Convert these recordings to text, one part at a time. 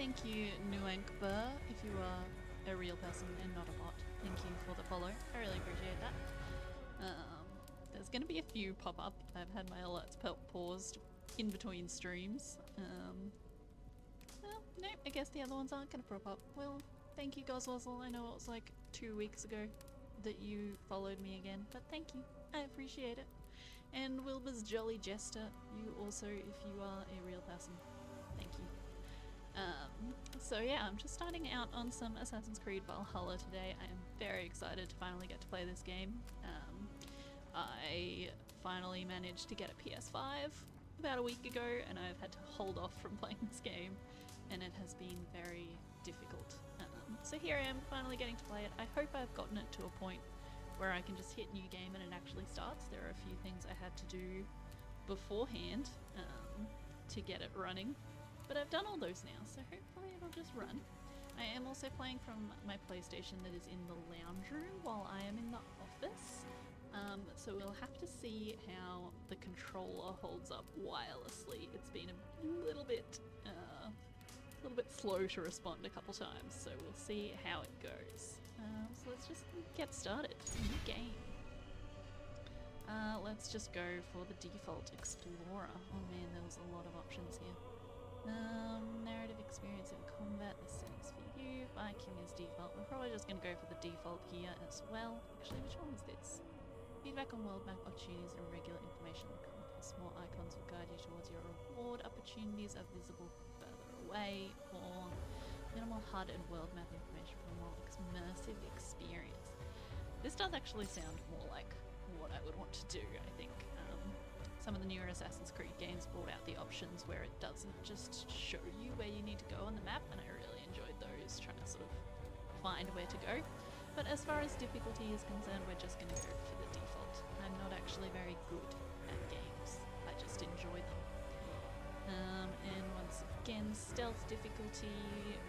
thank you, Nuankba, if you are a real person and not a bot. Thank you for the follow. I really appreciate that. There's going to be a few pop up. I've had my alerts paused in between streams. Well, no, I guess the other ones aren't going to pop up. Well, thank you, Goswazzle. I know it was like 2 weeks ago that you followed me again, but thank you. I appreciate it. And Wilbur's Jolly Jester, you also, if you are a real person, thank you. So yeah, I'm just starting out on some Assassin's Creed Valhalla today. I am very excited to finally get to play this game. I finally managed to get a PS5 about a week ago, and I've had to hold off from playing this game, and it has been very difficult. So here I am, finally getting to play it. I hope I've gotten it to a point where I can just hit new game and it actually starts. There are a few things I had to do beforehand to get it running, but I've done all those now, so hopefully it'll just run. I am also playing from my PlayStation that is in the lounge room while I am in the office, so we'll have to see how the controller holds up wirelessly. It's been a little bit slow to respond a couple times, so we'll see how it goes. So let's just get started. New game. Let's just go for the default Explorer. Oh man, there was a lot of options here. Narrative experience in combat, the settings for you. Viking is default. We're probably just going to go for the default here as well. Actually, which one was this? Feedback on world map opportunities and regular information compass. More icons will guide you towards your reward. Opportunities are visible further away. Or minimal HUD and world map information for a more immersive experience. This does actually sound more like what I would want to do, I think. Some of the newer Assassin's Creed games brought out the options where it doesn't just show you where you need to go on the map, and I really enjoyed those, trying to sort of find where to go. But as far as difficulty is concerned, we're just going to go for the default. I'm not actually very good at games, I just enjoy them. And once again, stealth difficulty,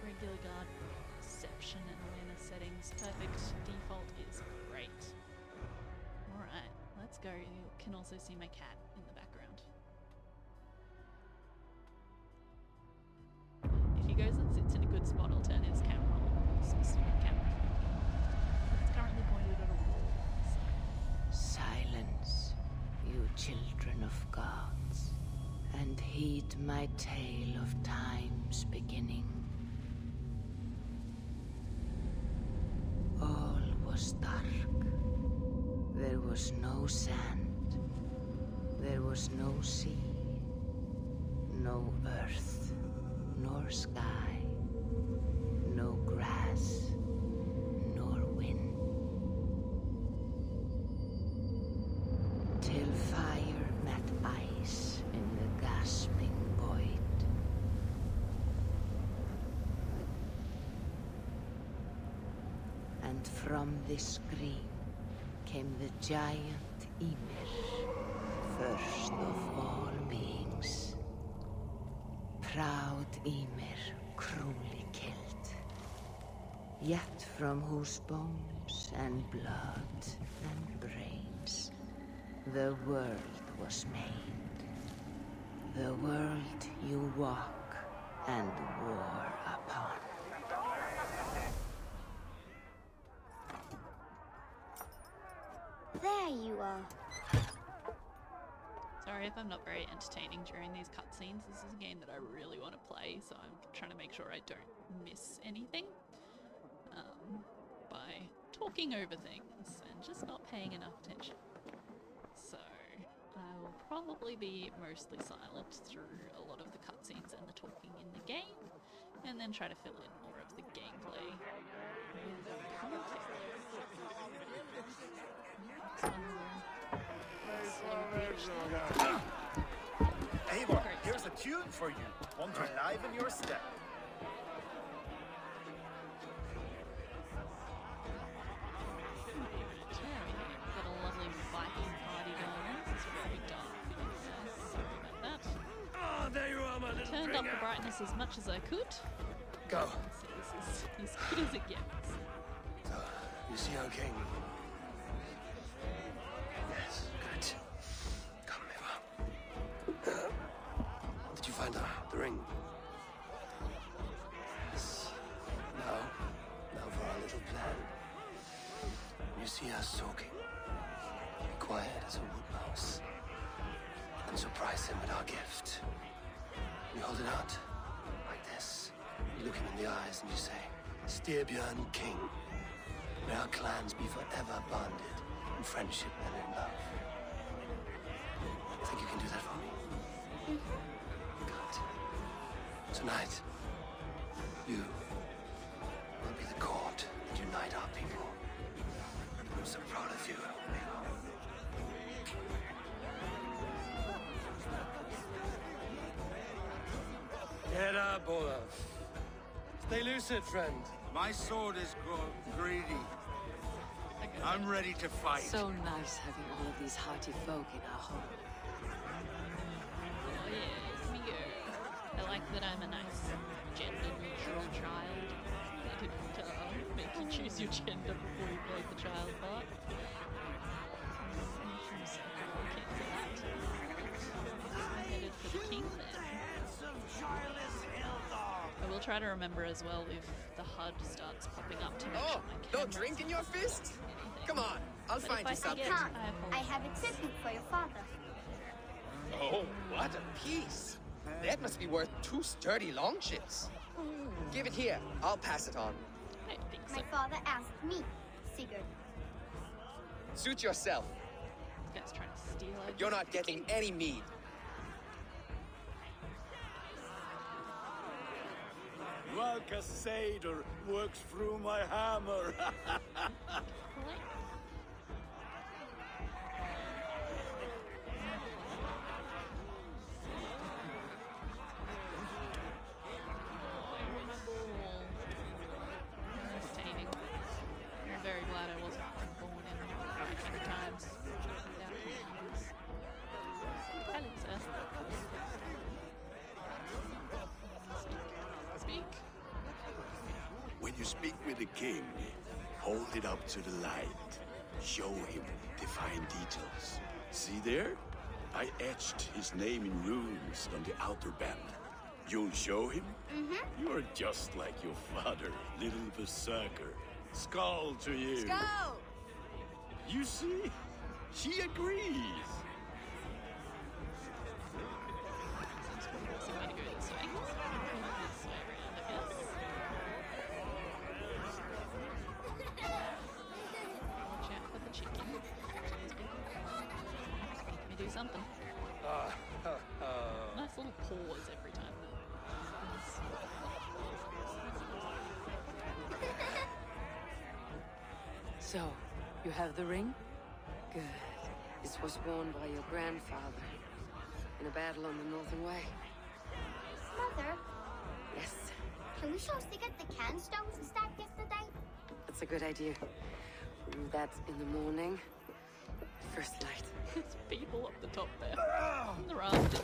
regular guard, perception and awareness settings, perfect. Default is great. Alright, let's go. You can also see my cat in the background. If he goes and sits in a good spot, I'll turn his camera on. Specific camera. It's currently pointed at a wall. So. Silence, you children of gods, and heed my tale of time's beginning. All was dark. There was no sand. There was no sea. No earth, nor sky. No grass, nor wind. Till fire met ice in the gasping void. And from this scream came the giant Ymir, first of all beings. Proud Ymir, cruelly killed, yet from whose bones and blood and brains the world was made. The world you walk and war upon. There you are. Sorry if I'm not very entertaining during these cutscenes. This is a game that I really want to play, so I'm trying to make sure I don't miss anything by talking over things and just not paying enough attention. So I will probably be mostly silent through a lot of the cutscenes and the talking in the game, and then try to fill in more of the gameplay with commentary. Eivor, here's a tune for you. One to liven your step. Got a lovely Viking party going on. This is very dark. Sorry about that. Ah, there you are, my little Turned up the brightness as much as I could. Go. So this is as good as it gets. So, you see our king? Yes, good. Come, Eivor. Did you find the ring? see us talking, be quiet as a wood mouse and surprise him with our gift. You hold it out like this. You look him in the eyes and you say, Styrbjörn King, may our clans be forever bonded in friendship and in love. Think you can do that for me? Good. Tonight, you will be the cord that unite our people. I'm so proud of you, Eivor. Get up, Olaf. Stay lucid, friend. My sword is grown greedy. I'm ready to fight. So nice having all of these hearty folk in our home. Oh yeah, it's me girl. I like that I'm a nice gender-neutral child. I didn't make you choose your gender before you played the child part. Okay, so that. I'm headed for the king then. I will try to remember as well if the HUD starts popping up to make sure my no camera's drink in your fist? anything. Come on, I'll But find if I you something. forget, Come, I apologize. have a tribute for your father. Oh, what a piece. That must be worth 2 sturdy long ships. Give it here. I'll pass it on. I think so. My father asked me, Sigurd. Suit yourself. This guy's trying to steal it. You're not getting any mead. Valkasader works through my hammer. Entertaining. I'm very glad I wasn't born in 100 times. Without commands. Hello, sir. Speak. When you speak with the king, hold it up to the light. Show him the fine details. See there? I etched his name in runes on the outer band. You'll show him? Mm-hmm. You're just like your father, little berserker. Skull to you. Go! You see? She agrees. So I'm gonna go this way. This way around, I guess. Watch out for the chicken. Make me do something. Nice little pause every time. So, you have the ring? Good. This was worn by your grandfather in a battle on the Northern Way. Mother, Yes, can we show Sigurd the can stones we stabbed yesterday? that's a good idea. That's in the morning. First light. There's people up the top there. On the rafters.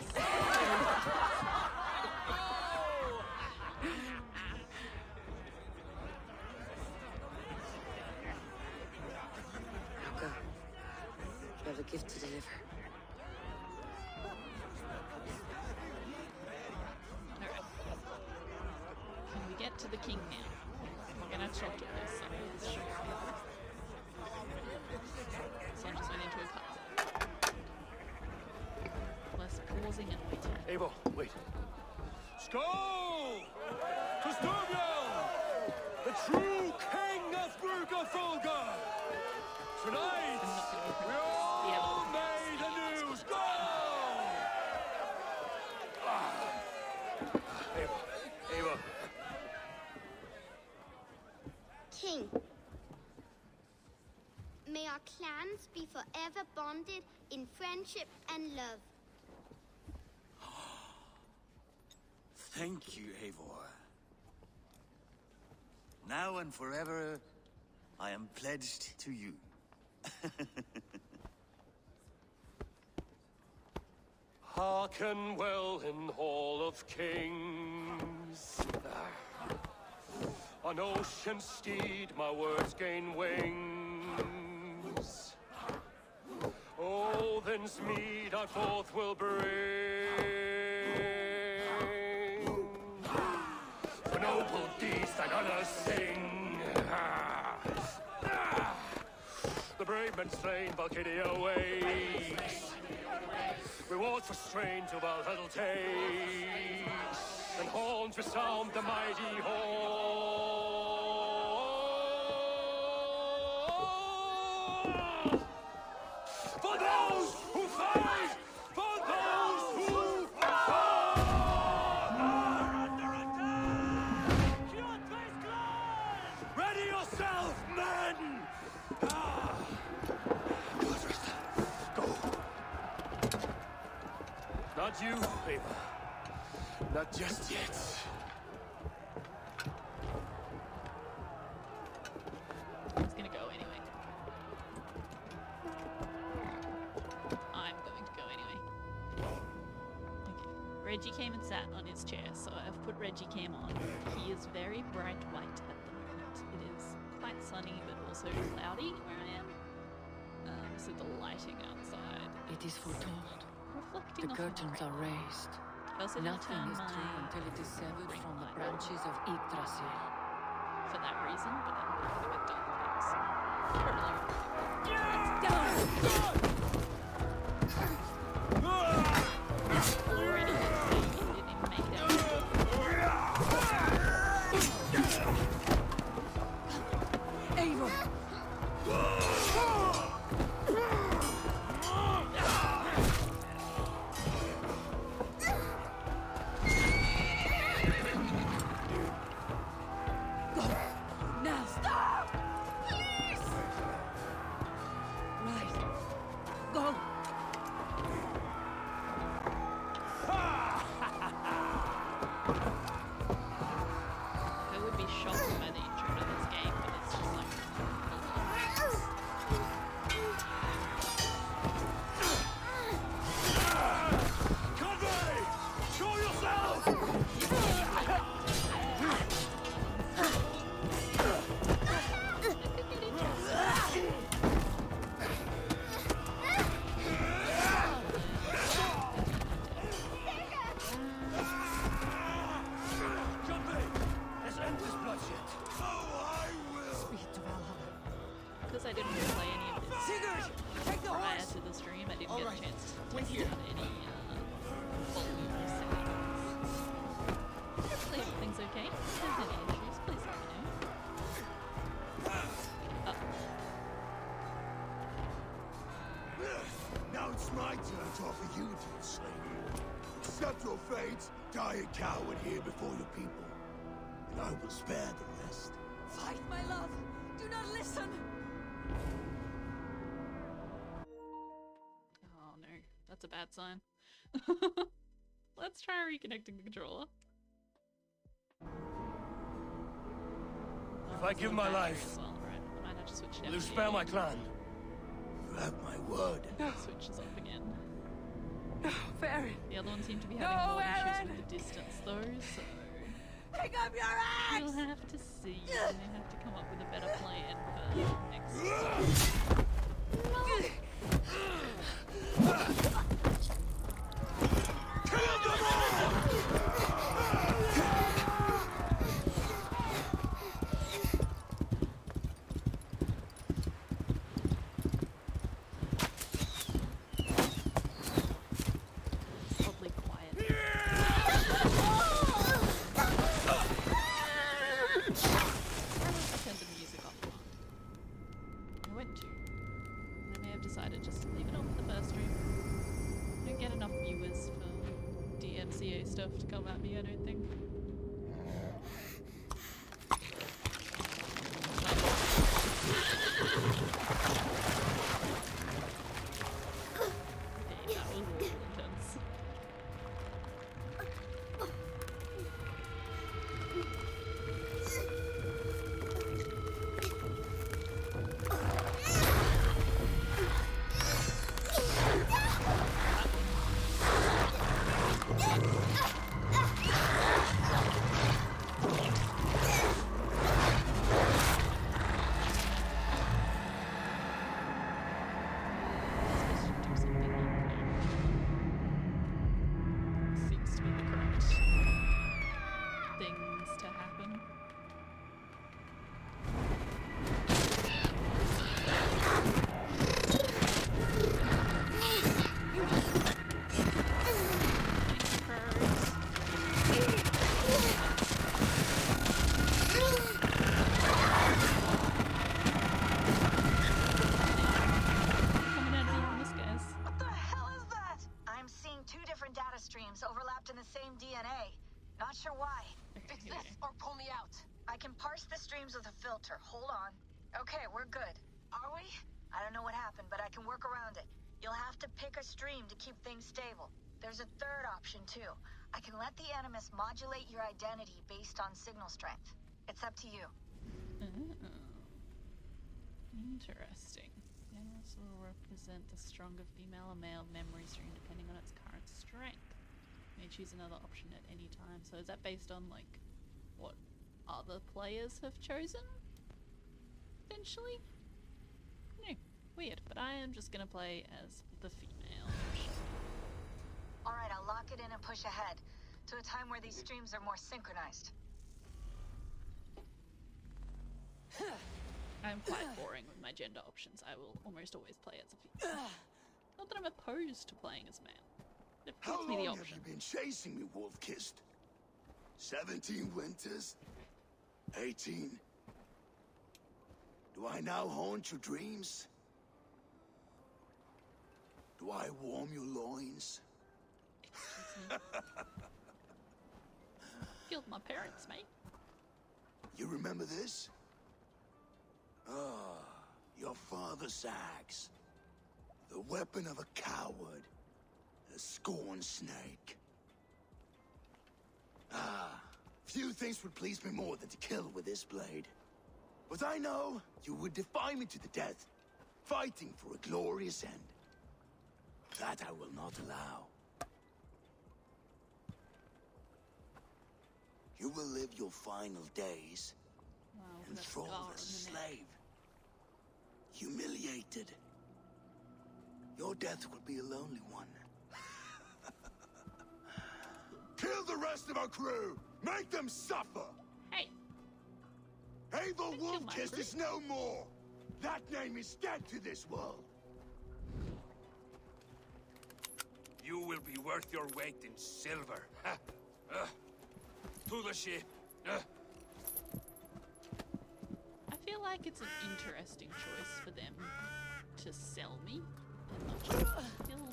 Now go. You have a gift to deliver. Alright. Can we get to the king now? We're gonna have to talk to this. So I just went into a cut. Less pausing and waiting. Eivor, wait. Skål! To Styrbjörn, the true king of Brugafulga! Tonight, we all made anew. Skål! Eivor. King, may our clans be forever bonded in friendship and love. Thank you, Eivor. Now and forever, I am pledged to you. Hearken well in Hall of Kings. On ocean steed, my words gain wings. Odin's mead I forth will bring. For noble deeds thine honor sing. men slain Valkyria waits. Reward for strain to Valhalla takes, and horns resound the mighty horn. For those who fight! For those who fight! Are under attack! Ready yourself, men! Go. Not you, Ava. Not just yet. He's gonna go anyway. I'm going to go anyway. Okay. Reggie came and sat on his chair, so I've put Reggie cam on. He is very bright white at the moment. It is quite sunny, but also cloudy where I am. So the lighting outside It is foretold. reflecting The off curtains of are raised. I also didn't Nothing turn is my true until it is severed ring from the light branches of Yggdrasil. for that reason, but I'm going to have done things. Already didn't make that. Eivor! Now stop! Please! Right. Go! I would be shocked by the intro to this game, but it's just like. Conway! Show yourself! Conway! Let's end this bloodshed. Speed to Valhalla. Because I didn't play any of this Take the prior horse! to the stream, I didn't All get right. a chance to Wait test here. out any volume settings. Hopefully everything's okay. If there's any issues, please let me know. Now it's my turn to offer you to enslave you. Accept your fate, die a coward here before your people, and I will spare the rest. Fight, my love! Do not listen! Oh no, that's a bad sign. Let's try reconnecting the controller. If I give my life, Well, right, I might have to switch it will you out spare my clan? You have my word. Switches off again. No, Baron! The other one seemed to be No, having more Aaron! issues with the distance though, so Pick up your axe! we'll have to see. I have to come up with a better plan for next oddly quiet. Turn the music off. I went to. I may have decided just to leave it on for the first stream. I don't get enough viewers for DMCA stuff to come at me, I don't think. Okay, that was a little intense. Not sure why. Okay, Fix here we this go. or pull me out. I can parse the streams with a filter. Hold on. Okay, we're good. Are we? I don't know what happened, but I can work around it. You'll have to pick a stream to keep things stable. There's a third option, too. I can let the Animus modulate your identity based on signal strength. It's up to you. Interesting. This will represent the stronger female or male memory stream depending on its current strength. You may choose another option at any time. So is that based on like what other players have chosen? Potentially? No. Weird. But I am just gonna play as the female. Alright, I'll lock it in and push ahead to a time where these streams are more synchronized. I'm quite boring with my gender options. I will almost always play as a female. Not that I'm opposed to playing as male. It How gives me the long have option. you been chasing me, Wolf-Kissed? 17 winters? 18? Do I now haunt your dreams? Do I warm your loins? Killed my parents, mate. You remember this? Ah, your father's axe. The weapon of a coward. A scorn snake. Ah, few things would please me more than to kill with this blade. But I know you would defy me to the death, fighting for a glorious end. That I will not allow. You will live your final days Wow, look at that scar enthralled on as a the neck. slave. Humiliated. Your death will be a lonely one. Kill the rest of our crew! Make them suffer! Hey! Abel Didn't kill my Wolfkiss crew. is no more! That name is dead to this world! You will be worth your weight in silver. Ha! To the ship. I feel like it's an interesting choice for them to sell me and not just kill me.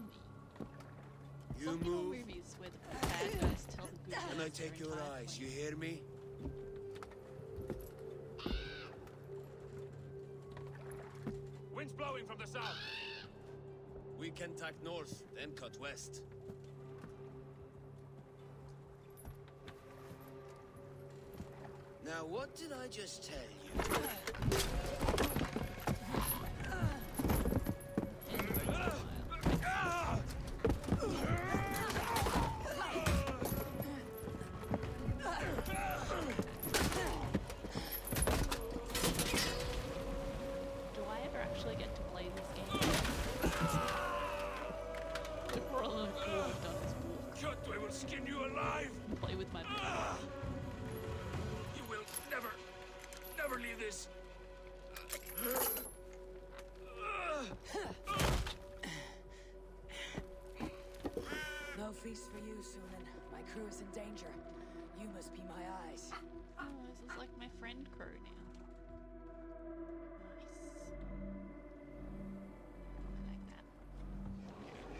You Something in move, movies where the bad guys tell the good guys and I their take your entire eyes. plan. You hear me? Wind's blowing from the south. We can tack north, then cut west. Now, what did I just tell you? Do I ever actually get to play this game? The problem all I've done is walk Shut, I will skin you alive. and play with my You will never leave this. No feast for you, Sunan. My crew is in danger. You must be my eyes. Oh, this is like my friend crew now. Nice. I like that.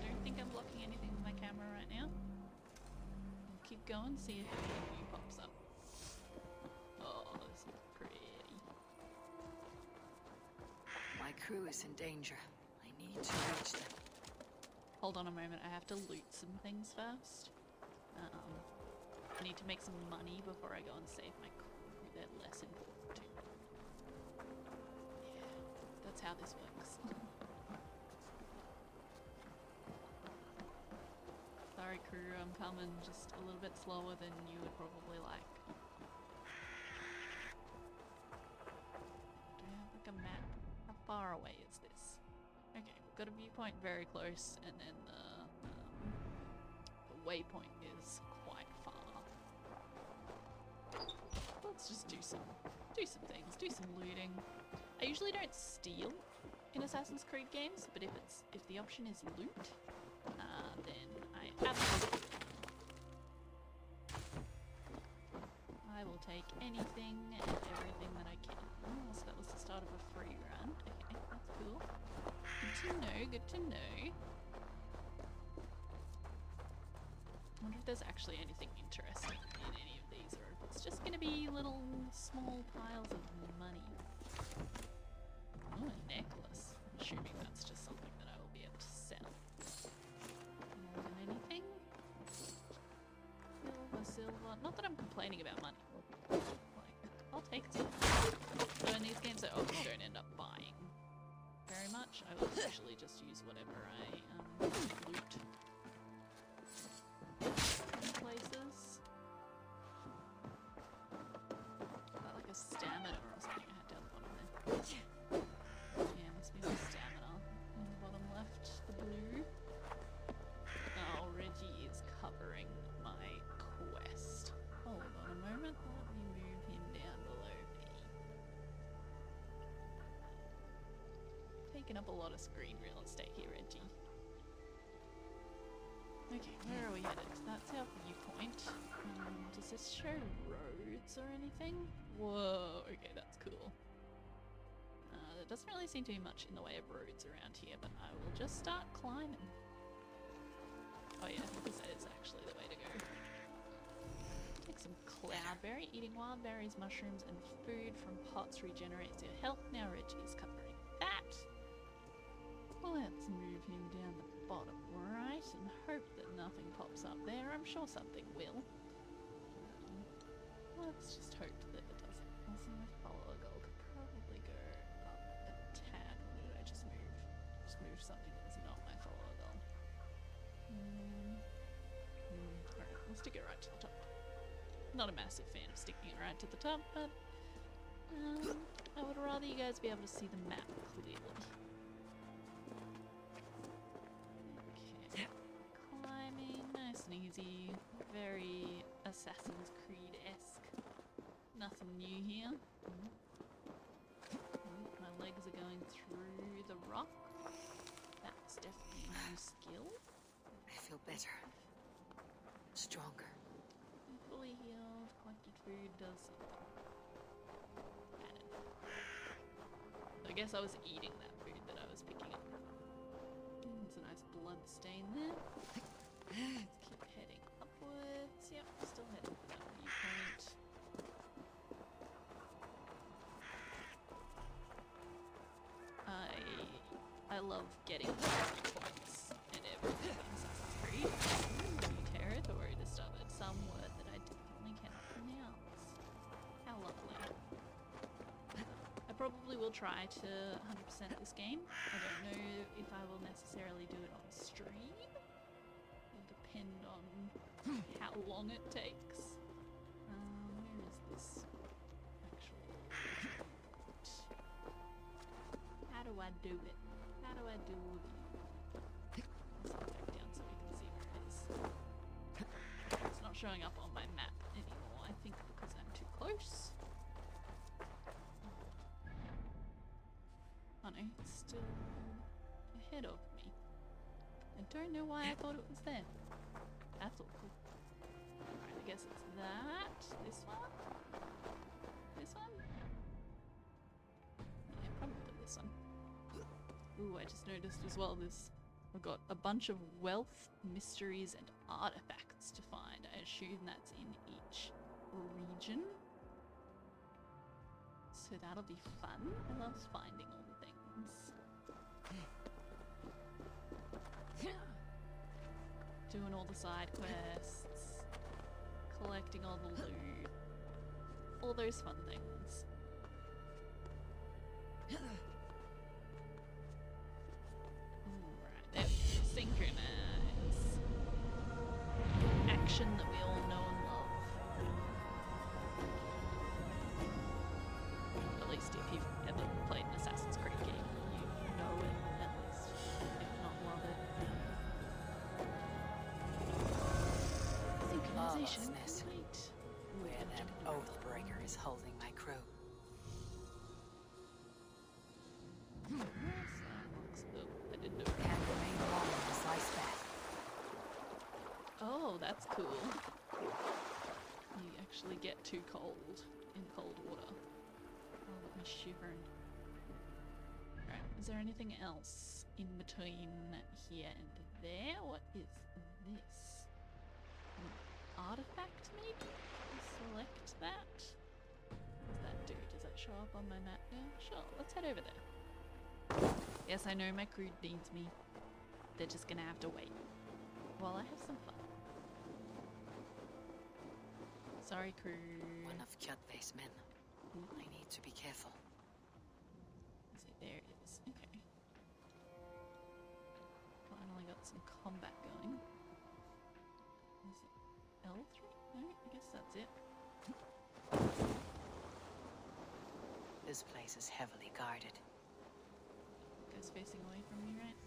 I don't think I'm blocking anything with my camera right now. I'll keep going, see if anything new pops up. Oh, this is pretty. My crew is in danger. I need to reach them. Hold on a moment, I have to loot some things first. I need to make some money before I go and save my crew. They're less important to me. Yeah, that's how this works. Sorry crew, I'm coming just a little bit slower than you would probably like. Do I have like a map? How far away is this? Okay, we've got a viewpoint very close, and then the waypoint is quite far. Let's just do some things, do some looting. I usually don't steal in Assassin's Creed games, but if the option is loot, then I absolutely I will take anything and everything that I can. Oh, so that was the start of a free run. Okay, that's cool. Good to know, good to know. I wonder if there's actually anything interesting in It's just gonna be little small piles of money. Oh, a necklace. I'm assuming that's just something that I will be able to sell. More than anything. Silver. Not that I'm complaining about money. Like, I'll take it. So in these games I often don't end up buying very much. I will usually just use whatever I loot. Places. Got like a stamina or something I had down the bottom there. Yeah, must be my stamina. In the bottom left, the blue. Oh, Reggie is covering my quest. Hold on a moment, let me move him down below me. Taking up a lot of screen real estate here, Reggie. Okay, where are we headed? That's our viewpoint. Does this show roads or anything? Whoa, okay, that's cool. There doesn't really seem to be much in the way of roads around here, but I will just start climbing. Oh yeah, this is actually the way to go. Take some cloudberry. Eating wild berries, mushrooms, and food from pots regenerates your health. Now Reggie's covering that. Let's move him down the bottom right and hope that nothing pops up there. I'm sure something will. Let's just hope that it doesn't. Also, my follower goal could probably go up a tad. What did I just move? Just move something that's not my follower goal. Alright, we'll stick it right to the top. Not a massive fan of sticking it right to the top, but I would rather you guys be able to see the map clearly. Okay, climbing, nice and easy, very Assassin's Creed-esque. Nothing new here. My legs are going through the rock. That's definitely a new skill. I feel better. Stronger. Fully healed, collected food does something. I guess I was eating that food that I was picking up. There's a nice blood stain there. Let's keep heading upwards. Yep, still heading for that viewpoint. I love getting viewpoints and everything in Assassin's Creed. New territory discovered. Some word that I definitely cannot pronounce. How lovely. I probably will try to 100% this game. I don't know if I will necessarily do it on stream. It'll depend on how long it takes. Where is this actual viewpoint? How do I do it? How do I do it? Let's go back down so we can see where it is. It's not showing up on my map anymore, I think because I'm too close. Oh no, it's still ahead of me. I don't know why I thought it was there. That's awful. Alright, I guess it's that. This one? This one? Yeah, probably this one. Ooh, I just noticed as well I've got a bunch of wealth, mysteries, and artifacts to find. I assume that's in each region. So that'll be fun. I love finding all the things. Doing all the side quests. Collecting all the loot. All those fun things. Alright, there we go. Synchronize. Action that we all know and love. At least if you've ever played an Assassin's Creed game, you know it at least, if not love it. Synchronization complete. Where that Oathbreaker is holding my crew. I didn't know. Can't remain long in this ice bath. Oh, that's cool. You actually get too cold in cold water. Oh, let me shivering. Right, is there anything else in between here and there? What is this? An artifact, maybe? collect that? What's that do? Does that show up on my map now? Sure, let's head over there. Yes, I know my crew needs me. They're just gonna have to wait while I have some fun. Sorry, crew. One of Kjotve's men. I need to be careful. See, there it is. Okay. Finally got some combat going. Is it L3? No, I guess that's it. This place is heavily guarded. Goes facing away from me, right?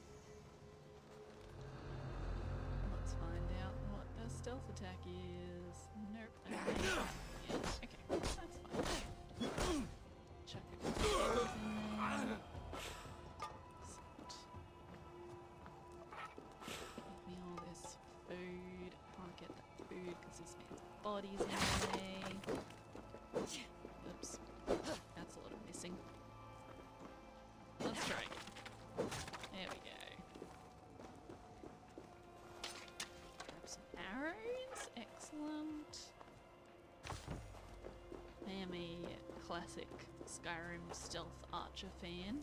Let's find out what the stealth attack is. Nope. Yeah, okay, that's fine. Chuck a couple things in there. Excellent. Give me all this food. Can't get that food because this man's body's in the way. Oops. That's a lot of missing. Let's try again. There we go. Grab some arrows. Excellent. I am a classic Skyrim stealth archer fan.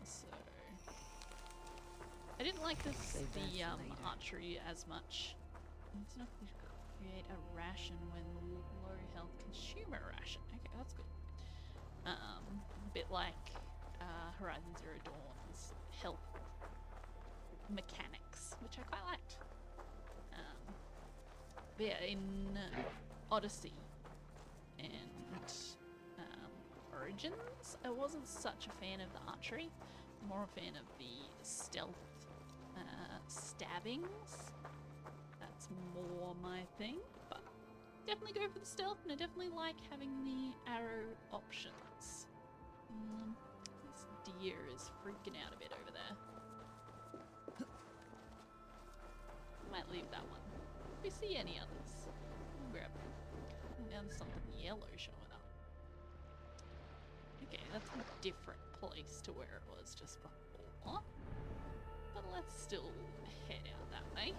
So I didn't like the archery as much. It's not going to create a ration when low health. Consume a ration. Okay, that's good. A bit like Horizon Zero Dawn's health mechanics, which I quite liked. But yeah, in Odyssey and Origins, I wasn't such a fan of the archery, more a fan of the stealth stabbings. That's more my thing, but definitely go for the stealth, and I definitely like having the arrow options. This deer is freaking out a bit over there. Might leave that one. If we see any others, we'll grab them. Oh, now there's something yellow showing up. Okay, that's a different place to where it was just before. But let's still head out that way.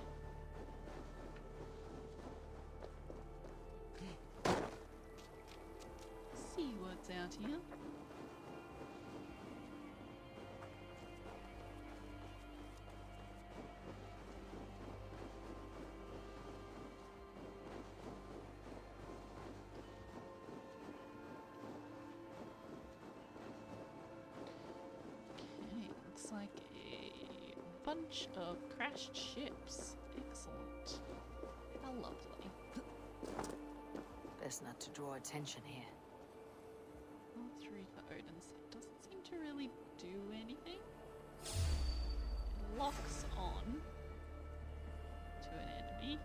See what's out here. Okay, looks like a bunch of crashed ships. Excellent. How lovely. Best not to draw attention here. R3 for Odin's set doesn't seem to really do anything. It locks on to an enemy.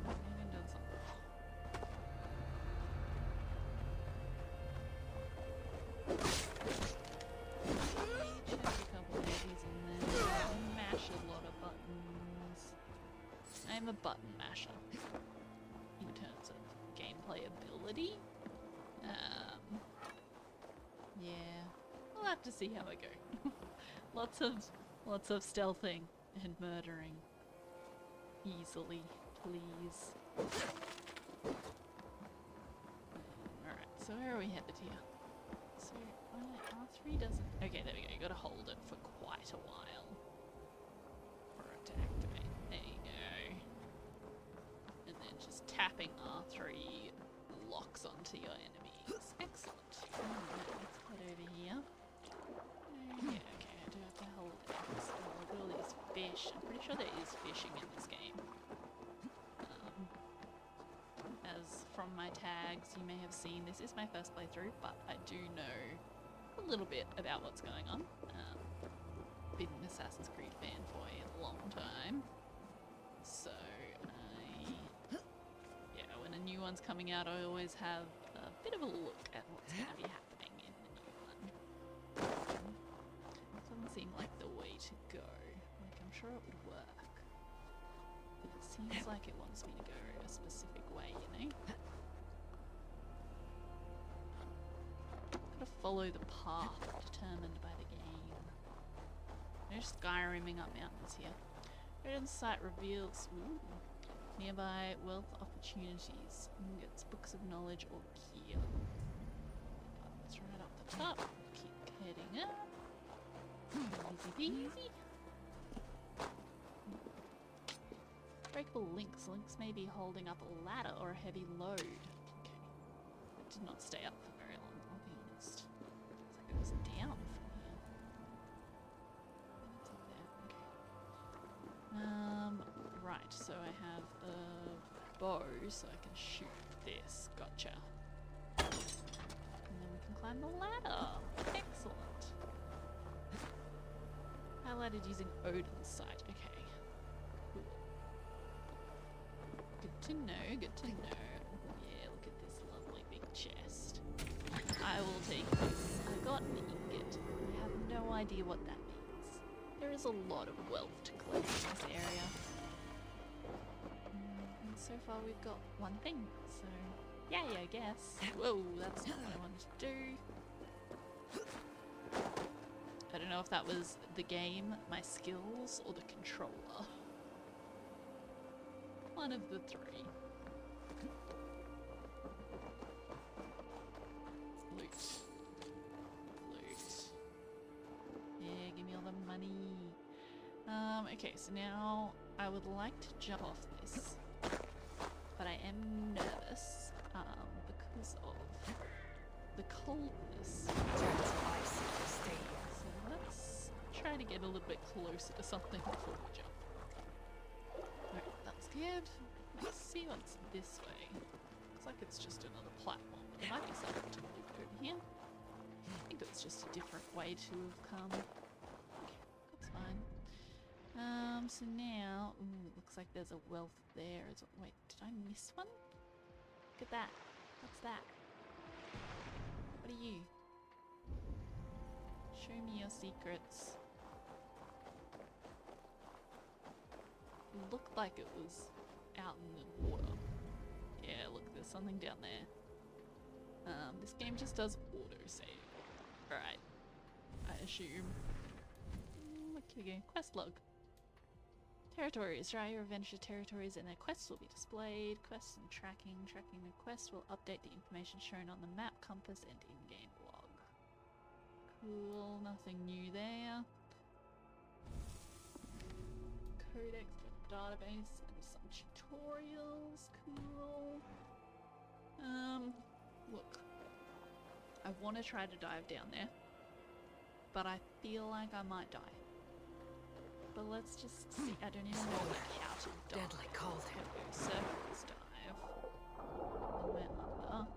And does something. Check a couple of these in there. Mash a lot of buttons. I'm a button masher in terms of gameplay ability. Yeah, we'll have to see how I go. lots of stealthing and murdering. Easily, please. Alright, so where are we headed here? So, R3 doesn't... Okay, there we go. You gotta hold it for quite a while for it to activate. There you go. And then just tapping R3 locks onto your enemies. Excellent. Alright, let's head over here. Yeah, okay, I do have to hold it. So look at all these fish. I'm pretty sure there is fishing in this game. As from my tags, you may have seen, this is my first playthrough, but I do know a little bit about what's going on. Been an Assassin's Creed fan for a long time. So, yeah, when a new one's coming out, I always have a bit of a look at what's going to be happening in the new one. Doesn't seem like the way to go. Like, I'm sure it would work. But it seems like it wants me to go a specific way, you know? Gotta follow the path determined by the game. No Skyrimming up mountains here. Odin's site reveals... Ooh. Nearby wealth opportunities. Ingots, books of knowledge, or gear. It's right up the top. Keep heading up. Easy peasy. Breakable links. Links may be holding up a ladder or a heavy load. Okay. It did not stay up for very long, I'll be honest. Looks like it was down from here. It's up there. Okay. Right, so I have a bow so I can shoot this. Gotcha. And then we can climb the ladder. Excellent. Highlighted using Odin's sight. Okay. Cool. Good to know, good to know. Yeah, look at this lovely big chest. I will take this. I got an ingot. I have no idea what that means. There is a lot of wealth to collect in this area. And so far we've got one thing, so yay, I guess. Whoa, that's not what I wanted to do. I don't know if that was the game, my skills, or the controller. One of the three. Loot. Loot. Yeah, give me all the money. Okay, so now I would like to jump off this. But I am nervous, because of the coldness. So let's try to get a little bit closer to something before we jump. Alright, that's good. Let's see what's this way. Looks like it's just another platform, but there might be something to loot over here. I think it's just a different way to have come. Okay, that's fine. So now, ooh, it looks like there's a wealth there. Wait, did I miss one? Look at that. What's that? What are you? Show me your secrets. It looked like it was out in the water. Yeah, look, there's something down there. This game just does auto-save. Alright. I assume. Look again. Quest log. Territories. Try your adventure territories and their quests will be displayed. Quests and tracking. Tracking the quest will update the information shown on the map, compass, and in-game log. Cool. Nothing new there. Codex for the database and some tutorials. Cool. Look. I want to try to dive down there, but I feel like I might die. But let's just see. I don't even know how to dive. Deadly cold. Surface dive. And we're under.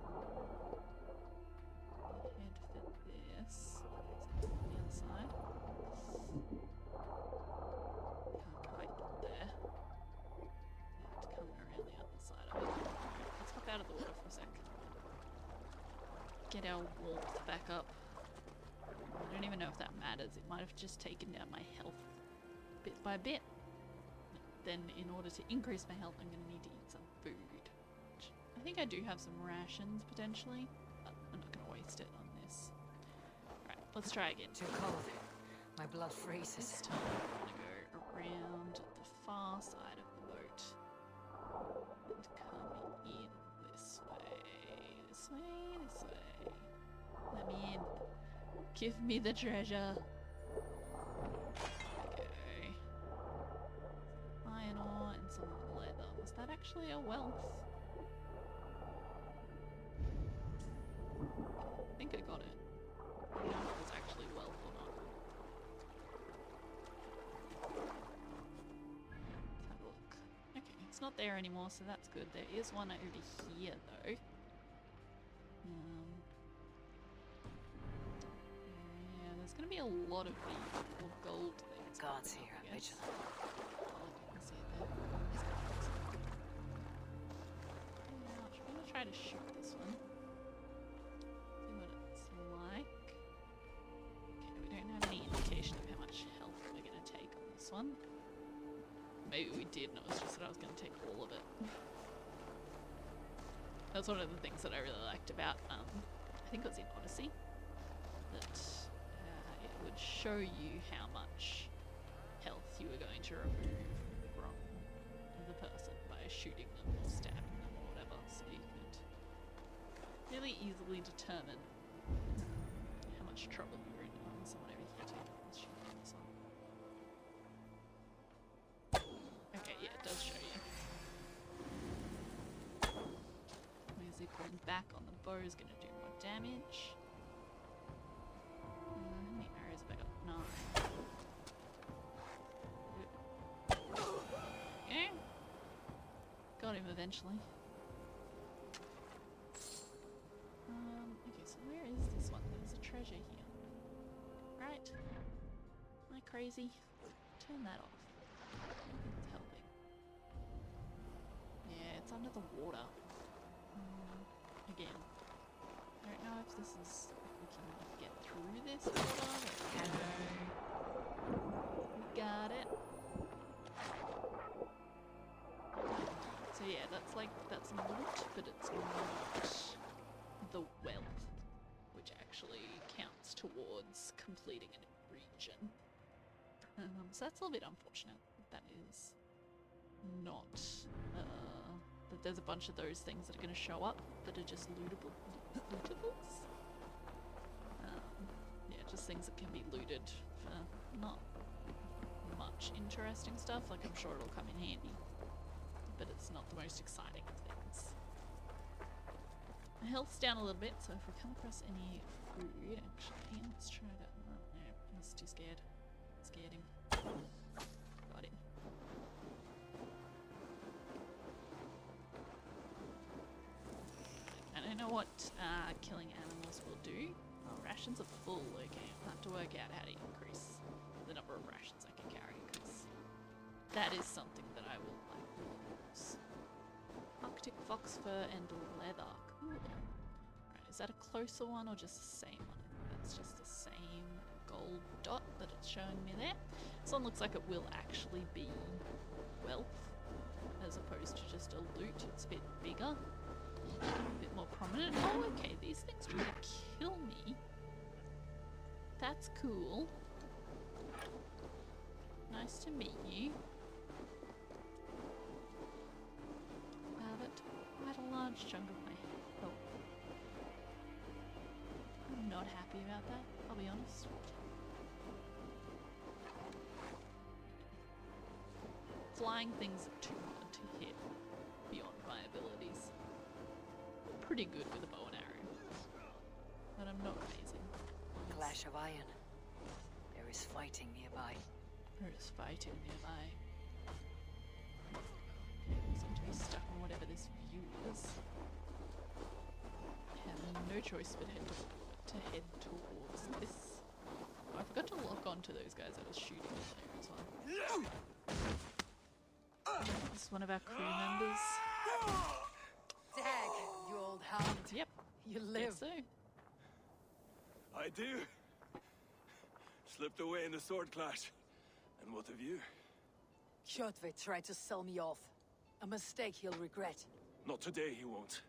Head for this. On the other side. Can't quite get there. I have to come around the other side of it. Let's hop out of the water for a sec. Get our warmth back up. I don't even know if that matters. It might have just taken down my health bit by bit. Then in order to increase my health, I'm going to need to eat some food. Which I think I do have some rations potentially, but I'm not going to waste it on this. Alright, let's try again. Too cold. My blood freezes. This time I'm going to go around the far side of the boat and come in this way. This way, this way. Let me in. Give me the treasure. Okay. Iron ore and some leather. Was that actually a wealth? I think I got it. I don't know if it was actually wealth or not. Let's have a look. Okay, it's not there anymore, so that's good. There is one over here, though. Yeah, there's gonna be a lot of the little gold things. God's here, I vigilant. guess. Oh, if you can see it there. Ouch, I'm gonna try to shoot this one. See what it's like. Okay, we don't have any indication of how much health we're gonna take on this one. Maybe we did, and it was just that I was gonna take all of it. That's one of the things that I really liked about, I think it was in Odyssey, that it would show you how much health you were going to remove from the person by shooting them or stabbing them or whatever, so you could really easily determine how much trouble you're in on someone over here too. Let's shoot this one. Okay, yeah, it does show you. Music going back on the bow is going to do more damage. How many arrows have I got? 9. Okay. Got him eventually. Okay, so where is this one? There's a treasure here. Right. Am I crazy? Turn that off. It's helping. Yeah, it's under the water. Again. I don't know if this is... if we can get through this water. There we go. We got it. So yeah, that's like, that's loot, but it's not the wealth, which actually counts towards completing a region. So that's a little bit unfortunate. That is not, that there's a bunch of those things that are going to show up that are just lootables. Yeah, just things that can be looted for not much interesting stuff. Like, I'm sure it'll come in handy, but it's not the most exciting of things. My health's down a little bit, so if we come across any food, actually, let's try to... oh, no, he's too scared. Scared him. Got him. I don't know what killing animals will do. Oh, rations are full, okay. I'll have to work out how to increase the number of rations I can carry, because that is something that I will like use. Arctic fox fur and leather. Cool. Right, is that a closer one or just the same one? That's just the same gold dot that it's showing me there. This one looks like it will actually be wealth as opposed to just a loot. It's a bit bigger, a bit more prominent. Oh, okay, these things try to kill me. That's cool. Nice to meet you. That quite a large chunk of my health. I'm not happy about that, I'll be honest. Flying things are too hard to hit beyond my abilities. I'm pretty good with a bow and arrow, but I'm not amazing. Clash of iron. There is fighting nearby. There is fighting nearby. Okay, we seem to be stuck on whatever this view is. I have no choice but to head towards this. Oh, I forgot to lock onto those guys I was shooting earlier as well. This is one of our crew members. Dag, you old hound. Yep. You live. Guess so. I do. Slipped away in the sword clash. And what of you? Kjotve tried to sell me off. A mistake he'll regret. Not today, he won't.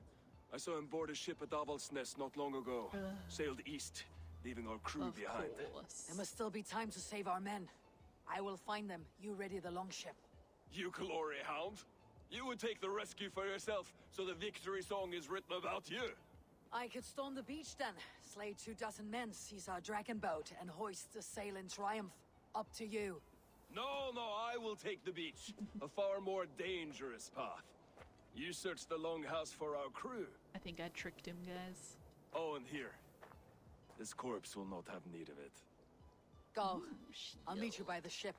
I saw him board a ship at Avaldsnes not long ago. Sailed east, leaving our crew behind. There must still be time to save our men. I will find them. You ready the longship. You glory hound? You would take the rescue for yourself, so the victory song is written about you. I could storm the beach then, slay 24 men, seize our dragon boat, and hoist the sail in triumph. Up to you. No, I will take the beach. A far more dangerous path. You search the longhouse for our crew. I think I tricked him, guys. Oh, and here. This corpse will not have need of it. Go. Ooh, I'll meet you by the ship.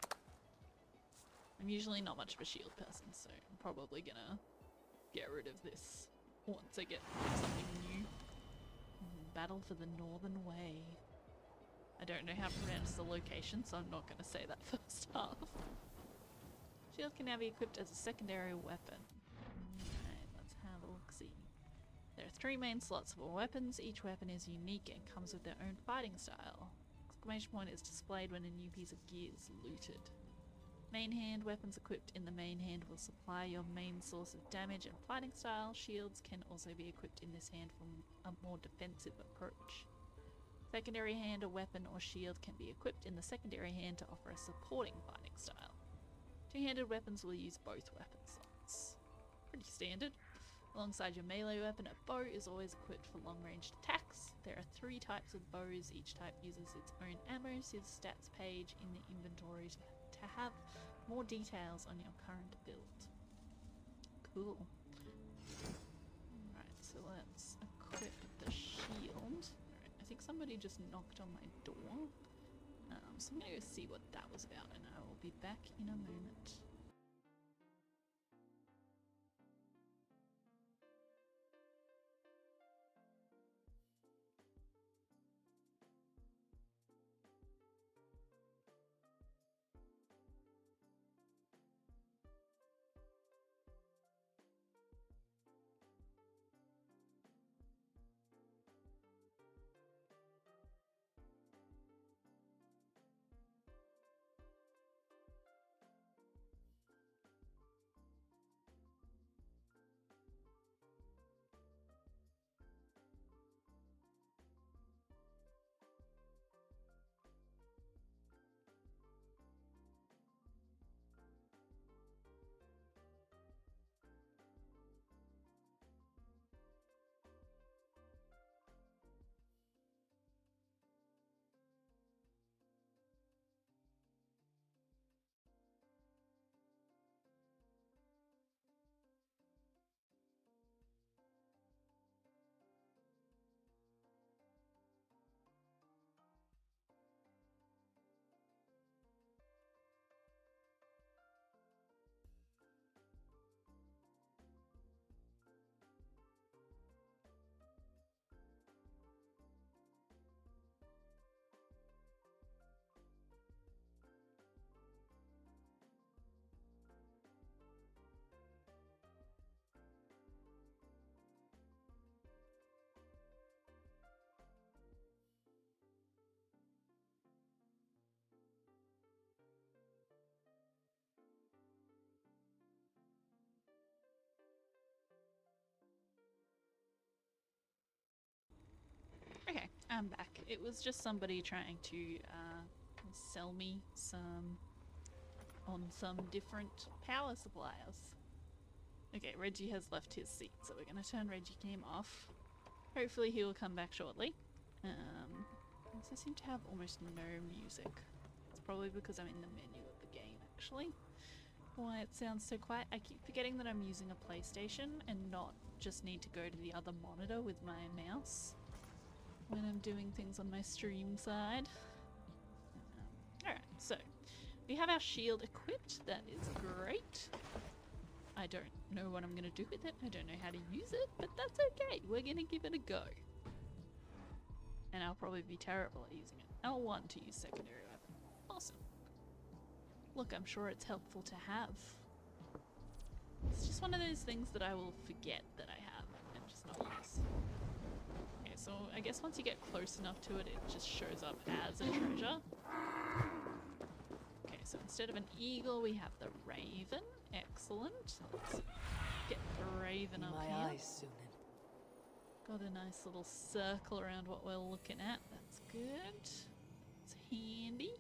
I'm usually not much of a shield person, so I'm probably gonna get rid of this once I get something new. Battle for the Northern Way. I don't know how to pronounce the location, so I'm not going to say that first half. Shield can now be equipped as a secondary weapon. Alright, let's have a look-see. There are 3 main slots for weapons. Each weapon is unique and comes with their own fighting style. Exclamation point is displayed when a new piece of gear is looted. Main hand weapons equipped in the main hand will supply your main source of damage and fighting style. Shields can also be equipped in this hand for a more defensive approach. Secondary hand, a weapon or shield can be equipped in the secondary hand to offer a supporting fighting style. Two-handed weapons will use both weapon slots. pretty standard. Alongside your melee weapon, a bow is always equipped for long-range attacks. There are 3 types of bows. Each type uses its own ammo. See the stats page in the inventory to have more details on your current build. Cool. Alright, so let's equip the shield. Alright, I think somebody just knocked on my door. So I'm gonna go see what that was about, and I will be back in a moment. Okay, I'm back. It was just somebody trying to sell me some different power suppliers. Okay, Reggie has left his seat, so we're going to turn Reggie game off. Hopefully he will come back shortly. I seem to have almost no music. It's probably because I'm in the menu of the game, actually. Why it sounds so quiet. I keep forgetting that I'm using a PlayStation and not just need to go to the other monitor with my mouse when I'm doing things on my stream side. Alright, so we have our shield equipped. That is great. I don't know what I'm going to do with it. I don't know how to use it, but that's okay. We're going to give it a go. And I'll probably be terrible at using it. L1 to use secondary weapon. Awesome. Look, I'm sure it's helpful to have. It's just one of those things that I will forget that I have and just not use. Okay, so I guess once you get close enough to it, it just shows up as a treasure. Okay, so instead of an eagle, we have the raven. Excellent. Let's get the raven up here. My eyes soon. Got a nice little circle around what we're looking at. That's good. It's handy.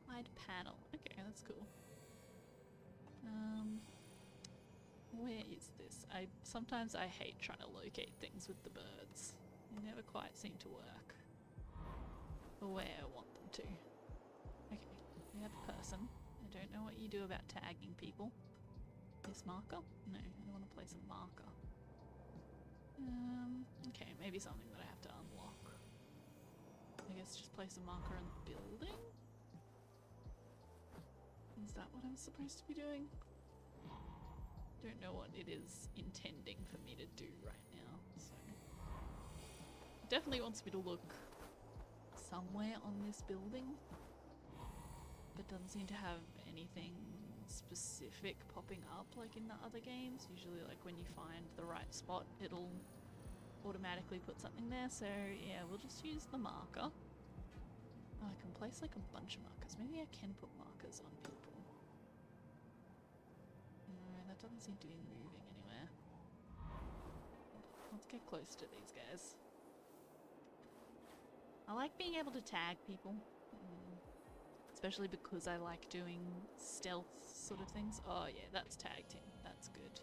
Wide panel. Okay, that's cool. Where is this? Sometimes I hate trying to locate things with the birds. They never quite seem to work the way I want them to. Okay, we have a person. I don't know what you do about tagging people. This marker? No, I don't want to place a marker. Okay, maybe something that I have to unlock. I guess just place a marker in the building? Is that what I'm supposed to be doing? Don't know what it is intending for me to do right now, so... It definitely wants me to look somewhere on this building, but doesn't seem to have anything specific popping up like in the other games. Usually like when you find the right spot, it'll automatically put something there, so yeah, we'll just use the marker. Oh, I can place like a bunch of markers. Maybe I can put markers on people. No, that doesn't seem to be moving anywhere. Let's get close to these guys. I like being able to tag people. Especially because I like doing stealth sort of things. Oh yeah, that's tagged him. That's good.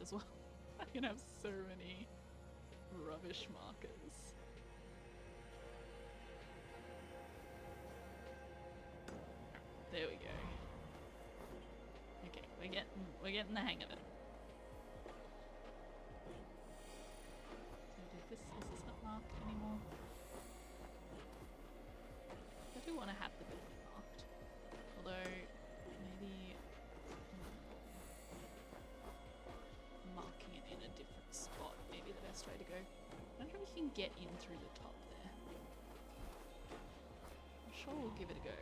as well. I can have so many rubbish markers. There we go. Okay, we're getting the hang of it. So is this not marked anymore? I do want to have the building marked. Although maybe marking it in a different spot may be the best way to go. I wonder if we can get in through the top there. I'm sure we'll give it a go.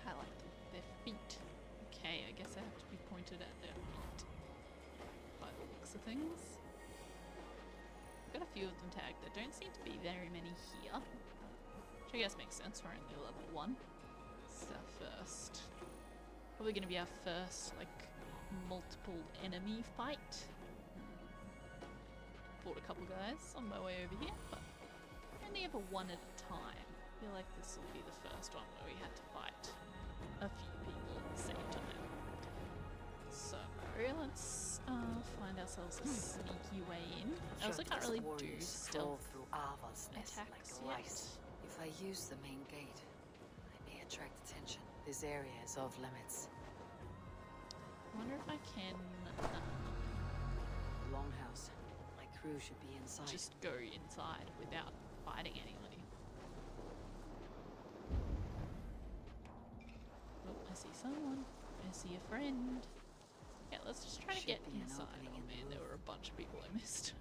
Highlight their feet. Okay, I guess I have to be pointed at their feet by the looks of things. I've got a few of them tagged. There don't seem to be very many here, which I guess makes sense. We're only level 1. This is our first. Probably going to be our first, like, multiple enemy fight. Fought a couple guys on my way over here, but only ever one at a time. I feel like this will be the first one where we had to fight a few people at the same time. So let's find ourselves a sneaky way in. I also can't really do stealth attacks yet. If I use the main gate, I may attract attention. This area is off limits. I wonder if I can Longhouse. My crew should be inside. just go inside without fighting anybody. Oh, I see someone. I see a friend. Yeah, let's just try to get inside. Oh man, there were a bunch of people I missed.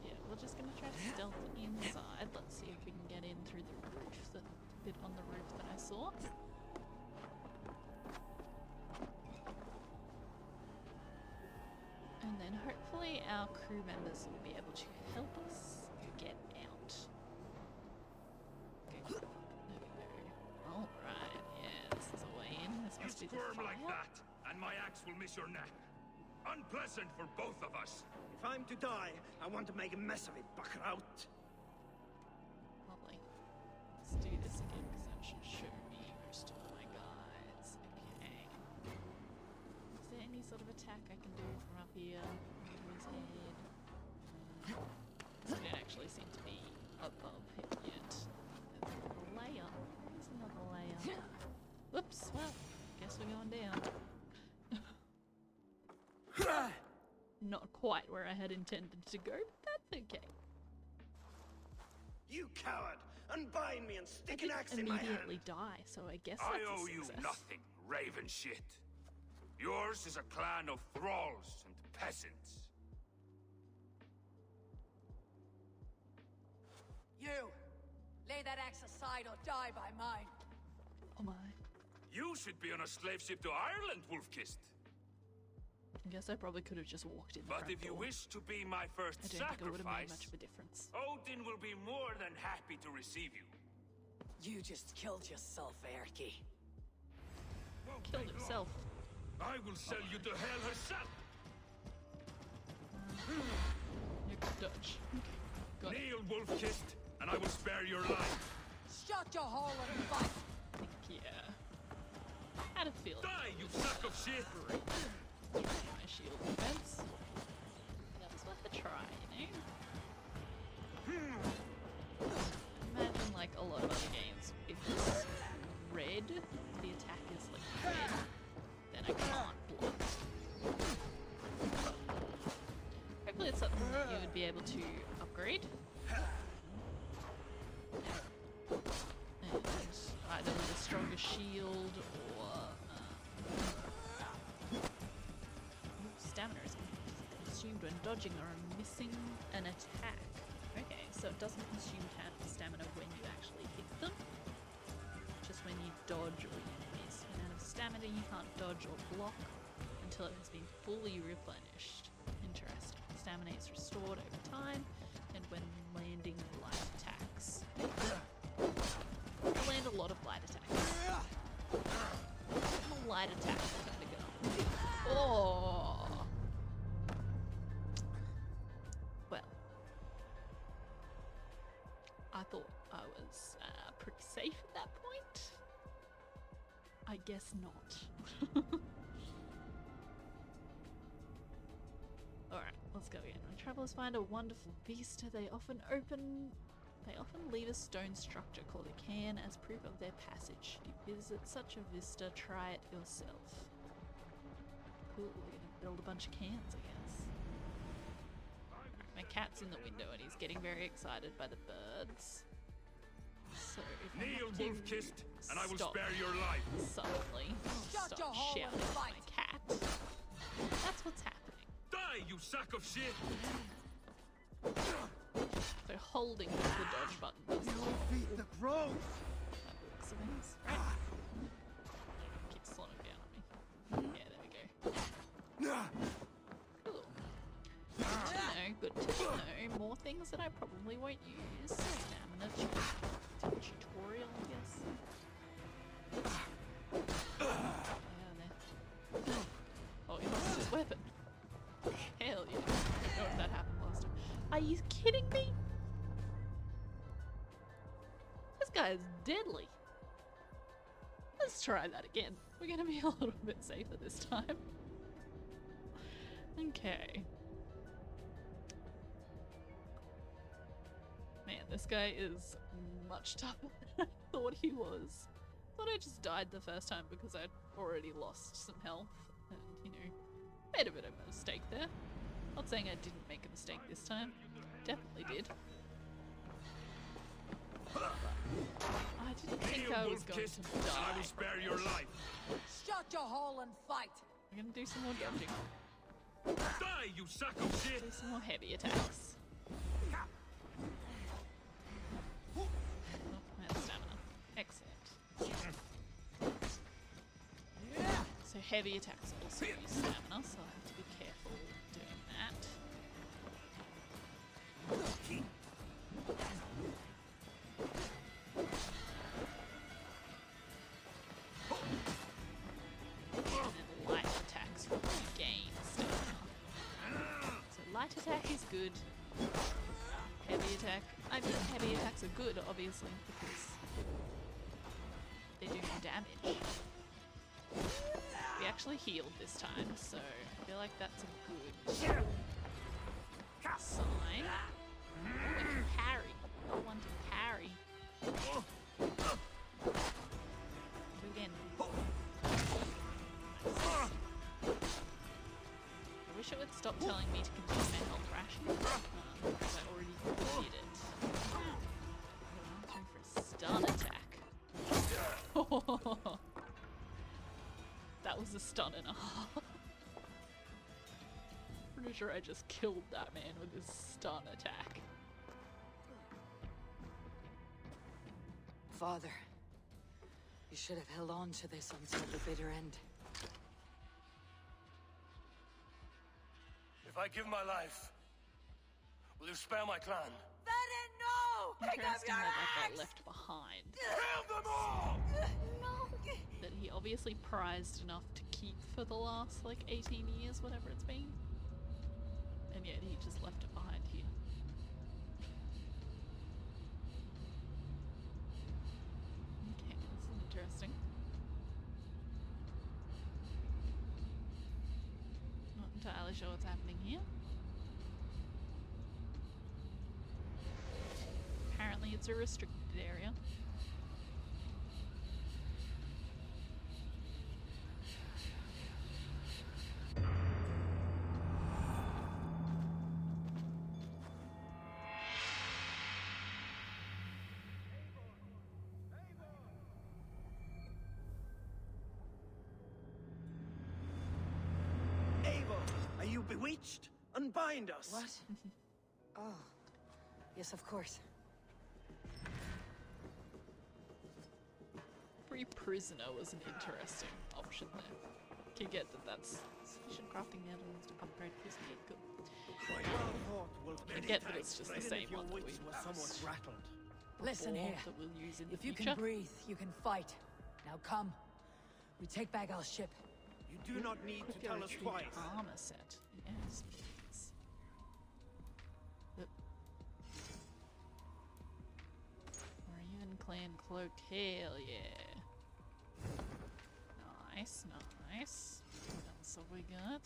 Yeah, we're just gonna try to stealth inside. Let's see if we can get in through the roof, the bit on the roof that I saw. And then hopefully our crew members will be able to help us get out. Okay, there we go. Alright, yeah, this is a way in. This must be the Squirm fire. like that, and my axe will miss your neck. Unpleasant for both of us. If I'm to die, I want to make a mess of it, Buckraut. Lovely. Let's do this again because that should show me most of my guys. Okay. Is there any sort of attack I can do from up here? To his head? So they don't actually seem to be above him yet. There's another layer. There's another layer. Whoops, well, guess we're going down. Not quite where I had intended to go, but that's okay. You coward! Unbind me and stick an axe in my hand! Immediately die, so I guess I that's owe a you success. nothing, raven shit. Yours is a clan of thralls and peasants. You! Lay that axe aside or die by mine. Oh my. You should be on a slave ship to Ireland, Wolf-Kissed. I guess I probably could have just walked in the But front if you door. wish to be my first I don't think it would have made much sacrifice, of a difference. Odin will be more than happy to receive you. You just killed yourself, Erky. Killed himself. I will sell you to hell herself. You could dodge. Okay, got it. Kneel, Wolf-Kissed, and I will spare your life. Shut your hole and fight! Yeah. Had a feeling. Die, you sack of shit! My shield defense. That was worth a try, you know? Imagine like a lot of other games, if it's red, the attack is like red, then I can't block. Hopefully it's something that you would be able to upgrade. And either with a stronger shield or stamina is consumed when dodging or missing an attack. Okay, so it doesn't consume stamina when you actually hit them, just when you dodge or you miss. When out of stamina, you can't dodge or block until it has been fully replenished. Interesting. Stamina is restored over time and when landing light attacks. I land a lot of light attacks. I'm a light attack kind of girl. Oh! Well, I thought I was pretty safe at that point. I guess not. Alright, let's go again. When travelers find a wonderful vista, they often leave a stone structure called a cairn as proof of their passage. Should you visit such a vista, try it yourself. Cool, we're gonna build a bunch of cairns, I guess. My cat's in the window and he's getting very excited by the birds. So if I Kneel, have to wolf-kissed, and I will stop spare your life. suddenly, Shut your stop hole shouting and at my fight. cat. That's what's happening. Die, you sack of shit! So holding the dodge button does not Beat the ground. that looks of things. Right. Keep slowing down on me. Yeah, there we go. Cool. Good to know. More things that I probably won't use. Stamina tutorial, I guess. There. Oh, he lost his weapon. Hell yeah. I don't know if that happened last time. Are you kidding me? This guy is deadly. Let's try that again. We're gonna be a little bit safer this time. Okay. Man, this guy is much tougher than I thought he was. Thought I just died the first time because I'd already lost some health and, you know, made a bit of a mistake there. Not saying I didn't make a mistake this time. Definitely did. But I didn't think I was going to die. I will spare your life. Shut your hole and fight. I'm gonna do some more dodging. Die, you sack of shit! Do some more heavy attacks. Oh, I have stamina. Excellent. So heavy attacks also use stamina, so I have to be careful doing that. And then light attacks will gain stamina. So light attack is good. Heavy attack. I mean, heavy attacks are good, obviously, because they do more damage. We actually healed this time, so I feel like that's a good sign. Oh, we can parry. I want to parry. Do again. Nice. I wish it would stop telling me to continue my health ration, because I already did it. I'm going for a stun attack. That was a stun and a half. Pretty sure I just killed that man with his stun attack. Father, you should have held on to this until the bitter end. If I give my life, will you spare my clan? Interesting that that got left behind. Kill them all! That he obviously prized enough to keep for the last, like, 18 years, whatever it's been. And yet he just left it behind here. Okay, this is interesting. Not entirely sure what's happening here. Apparently it's a restricted area. Are you bewitched? Unbind us. What? Oh. Yes, of course. Free prisoner was an interesting option there. Can get that that's sufficient crafting metals to upgrade prison gate. Good. I get that it's just the same one that we used Listen before here. that we'll use in the If you future. can breathe, you can fight. Now come. We take back our ship. You do not need to tell us twice. Armor set. Yes, please. Or even clan cloak. Hell yeah. Nice, nice. What else have we got?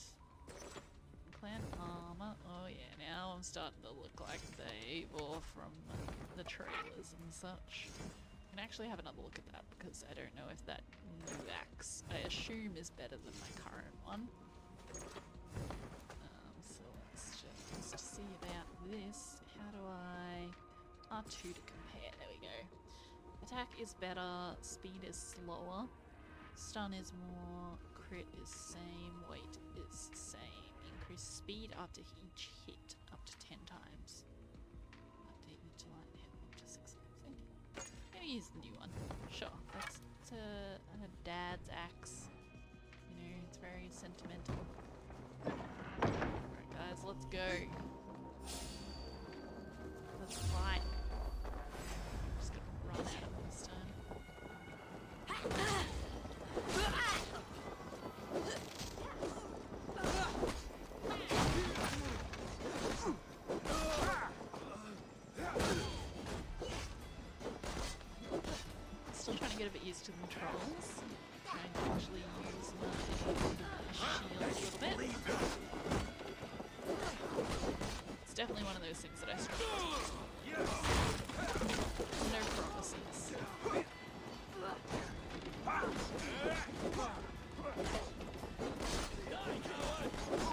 Plant armor. Oh yeah, now I'm starting to look like Eivor from the trailers and such. I can actually have another look at that because I don't know if that new axe, I assume, is better than my current one. So let's just see about this. How do I... R2 to compare, there we go. Attack is better, speed is slower, stun is more, crit is same, weight is same. Increase speed after each hit up to 10 times. Update mid to light hit up to 6 times. Maybe use the new one. Sure, that's a dad's axe. You know, it's very sentimental. Alright guys, let's go. Let's fight. I'm just gonna run at him this time. Still trying to get a bit used to the controls. Trying to actually use my shield a little bit. It's definitely one of those things that I struggle with. No promises.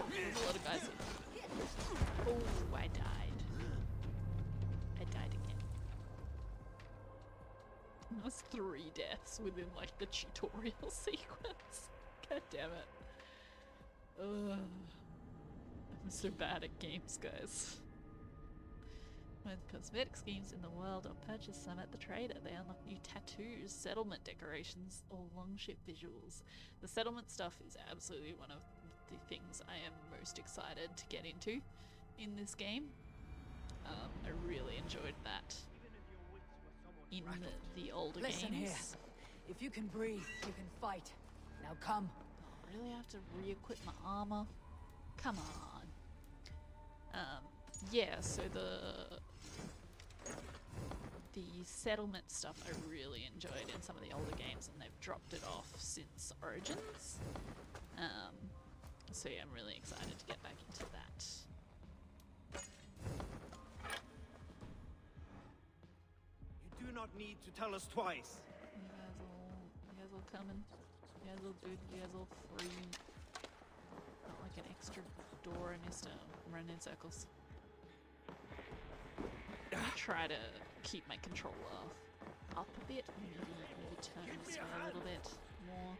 There's a lot of guys here. Oh, I died. I died again. That was 3 deaths within like the tutorial sequence. God damn it. Ugh. I'm so bad at games, guys. With cosmetic schemes in the world, or purchase some at the trader. They unlock new tattoos, settlement decorations, or longship visuals. The settlement stuff is absolutely one of the things I am most excited to get into in this game. I really enjoyed that in the older games. Listen here. If you can breathe, you can fight. Now come. Oh, I really have to re-equip my armor? Come on. Yeah, so the settlement stuff I really enjoyed in some of the older games, and they've dropped it off since Origins. So yeah, I'm really excited to get back into that. You do not need to tell us twice. You guys all coming? You guys all good? You guys all free? Not like an extra door I missed. I'm running in circles. I'm gonna try to keep my controller up a bit. Maybe turn this way a little bit more.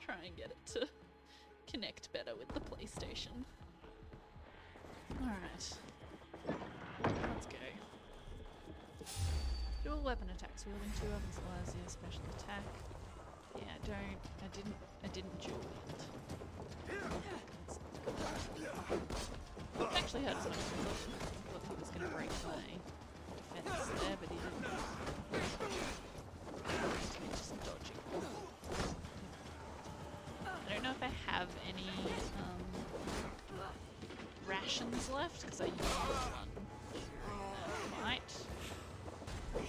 Try and get it to connect better with the PlayStation. Alright. Let's go. Dual weapon attacks. Wielding 2 weapons allows you a special attack. Yeah, I didn't dual wield. I actually hurt as much as I thought he was going to break my defense there, but he didn't. Just dodging. I don't know if I have any rations left, because I used one. Might. The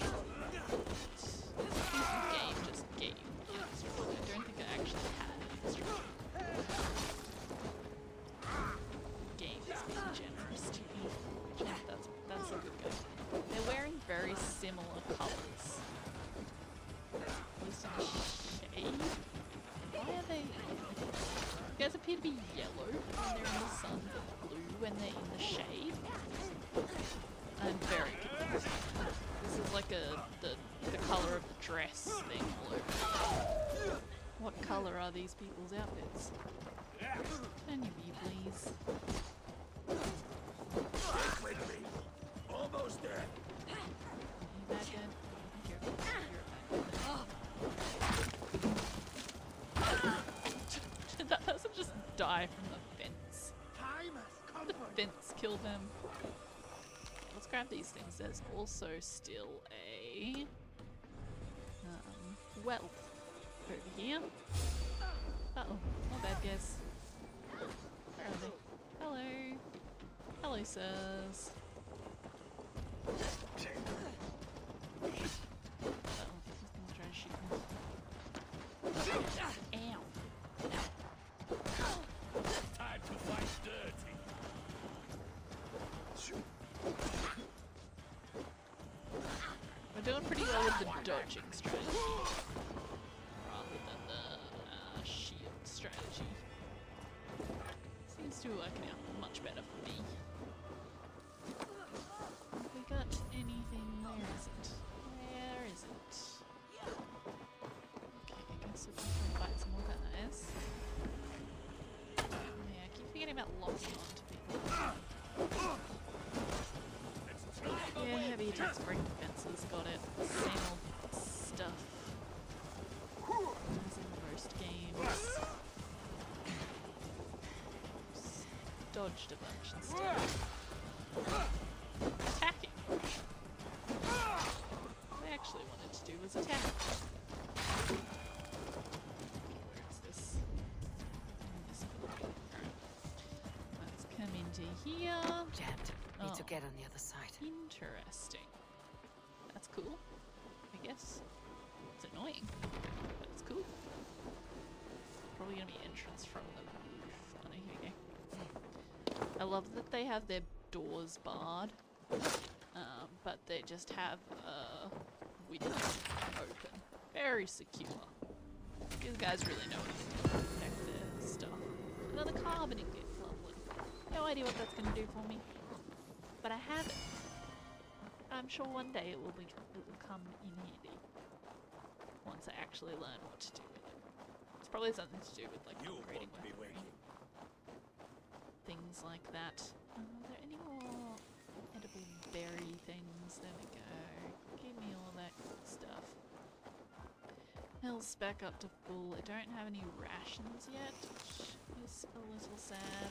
game just gave me extra one. I don't think I actually had an extra one. Game is being generous to me. That's a good go. They're wearing very similar colours. At least in the shade. Why are they... You guys appear to be yellow when they're in the sun, but blue when they're in the shade. I'm very confused. This is like the colour of the dress thing all over. What colour are these people's outfits? Can you be, please? Stick with me. Almost there. You bad guy? You're Did that person just die from the fence? The fence killed them. Let's grab these things. There's also still a well over here. Uh-oh, more bad guys. Where are they? Hello. Hello, sirs. Uh-oh, he's gonna try to shoot me. Ow. Time to fight dirty. We're doing pretty well with the dodging strategy rather than the shield strategy. Seems to be working out much better for me. Have we got anything? Where is it? Where is it? Okay, I guess we can try and fight some more guys. Yeah, I keep forgetting about locking on to people. Yeah, heavy attacks, break defenses, got it. Same old stuff. As in most games. Dodged a bunch instead. Attacking. What I actually wanted to do was attack. Where is this? This building. Alright. Let's come into here. Jammed. Need to Oh. get on the other side. Interesting. That's cool, I guess. It's annoying, but it's cool. Probably gonna be entrance from the roof. Oh, no, here we go. I love that they have their doors barred, but they just have a window open. Very secure. These guys really know what to do to protect their stuff. Another carbon ingot, lovely. No idea what that's gonna do for me. But I have it. I'm sure one day it will come in handy once I actually learn what to do with it. It's probably something to do with like upgrading weaponry. Things like that. Are there any more edible berry things? There we go. Give me all that good stuff. Health's back up to full. I don't have any rations yet, which is a little sad.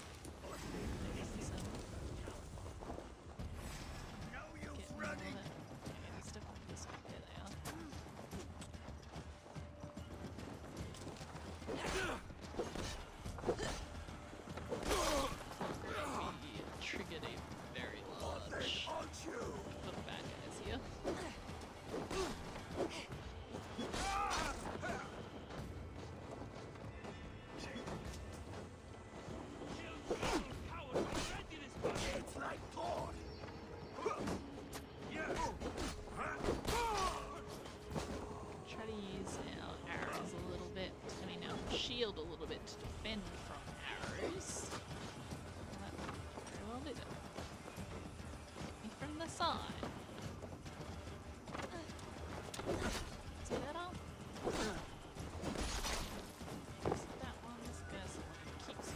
Running. Okay, step up this way. There they are. We triggered a very large little bad guys here. It's like God. Try to use our arrows a little bit. I mean, our shield a little bit to defend from arrows. That very well did it. Me from the side. See that all? That one, this guy's the one who keeps me.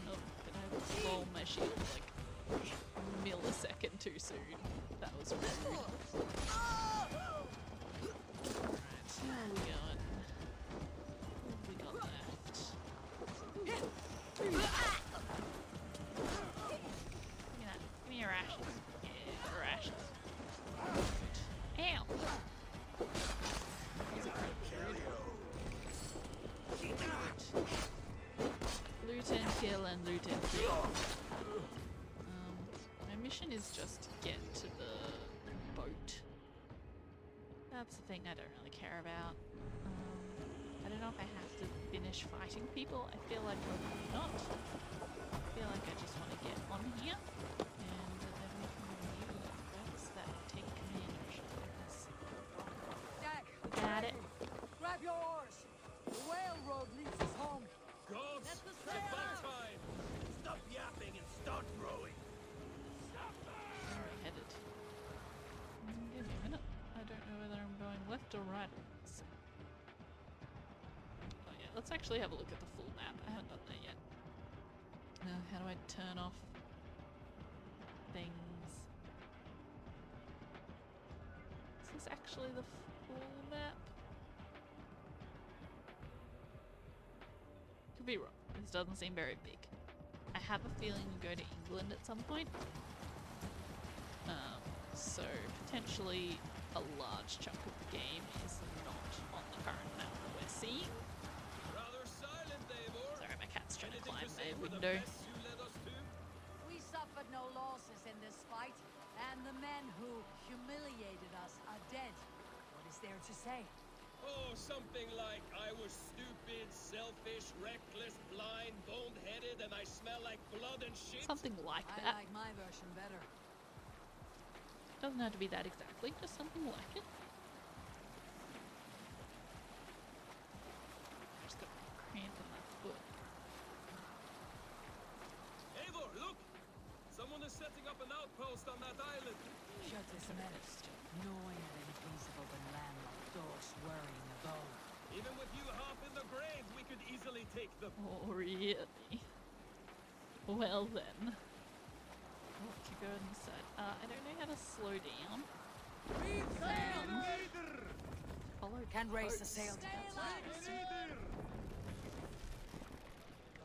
Nope, but I roll my shield like a millisecond too soon. That was rude. Right, how are we going? What have we got left? Give me that. Give me your ashes. Yeah, the rashes. Ow! That was incredibly rude. Loot and kill and loot and kill. My mission is just to get to the boat. That's the thing I don't really care about. I don't know if I have to finish fighting people. I feel like probably not. I feel like I just want to get on here and then we can review the quests that take command. Jack, Got it. grab your oars. The railroad leads us home. God, Let the it's sail about out. time. Stop yapping and start rowing. Where are we headed? Give me a minute. I don't know whether I'm going left or right. Oh yeah, let's actually have a look at the full map. I haven't done that yet. How do I turn off things? Is this actually the full map? Could be wrong. This doesn't seem very big. I have a feeling you go to England at some point. So potentially a large chunk of the game is not on the current map that we're seeing. Rather silent, Eivor. Sorry, my cat's trying to Anything climb say my for the window. mess you led us to? We suffered no losses in this fight, and the men who humiliated us are dead. What is there to say? Oh, something like I was stupid, selfish, reckless, blind, bone-headed, and I smell like blood and shit. Something like I that. like my version better. Doesn't have to be that exactly, just something like it. Just got a cramp in my foot. Eivor, look! Someone is setting up an outpost on that island. Shut this mess. Knowing that anything's about the land like dogs worrying about. Even with you half in the grave, we could easily take them. Oh, really? Well then. What to go inside? I don't know how to slow down. Follow Can't raise the coast. sail.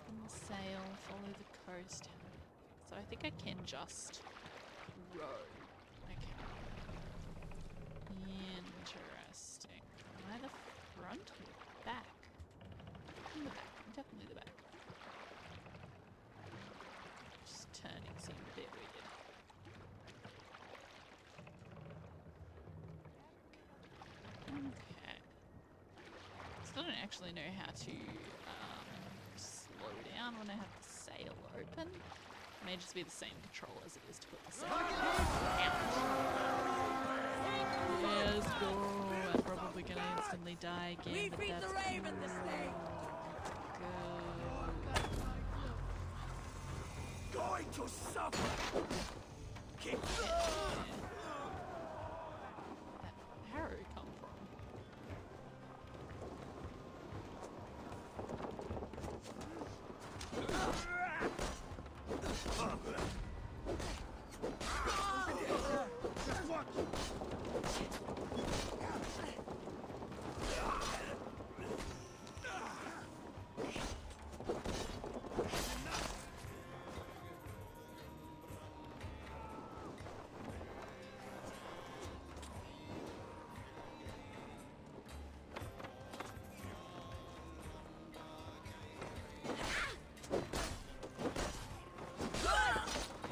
On the sail, follow the coast. So I think I can just row. Okay. Interesting. Am I the front or the back? In the back. Definitely the back. Just turning seemed a bit weird. Okay. Still don't actually know how to slow down when I have the sail open. It may just be the same control as it is to put the sail out. Yes, go. I'm probably gonna instantly die again. We but feed the that's raven this thing. good. Going to suffer! Kick! That arrow come from?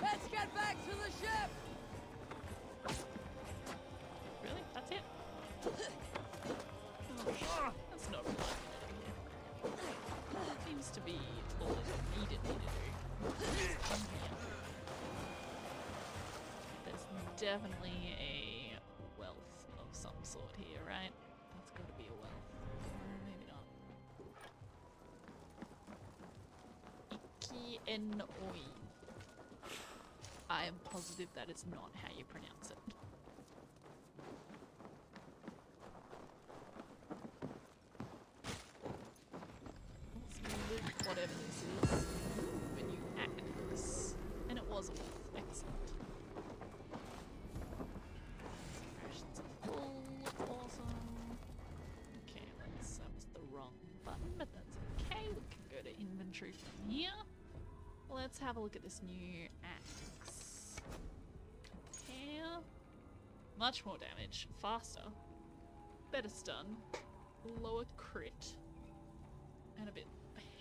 Let's get back to the ship. Really? That's it? That's not really it. Seems to be all it needed me to do. Come here. There's definitely a wealth of some sort here, right? That's got to be a wealth. Or maybe not. Iki-en-oi. I am positive that is not how you pronounce it. Let's live whatever this is when you act this. And it was a wolf. Excellent. Rations are full. Awesome. Okay, that was the wrong button, but that's okay. We can go to inventory from here. Let's have a look at this new axe. Compare. Much more damage. Faster. Better stun. Lower crit. And a bit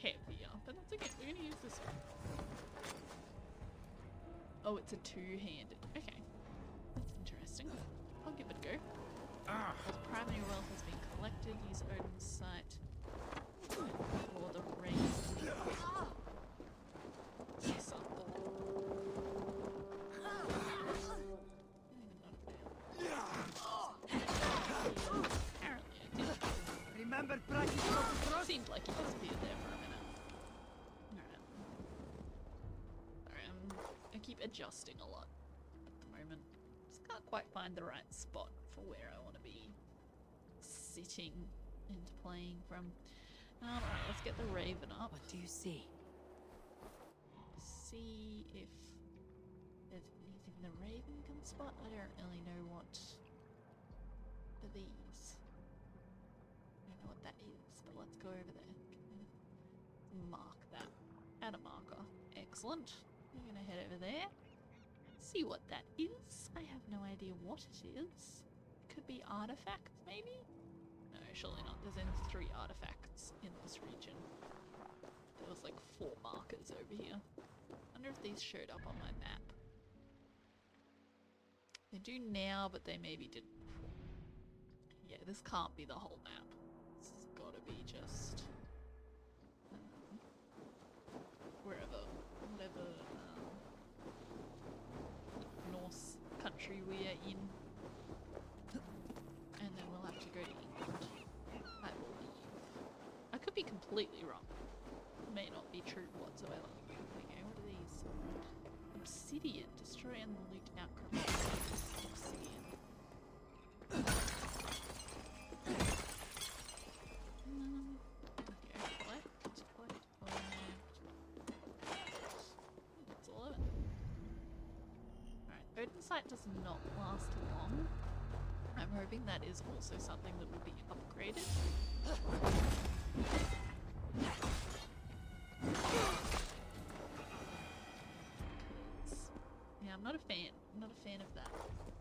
heavier. But that's okay. We're going to use this one. Oh, it's a two-handed. Okay. That's interesting. I'll give it a go. The primary wealth has been collected. Use Odin's sight for the raised something. Apparently I did. Remember practice what to trust? Seemed like he disappeared there for a minute. Alright. Sorry, I keep adjusting a lot at the moment. Just can't quite find the right spot for where I want to be sitting and playing from. Alright, let's get the raven up. What do you see? See if there's anything the raven can spot. I don't really know what are these. I don't know what that is, but let's go over there. Mark that. Add a marker. Excellent. We're gonna head over there. See what that is. I have no idea what it is. Could be artifacts, maybe? No, surely not. There's only 3 artifacts in this region. There was like 4 markers over here. Wonder if these showed up on my map. They do now, but they maybe didn't before. Yeah, this can't be the whole map. This has gotta be just wherever, whatever Norse country we are in. And then we'll have to go to England, I believe. I could be completely wrong. May not be true whatsoever. Okay, what are these? Obsidian. Destroy and loot outcrops. Obsidian. Okay, collect. That's 11. Alright, Odin Sight does not last long. I'm hoping that is also something that will be upgraded. Yeah, I'm not a fan. I'm not a fan of that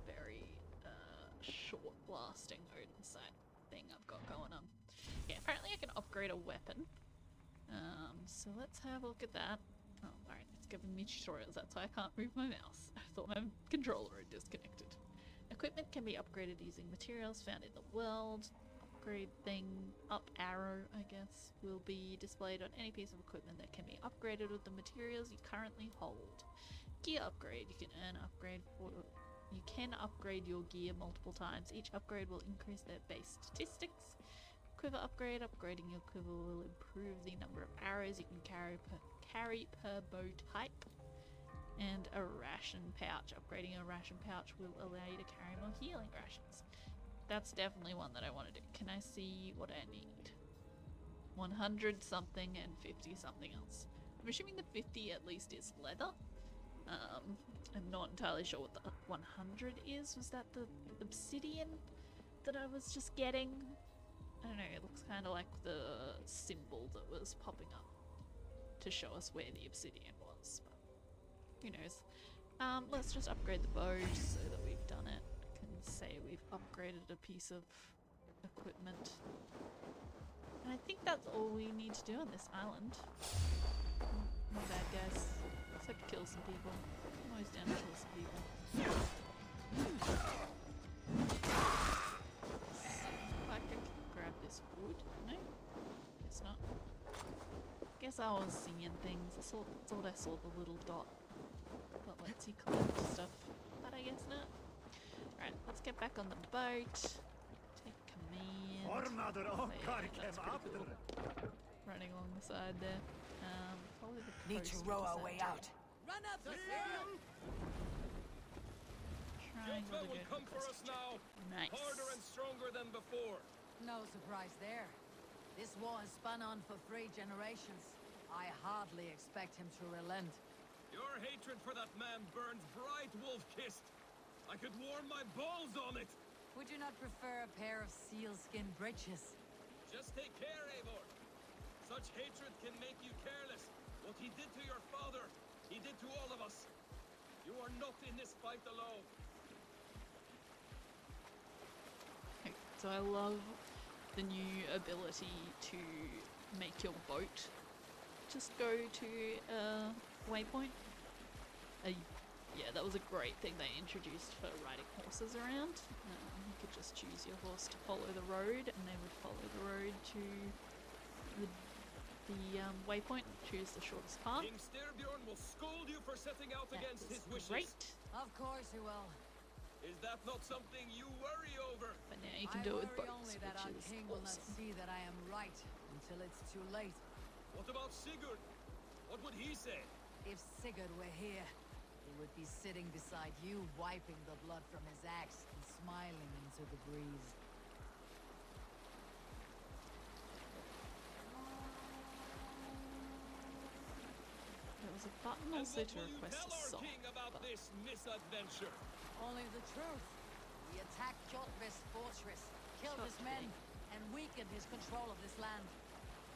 very short-lasting Odin Sight thing I've got going on. Yeah, apparently I can upgrade a weapon. So let's have a look at that. Oh, alright, it's giving me tutorials. That's why I can't move my mouse. I thought my controller had disconnected. Equipment can be upgraded using materials found in the world. Upgrade thing, up arrow, I guess, will be displayed on any piece of equipment that can be upgraded with the materials you currently hold. Gear upgrade. You can upgrade your gear multiple times. Each upgrade will increase their base statistics. Quiver upgrade. Upgrading your quiver will improve the number of arrows you can carry per bow type. And a ration pouch. Upgrading a ration pouch will allow you to carry more healing rations. That's definitely one that I want to do. Can I see what I need? 100 something and 50 something else. I'm assuming the 50 at least is leather. I'm not entirely sure what the 100 is. Was that the obsidian that I was just getting? I don't know, it looks kind of like the symbol that was popping up to show us where the obsidian was, but who knows. Let's just upgrade the bow so that we've done it. Can say we've upgraded a piece of equipment. And I think that's all we need to do on this island. Not bad, guys. Except kill some people. I'm always down to kill some people. Like I can grab this wood? No? Guess not. Guess I was seeing things. I thought I saw the little dot that lets you collect stuff. But I guess not. Right, let's get back on the boat. Take command. Formader Oh, yeah, okkar that's kem pretty cool. Running along the side there. Follow the Need to coast row because our that way giant out. Run up the sail! triangle to will go come for across us the now. Nice. Harder and stronger than before. No surprise there. This war has spun on for 3 generations. I hardly expect him to relent. Your hatred for that man burns bright, wolf-kissed. I could warm my balls on it. Would you not prefer a pair of sealskin breeches? Just take care, Eivor. Such hatred can make you careless. What he did to your father, he did to all of us. You are not in this fight alone. Okay, so I love the new ability to make your boat just go to a waypoint. Yeah, that was a great thing they introduced for riding horses around. You could just choose your horse to follow the road, and they would follow the road to the waypoint and choose the shortest path. King Styrbjorn will scold you for setting out That against was his wishes. great. Of course he will. Is that not something you worry over? But now you can I do it with worry boats, only that our which is king will not awesome. see that I am right until it's too late. What about Sigurd? What would he say? If Sigurd were here, he would be sitting beside you, wiping the blood from his axe and smiling into the breeze. There was a button And also what to will you request tell a our song. king about but this misadventure? Only the truth. We attacked Kjotve's fortress, killed his men, and weakened his control of this land.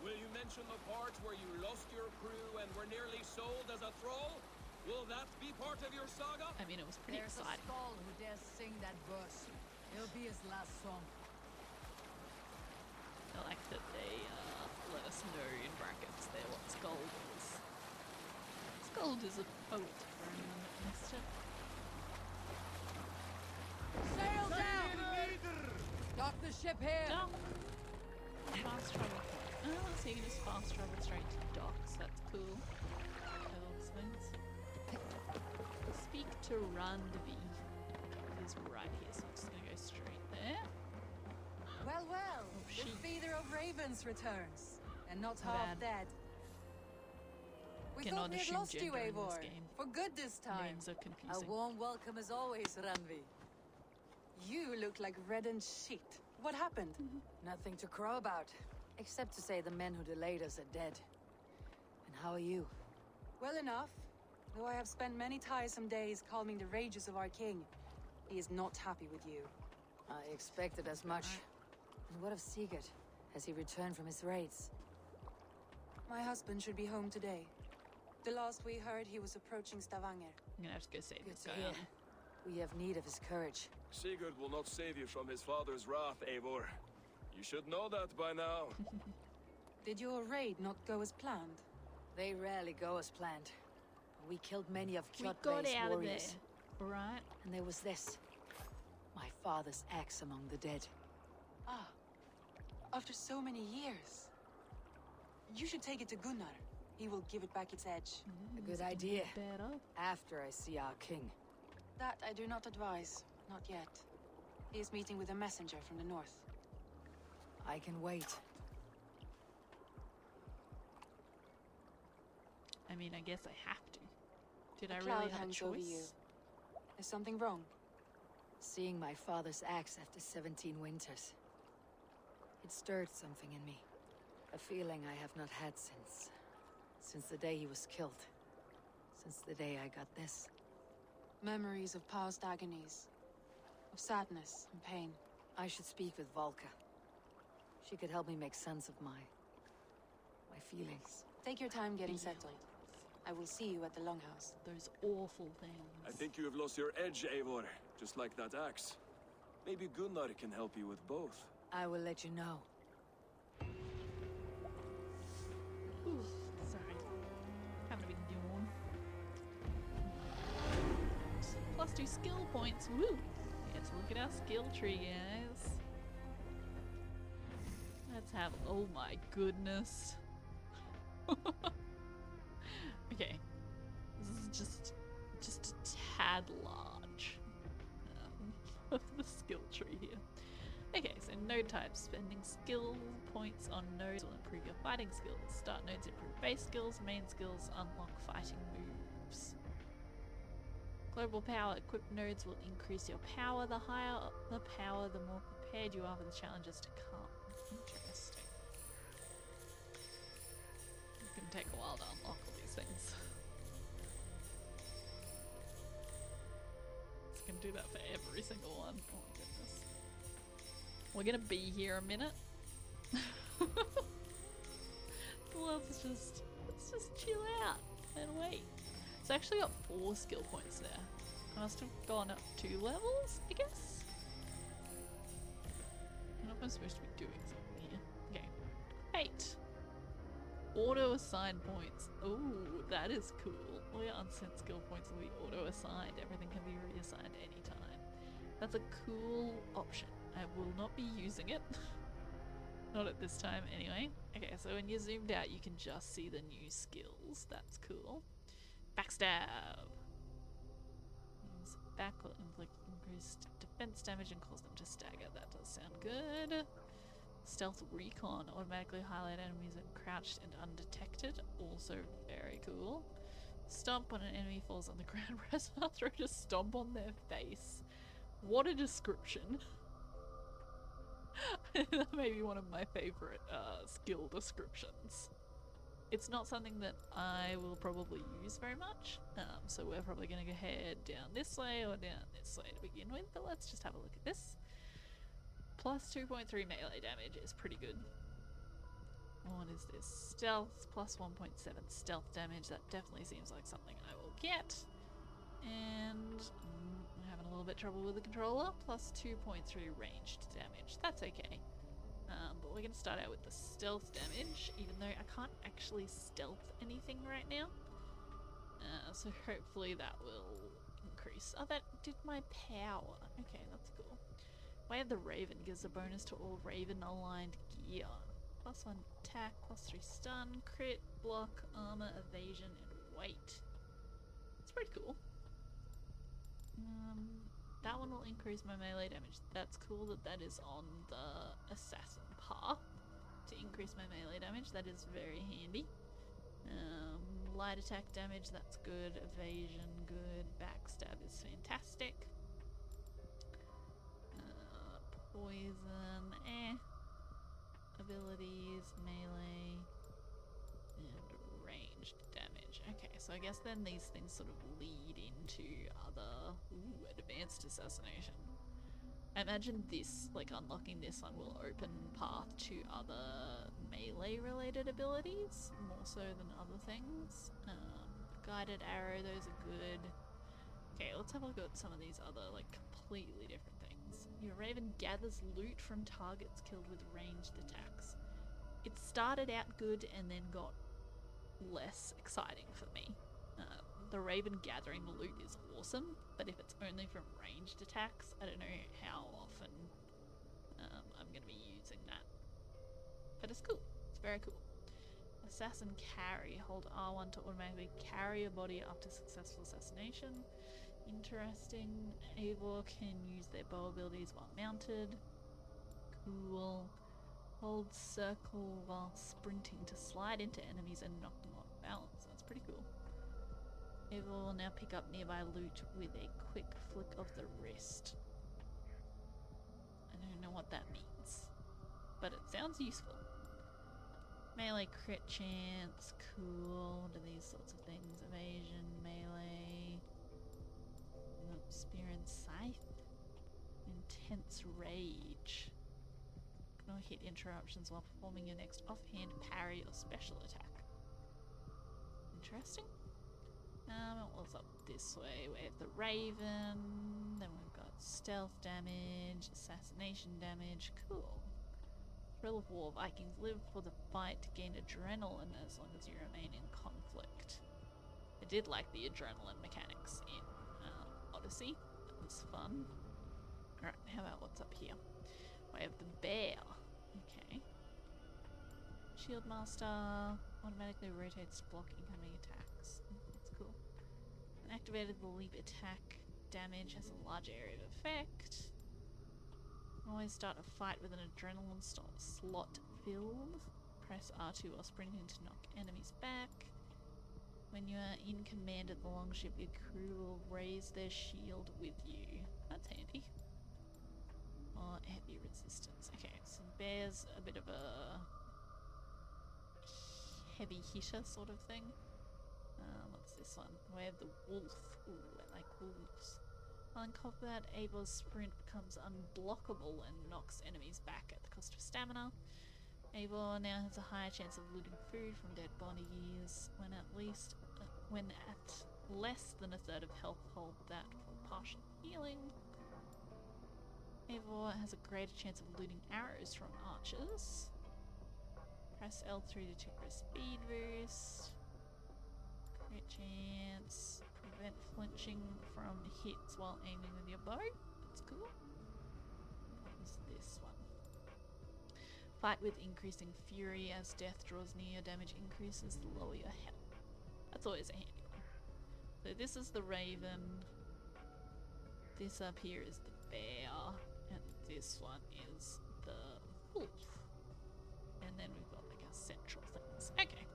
Will you mention the part where you lost your crew and were nearly sold as a thrall? Will that be part of your saga? I mean, it was pretty There's exciting. a skull who dares sing that verse. It'll be his last song. I like that they let us know in brackets there what Skuld is. Skuld is a poet for anyone that missed it. Sail down! Dock the ship here. Dock. Fast travel. Oh, so you can just fast travel straight to docks. That's cool. Those things. Speak to Randvi. He's right here, so I'm just gonna go straight there. Well, well. Oh, The sheep. feeder of ravens returns, and not Bad. half dead. We Cannot thought we had assume lost you, gender in this Eivor. game. For good this time. Names are A confusing. warm welcome as always, Ranvi. You look like reddened shit. What happened? Nothing to crow about, except to say the men who delayed us are dead. And how are you? Well enough, though I have spent many tiresome days calming the rages of our king. He is not happy with you. I expected as much. And what of Sigurd? Has he returned from his raids? My husband should be home today. The last we heard, he was approaching Stavanger. I'm gonna have to go save Good this to guy. hear. aren't We have need of his courage. Sigurd will not save you from his father's wrath, Eivor. You should know that by now. Did your raid not go as planned? They rarely go as planned. We killed many of we? We got Kjotve's out warriors. of there, right? And there was this. My father's axe among the dead. Ah. After so many years. You should take it to Gunnar. He will give it back its edge. A good idea. Better. After I see our king. That I do not advise. Not yet. He is meeting with a messenger from the north. I can wait. I mean, I guess I have to. Did A I cloud really have a hangs over you. choice? Is something wrong? Seeing my father's axe after 17 winters. It stirred something in me. A feeling I have not had since the day he was killed. Since the day I got this. Memories of past agonies. Of sadness and pain. I should speak with Volka. She could help me make sense of my feelings. Take your time getting settled. I will see you at the Longhouse. Those awful things. I think you have lost your edge, Eivor, just like that axe. Maybe Gunnar can help you with both. I will let you know. Ooh, sorry. Having a big yawn. +2 skill points. Woo! Let's look at our skill tree, guys. Let's have. Oh my goodness. Okay. This is just a tad large of the skill tree here. Okay, so node types. Spending skill points on nodes will improve your fighting skills. Start nodes improve base skills. Main skills unlock fighting moves. Global power. Equipped nodes will increase your power. The higher the power, the more prepared you are for the challenges to come. Interesting. It's gonna take a while to unlock all these things. It's gonna do that for every single one. Oh my goodness. We're gonna be here a minute. let's just chill out and wait. It's actually got 4 skill points there. I must have gone up 2 levels, I guess. What am I supposed to be doing something here? Okay. 8. Auto assign points. Ooh, that is cool. All your unsent skill points will be auto assigned. Everything can be reassigned anytime. That's a cool option. I will not be using it. Not at this time anyway. Okay, so when you're zoomed out you can just see the new skills. That's cool. Backstab. Use back will inflict increased defense damage and cause them to stagger. That does sound good. Stealth recon. Automatically highlight enemies when crouched and undetected. Also very cool. Stomp when an enemy falls on the ground. Press R3 to stomp on their face. What a description. That may be one of my favorite skill descriptions. It's not something that I will probably use very much, so we're probably going to go head down this way or down this way to begin with, but let's just have a look at this. Plus 2.3 melee damage is pretty good. What is this? Stealth, plus 1.7 stealth damage. That definitely seems like something I will get. And I'm having a little bit trouble with the controller. Plus 2.3 ranged damage. That's okay. But we're going to start out with the stealth damage, even though I can't actually stealth anything right now. So hopefully that will increase. Oh, that did my power. Okay, that's cool. Way of the Raven gives a bonus to all Raven-aligned gear. +1 attack, +3 stun, crit, block, armor, evasion, and weight. It's pretty cool. That one will increase my melee damage. That's cool that that is on the assassin path to increase my melee damage. That is very handy. Light attack damage, that's good. Evasion, good. Backstab is fantastic. Poison, Abilities, melee, and ranged damage. Okay, so I guess then these things sort of lead into other advanced assassination. I imagine this, like unlocking this one, will open path to other melee related abilities, more so than other things. Guided arrow, those are good. Okay, let's have a look at some of these other, like, completely different things. Your Raven gathers loot from targets killed with ranged attacks. It started out good and then got less exciting for me. The Raven gathering the loot is awesome, but if it's only from ranged attacks, I don't know how often I'm going to be using that. But it's cool. It's very cool. Assassin carry. Hold R1 to automatically carry a body after successful assassination. Interesting. Eivor can use their bow abilities while mounted. Cool. Hold circle while sprinting to slide into enemies and knock them off balance. That's pretty cool. Eivor will now pick up nearby loot with a quick flick of the wrist. I don't know what that means, but it sounds useful. Melee crit chance, cool. What are these sorts of things? Evasion, melee, spear and scythe, intense rage. Can only hit interruptions while performing your next offhand parry or special attack. Interesting. What's up this way? We have the Raven, then we've got stealth damage, assassination damage, cool. Thrill of War, Vikings live for the fight to gain adrenaline as long as you remain in conflict. I did like the adrenaline mechanics in Odyssey, that was fun. Alright, how about what's up here? We have the Bear, okay. Shield Master automatically rotates to block incoming attacks. That's cool. And activated the leap attack damage has a large area of effect. Always start a fight with an adrenaline slot filled. Press R2 while sprinting to knock enemies back. When you are in command of the longship, your crew will raise their shield with you. That's handy. Or heavy resistance. Okay, so Bear's a bit of a heavy hitter sort of thing. What's this one? We have the Wolf. Ooh, I like wolves. On combat, Eivor's sprint becomes unblockable and knocks enemies back at the cost of stamina. Eivor now has a higher chance of looting food from dead bodies. When at less than a third of health, hold that for partial healing. Eivor has a greater chance of looting arrows from archers. Press L3 to check for a speed boost. Crit chance. Prevent flinching from hits while aiming with your bow. That's cool. What was this one? Fight with increasing fury as death draws near. Damage increases the lower your health. That's always a handy one. So this is the Raven. This up here is the Bear. And this one is the Wolf. And then we've got like our central things. Okay.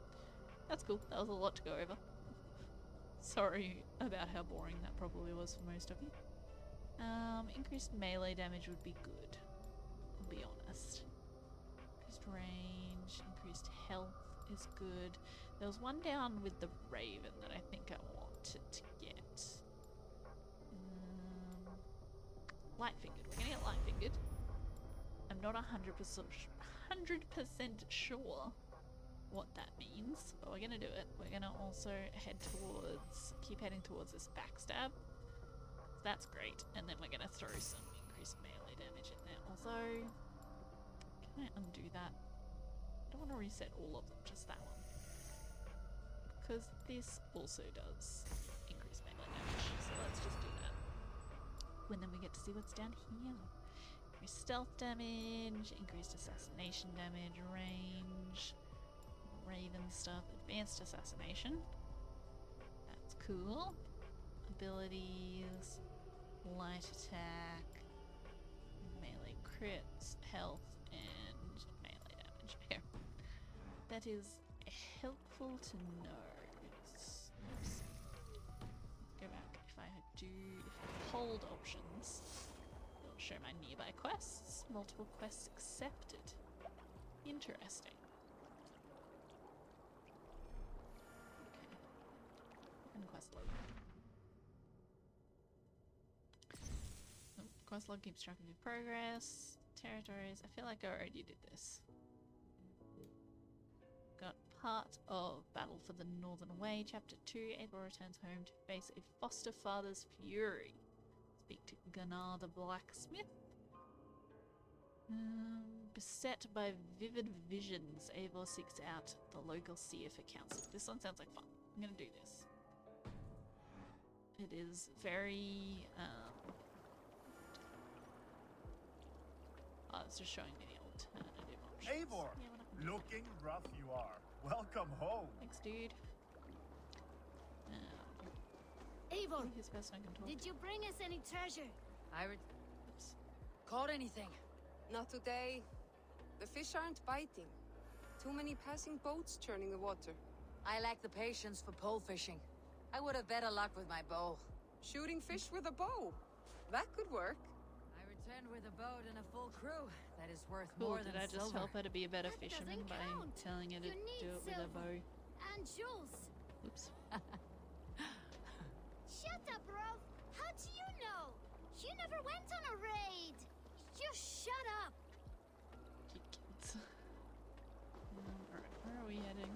That's cool. That was a lot to go over. Sorry about how boring that probably was for most of you. Increased melee damage would be good. I'll be honest. Increased range, increased health is good. There was one down with the Raven that I think I wanted to get. Light fingered. We're gonna get light fingered. I'm not 100% sure what that means, but we're gonna do it. We're gonna also keep heading towards this backstab. So that's great. And then we're gonna throw some increased melee damage in there. Although, can I undo that? I don't want to reset all of them, just that one. Because this also does increase melee damage, so let's just do that. And then we get to see what's down here. increased stealth damage, increased assassination damage, range, raven stuff, advanced assassination. That's cool. Abilities, light attack, melee crits, health, and melee damage. Okay. That is helpful to know. Oops. Go back. If I hold options, it'll show my nearby quests. Multiple quests accepted. Interesting. Okay. And quest log. Quest log keeps track of your progress. Territories. I feel like I already did this. Got part of Battle for the Northern Way, Chapter 2. Abel returns home to face a foster father's fury. Speak to Gunnar the blacksmith. Beset by vivid visions, Eivor seeks out the local seer for counsel. This one sounds like fun. I'm gonna do this. It is very, oh, it's just showing me the alternative options. Eivor, Yeah, looking rough you are. Welcome home. thanks, dude. Eivor, His best I can talk. did you bring us any treasure? Oops. Caught anything? Not today. The fish aren't biting. Too many passing boats churning the water. I lack the patience for pole fishing. I would have better luck with my bow. Shooting fish with a bow. That could work. I returned with a boat and a full crew. That is worth Cool, more did than I just silver. help her to be a better That fisherman doesn't by count. telling her to You need do it with a silver. bow? And jewels. Oops. Shut up, Rolf. How do you know? You never went on a raid. Just shut up. You kids. Alright, where are we heading?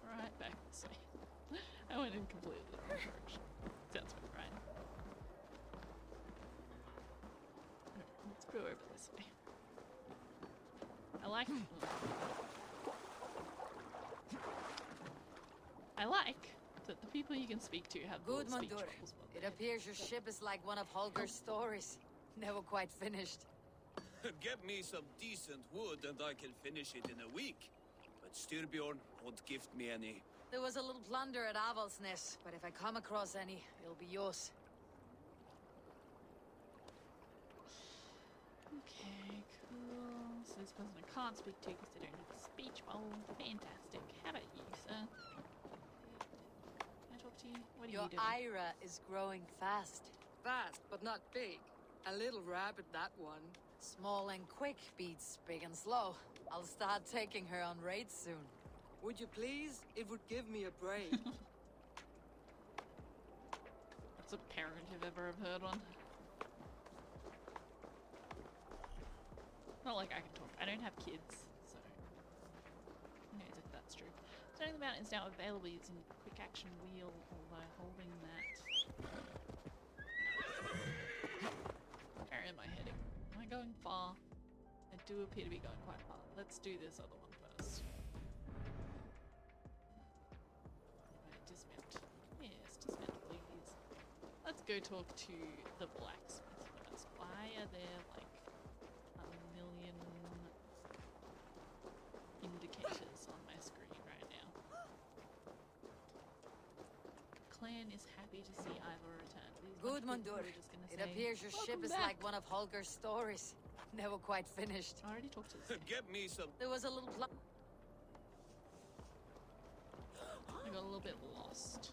Right back this way. I went in completely the wrong direction. Sounds about right. Alright, let's go over this way. I like that the people you can speak to have Good, little speech Mandur. bubbles. It appears your ship is like one of Holger's stories. Never quite finished. Get me some decent wood and I can finish it in a week. But Styrbjorn won't gift me any. There was a little plunder at Avaldsnes, but if I come across any, it'll be yours. Okay, cool. So this person I can't speak to because they don't have a speech bubble. Fantastic. How about you, sir? Can I talk to you? What are Your you doing? Ira is growing fast. Fast, but not big. A little rabbit, that one. Small and quick beats big and slow. I'll start taking her on raids soon. Would you please? It would give me a break. That's a parent if ever I've heard one. Not like I can talk. I don't have kids, so who knows if that's true. Starting the mountain is now available using the quick action wheel, although holding that. Where am I heading? Am I going far? I do appear to be going quite far. Let's do this other one first. Right, dismount. Yes, dismount please. Let's go talk to the blacksmith first. Why are there like a million indicators on my screen right now? Clan is happy to see Ivor return. These Good, bunch of people Mandur. are just gonna It say, appears your ship "Welcome is back." like one of Holger's stories. Never quite finished. I already talked to this guy. Get me some. There was a little I got a little bit lost.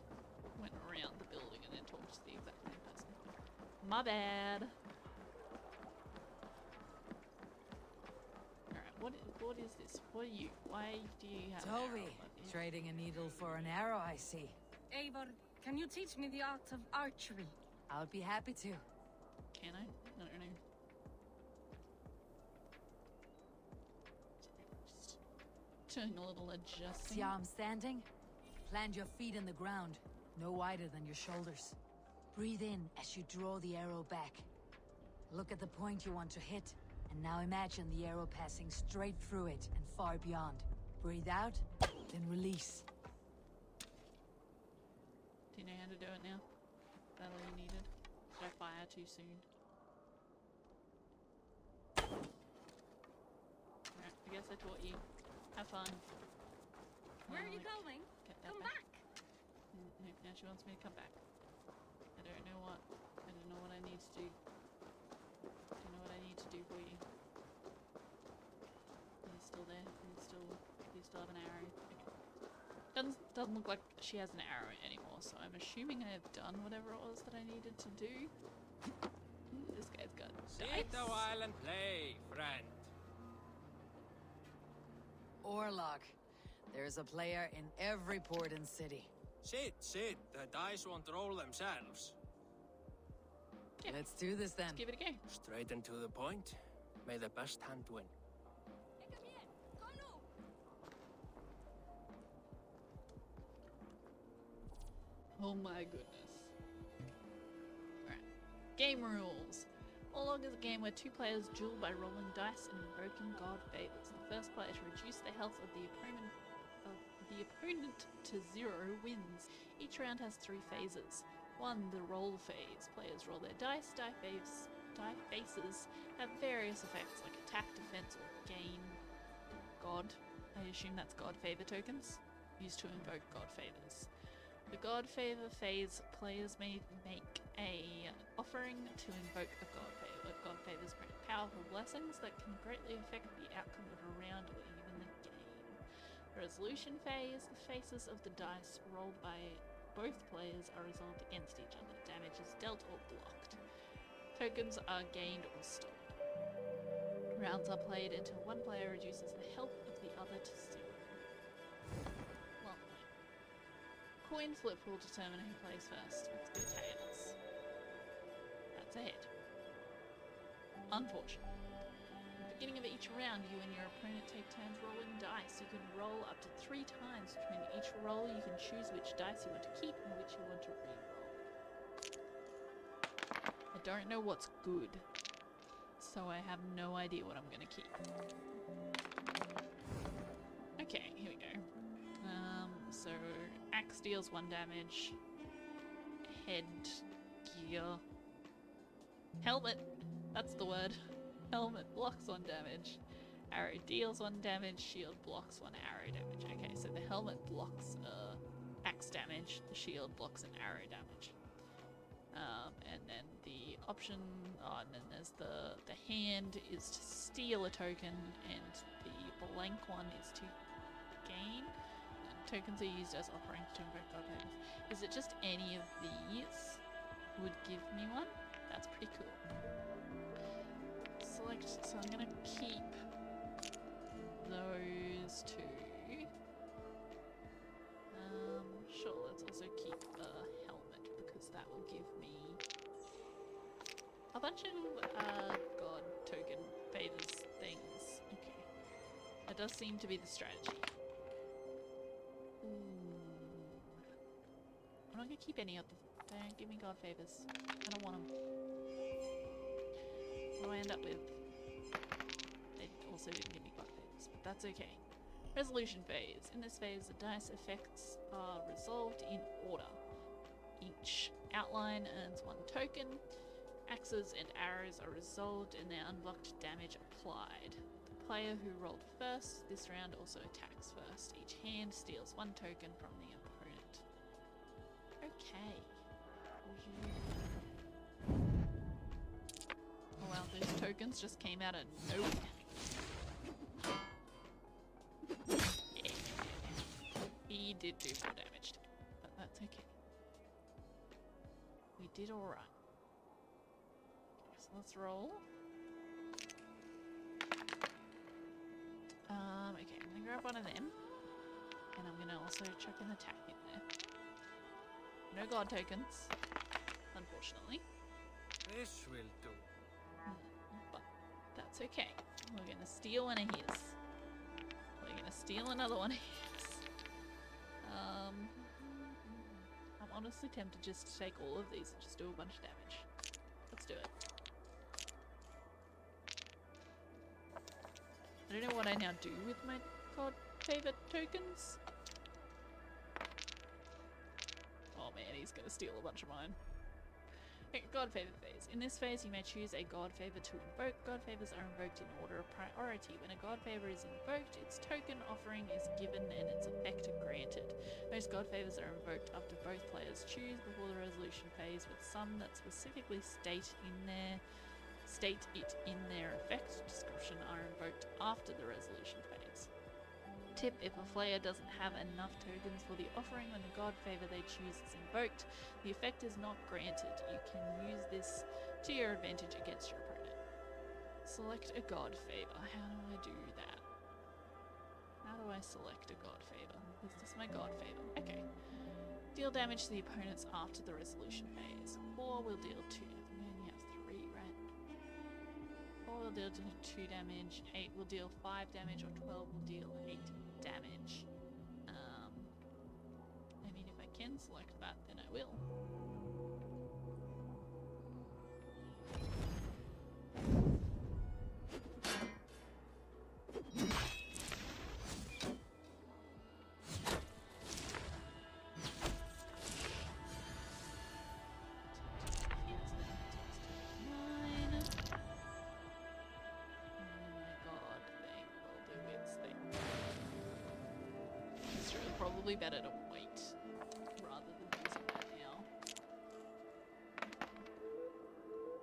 Went around the building and then talked to the exact same person. My bad. Alright, what is this? What are you? Why do you have an arrow Toby, above you? trading a needle for an arrow, I see. Eivor, can you teach me the art of archery? I would be happy to. Can I? I don't know. Sorry, just doing a little adjusting. See how I'm standing? Plant your feet in the ground, no wider than your shoulders. Breathe in as you draw the arrow back. Look at the point you want to hit, and now imagine the arrow passing straight through it and far beyond. Breathe out, then release. Do you know how to do it now? Is that all you needed? Did I fire too soon? I guess I taught you. Have fun. Where are you going? Get that Come back! No, now she wants me to come back. I don't know what I need to do. I don't know what I need to do for you. He's still there. You still have an arrow. Okay. Doesn't look like she has an arrow anymore, so I'm assuming I have done whatever it was that I needed to do. This guy's got Sit dice. a while and play, friend. Orlog. There's a player in every port and city. Sit. The dice won't roll themselves. Yeah. Let's do this then. Let's give it a go. Straight and to the point. May the best hand win. Oh my goodness. Alright. Game rules. Orlog is a game where two players duel by rolling dice and invoking god favors. The first player to reduce the health of the opponent to 0 wins. Each round has 3 phases. 1. The roll phase. Players roll their dice. Die faces have various effects like attack, defense, or gain god. I assume that's god favor tokens used to invoke god favors. The god favor phase, players may make a offering to invoke a god favor. God favors grant powerful blessings that can greatly affect the outcome of a round or even the game. Resolution phase, the faces of the dice rolled by both players are resolved against each other. Damage is dealt or blocked. Tokens are gained or stolen. Rounds are played until one player reduces the health of the other to 0. Coin flip will determine who plays first. Let's go tails. That's a head. Unfortunate. At the beginning of each round, you and your opponent take turns rolling dice. You can roll up to 3 times. Between each roll, you can choose which dice you want to keep and which you want to re-roll. I don't know what's good, so I have no idea what I'm going to keep. Okay, here we go. So axe deals 1 damage. Head gear. Helmet. That's the word. Helmet blocks 1 damage. Arrow deals 1 damage. Shield blocks 1 arrow damage. Okay, so the helmet blocks axe damage. The shield blocks an arrow damage. And then the option. Oh, and then there's the hand is to steal a token, and the blank one is to gain. Tokens are used as offerings to invoke god favors. Is it just any of these would give me one? That's pretty cool. Select, so I'm gonna keep those 2. Sure, let's also keep a helmet because that will give me a bunch of god token favors things. Okay. That does seem to be the strategy. I'm not gonna keep any of them. Don't give me god favors. I don't want them. What do I end up with? They also didn't give me god favors, but that's okay. Resolution phase. In this phase, the dice effects are resolved in order. Each outline earns 1 token. Axes and arrows are resolved and their unblocked damage applied. The player who rolled first this round also attacks first. Each hand steals 1 token from the opponent. Okay. Oh wow, those tokens just came out of nowhere. Yeah. He did do 4 damage to me, but that's okay. We did alright. Okay, so let's roll. Okay, I'm gonna grab one of them. And I'm gonna also chuck an attack in there. No god tokens, unfortunately. This will do. But that's okay. We're gonna steal one of his. We're gonna steal another one of his. I'm honestly tempted just to take all of these and just do a bunch of damage. Let's do it. I don't know what I now do with my god favor tokens. Oh man, he's gonna steal a bunch of mine. Okay, God Favor phase. In this phase, you may choose a God Favor to invoke. God Favors are invoked in order of priority. When a God Favor is invoked, its token offering is given and its effect granted. Most God Favors are invoked after both players choose before the resolution phase, with some that specifically state it in their effect description are invoked after the resolution phase. Tip: if a player doesn't have enough tokens for the offering when the God Favor they choose is invoked, the effect is not granted. You can use this to your advantage against your opponent. Select a God Favor. How do I do that? How do I select a God Favor? Is this my God Favor? Okay. Deal damage to the opponents after the resolution phase. 4 will deal 2. We only have 3, right? 4 will deal 2 damage, 8 will deal 5 damage, or 12 will deal 8 damage. I mean, if I can select that, then I will. Probably better to wait rather than using that now.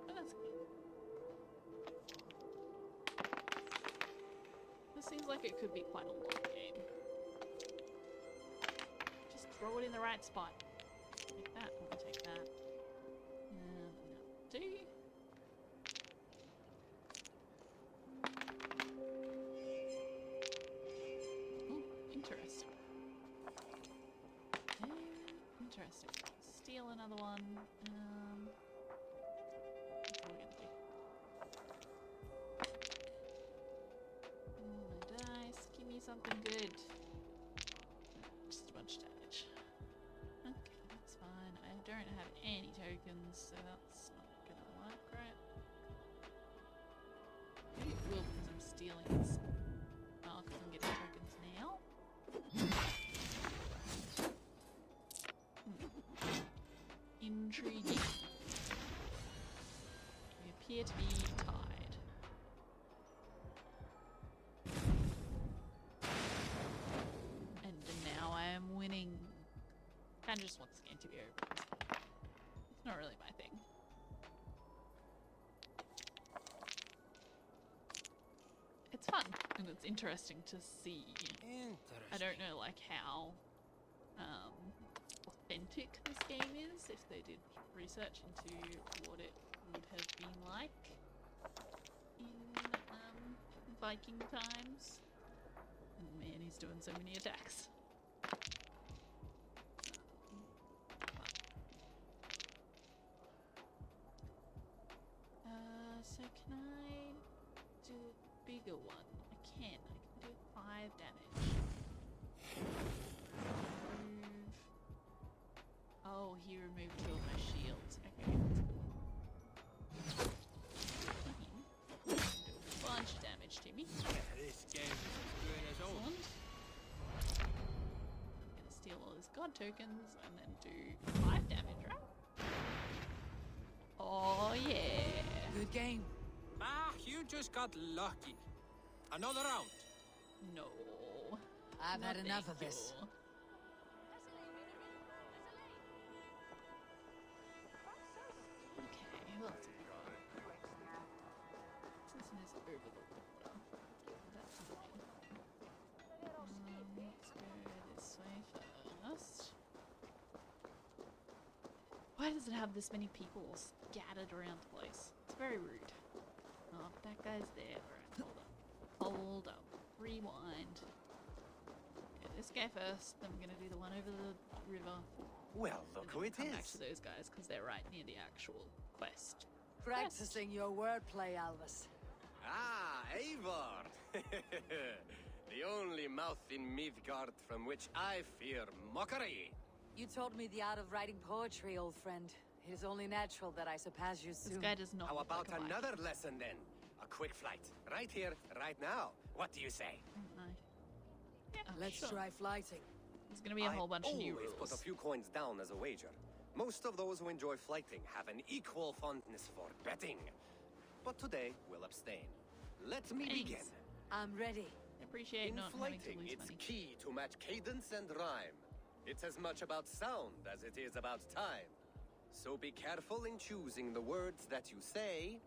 But that's okay. This seems like it could be quite a long game. Just throw it in the right spot. Take that, I'll take that. No. Oh, interesting. Interesting. Steal another one. What are we gonna do? Oh, my dice. Give me something good. Just a bunch of damage. Okay, that's fine. I don't have any tokens, so that's not gonna work, right? Maybe it will because I'm stealing this. Oh, because I'm getting tokens now. Intriguing. We appear to be tied. And now I am winning. I just want this game to be over. It's not really my thing. It's fun and it's interesting to see. I don't know like how authentic this game is, if they did research into what it would have been like in Viking times. And man, he's doing so many attacks. So can I do a bigger one? I can do 5 damage. Oh, he removed 2 of my shields. Okay. Do a bunch of damage to me. This game is as good as old. Excellent. I'm gonna steal all his god tokens and then do 5 damage, right? Oh yeah. Good game. Ah, you just got lucky. Another round. No. I've had enough of this. Okay, well, that's right. This is over the water. That's fine. Let's go this way first. Why does it have this many people scattered around the place? It's very rude. Oh, but that guy's there. Alright, hold up. Rewind. Okay, this guy first, then we're gonna do the one over the river. Well, look who it come back is. to those guys because they're right near the actual quest. Practicing your wordplay, Albus. Ah, Eivor! The only mouth in Midgard from which I fear mockery. You taught me the art of writing poetry, old friend. It is only natural that I surpass you soon. This guy does not. How look about like a another Viking. lesson then? A quick flight. Right here, right now. What do you say? Yeah, Let's sure. try flighting. There's gonna be a whole bunch of new always rules. put a few coins down as a wager. Most of those who enjoy flighting have an equal fondness for betting. But today, we'll abstain. Let me begin. I'm ready. Appreciate In not having to flighting, lose it's money. key to match cadence and rhyme. It's as much about sound as it is about time. So be careful in choosing the words that you say.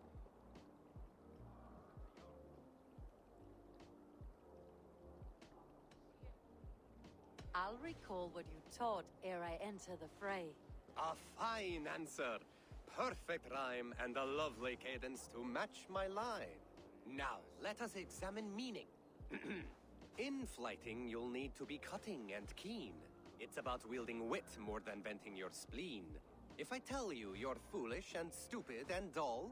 I'll recall what you taught ere I enter the fray. A fine answer. Perfect rhyme and a lovely cadence to match my line. Now, let us examine meaning. In flighting, you'll need to be cutting and keen. It's about wielding wit more than venting your spleen. If I tell you you're foolish and stupid and dull,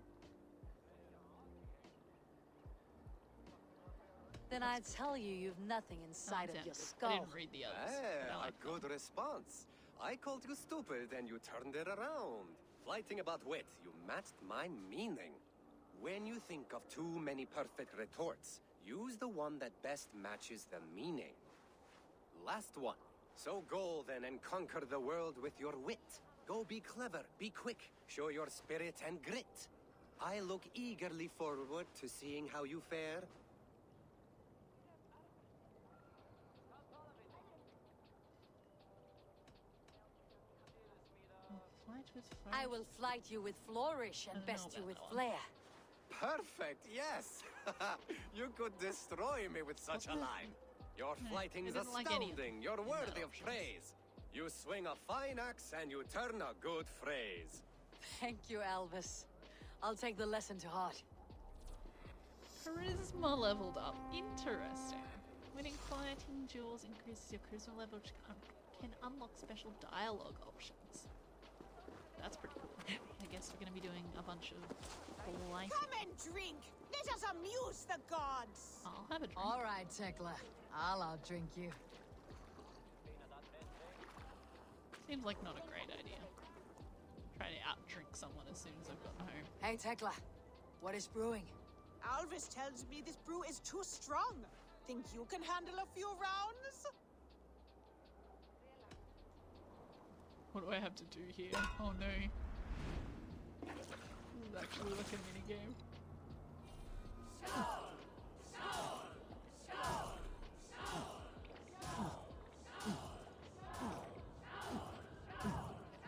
Then I'd tell you you've nothing inside of your I skull. didn't read the others. but I a like them. good response. I called you stupid and you turned it around. Flighting about wit, you matched my meaning. When you think of too many perfect retorts, use the one that best matches the meaning. Last one. So go then and conquer the world with your wit. Go be clever, be quick, show your spirit and grit. I look eagerly forward to seeing how you fare. Flight with I will flight you with flourish and best you with flair. Perfect, yes! You could destroy me with such a line. Your flighting's didn't like any of astounding. You're worthy of praise. You swing a fine axe and you turn a good phrase. Thank you, Elvis. I'll take the lesson to heart. Charisma leveled up. Interesting. Winning fighting duels increases your charisma level, which can unlock special dialogue options. That's pretty cool. I guess we're going to be doing a bunch of flighting. Come and drink. Let us amuse the gods. I'll have a drink. All right, Tekla. I'll outdrink you. Seems like not a great idea. Try to outdrink someone as soon as I've gotten home. Hey, Tekla. What is brewing? Alvis tells me this brew is too strong. Think you can handle a few rounds? What do I have to do here? Oh no. This is actually like a mini game.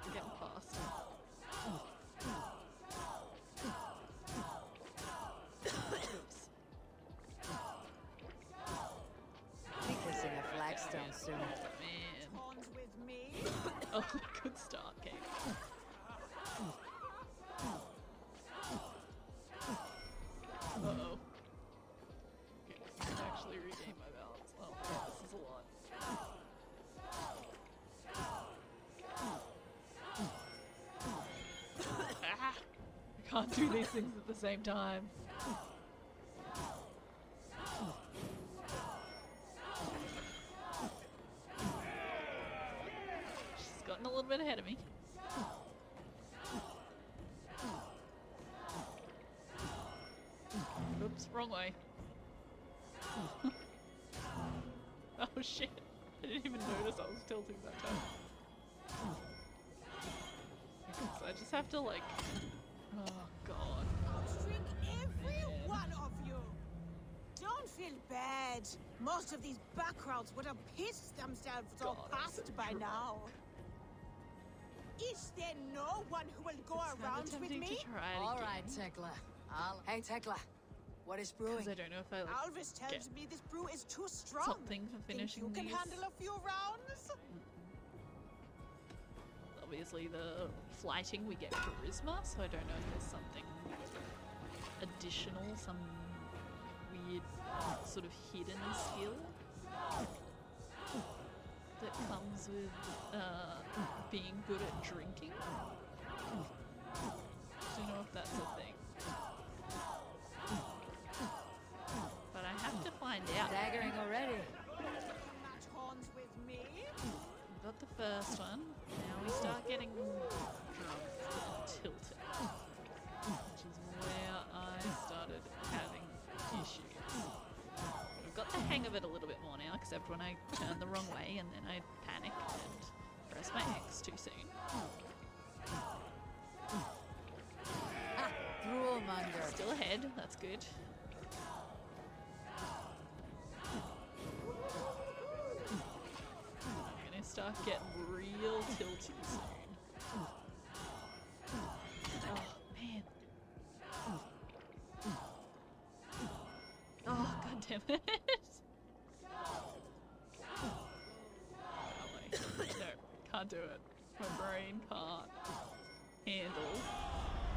Getting past. Oops. Be kissing a flagstone soon. Man. Horns with me? Oh, good start, Kate. Uh-oh. Okay, I can actually regain my balance. Oh, this is a lot. Ah! I can't do these things at the same time. She's gotten a little bit ahead of me. Oops, wrong way. Oh shit. I didn't even notice I was tilting that time. So I just have to like... Oh god. Drink every one of you. Don't feel bad. Most of these backgrounds would have pissed themselves all past by now. Is there no one who will go around with me? All right, Tekla. Hey, Tekla. What is brewing? Because I don't know if I like Alvis tells me this brew is too strong. something for Think finishing you can these. handle a few rounds? Obviously the flighting we get charisma, so I don't know if there's something additional, some weird sort of hidden skill that comes with being good at drinking. Don't know if that's a thing. But I have to find out. Staggering already. Match horns with me? We got the first one. Now we start getting drunk and tilted. Which is where I started having issues. I've got the hang of it a little bit more now, except when I turn the wrong way and then I panic and press my X too soon. good. That's good. I'm gonna start getting real tilty soon. Oh man. Oh god damn it. No, can't do it. My brain can't handle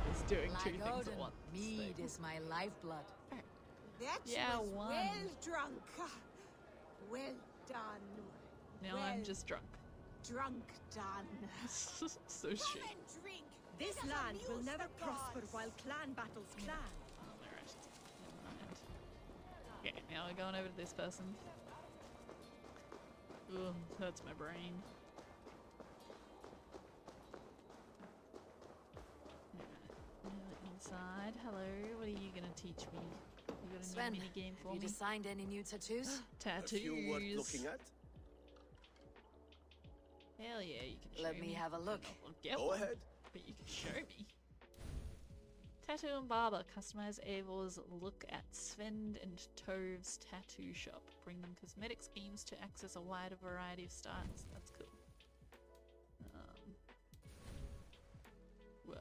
this doing two things at Odin, once. mead is my lifeblood. That Yeah, was one. well drunk. Well done. Now well I'm just drunk. Drunk done. So shit. Drink. This land will never prosper while clan battles clan. Oh, alright. Never mind. Okay, now we're going over to this person. Ugh, hurts my brain. Inside. Hello, what are you gonna teach me? You got a Sven, new mini game for have you me? designed any new tattoos? Tattoos. A few worth looking at? Hell yeah, you can show Let me have a look. I'll get Go one, ahead. but you can show me. Tattoo and Barber. Customize Eivor's look at Sven and Tove's tattoo shop. Bring them cosmetic schemes to access a wider variety of styles. That's cool. Whoa.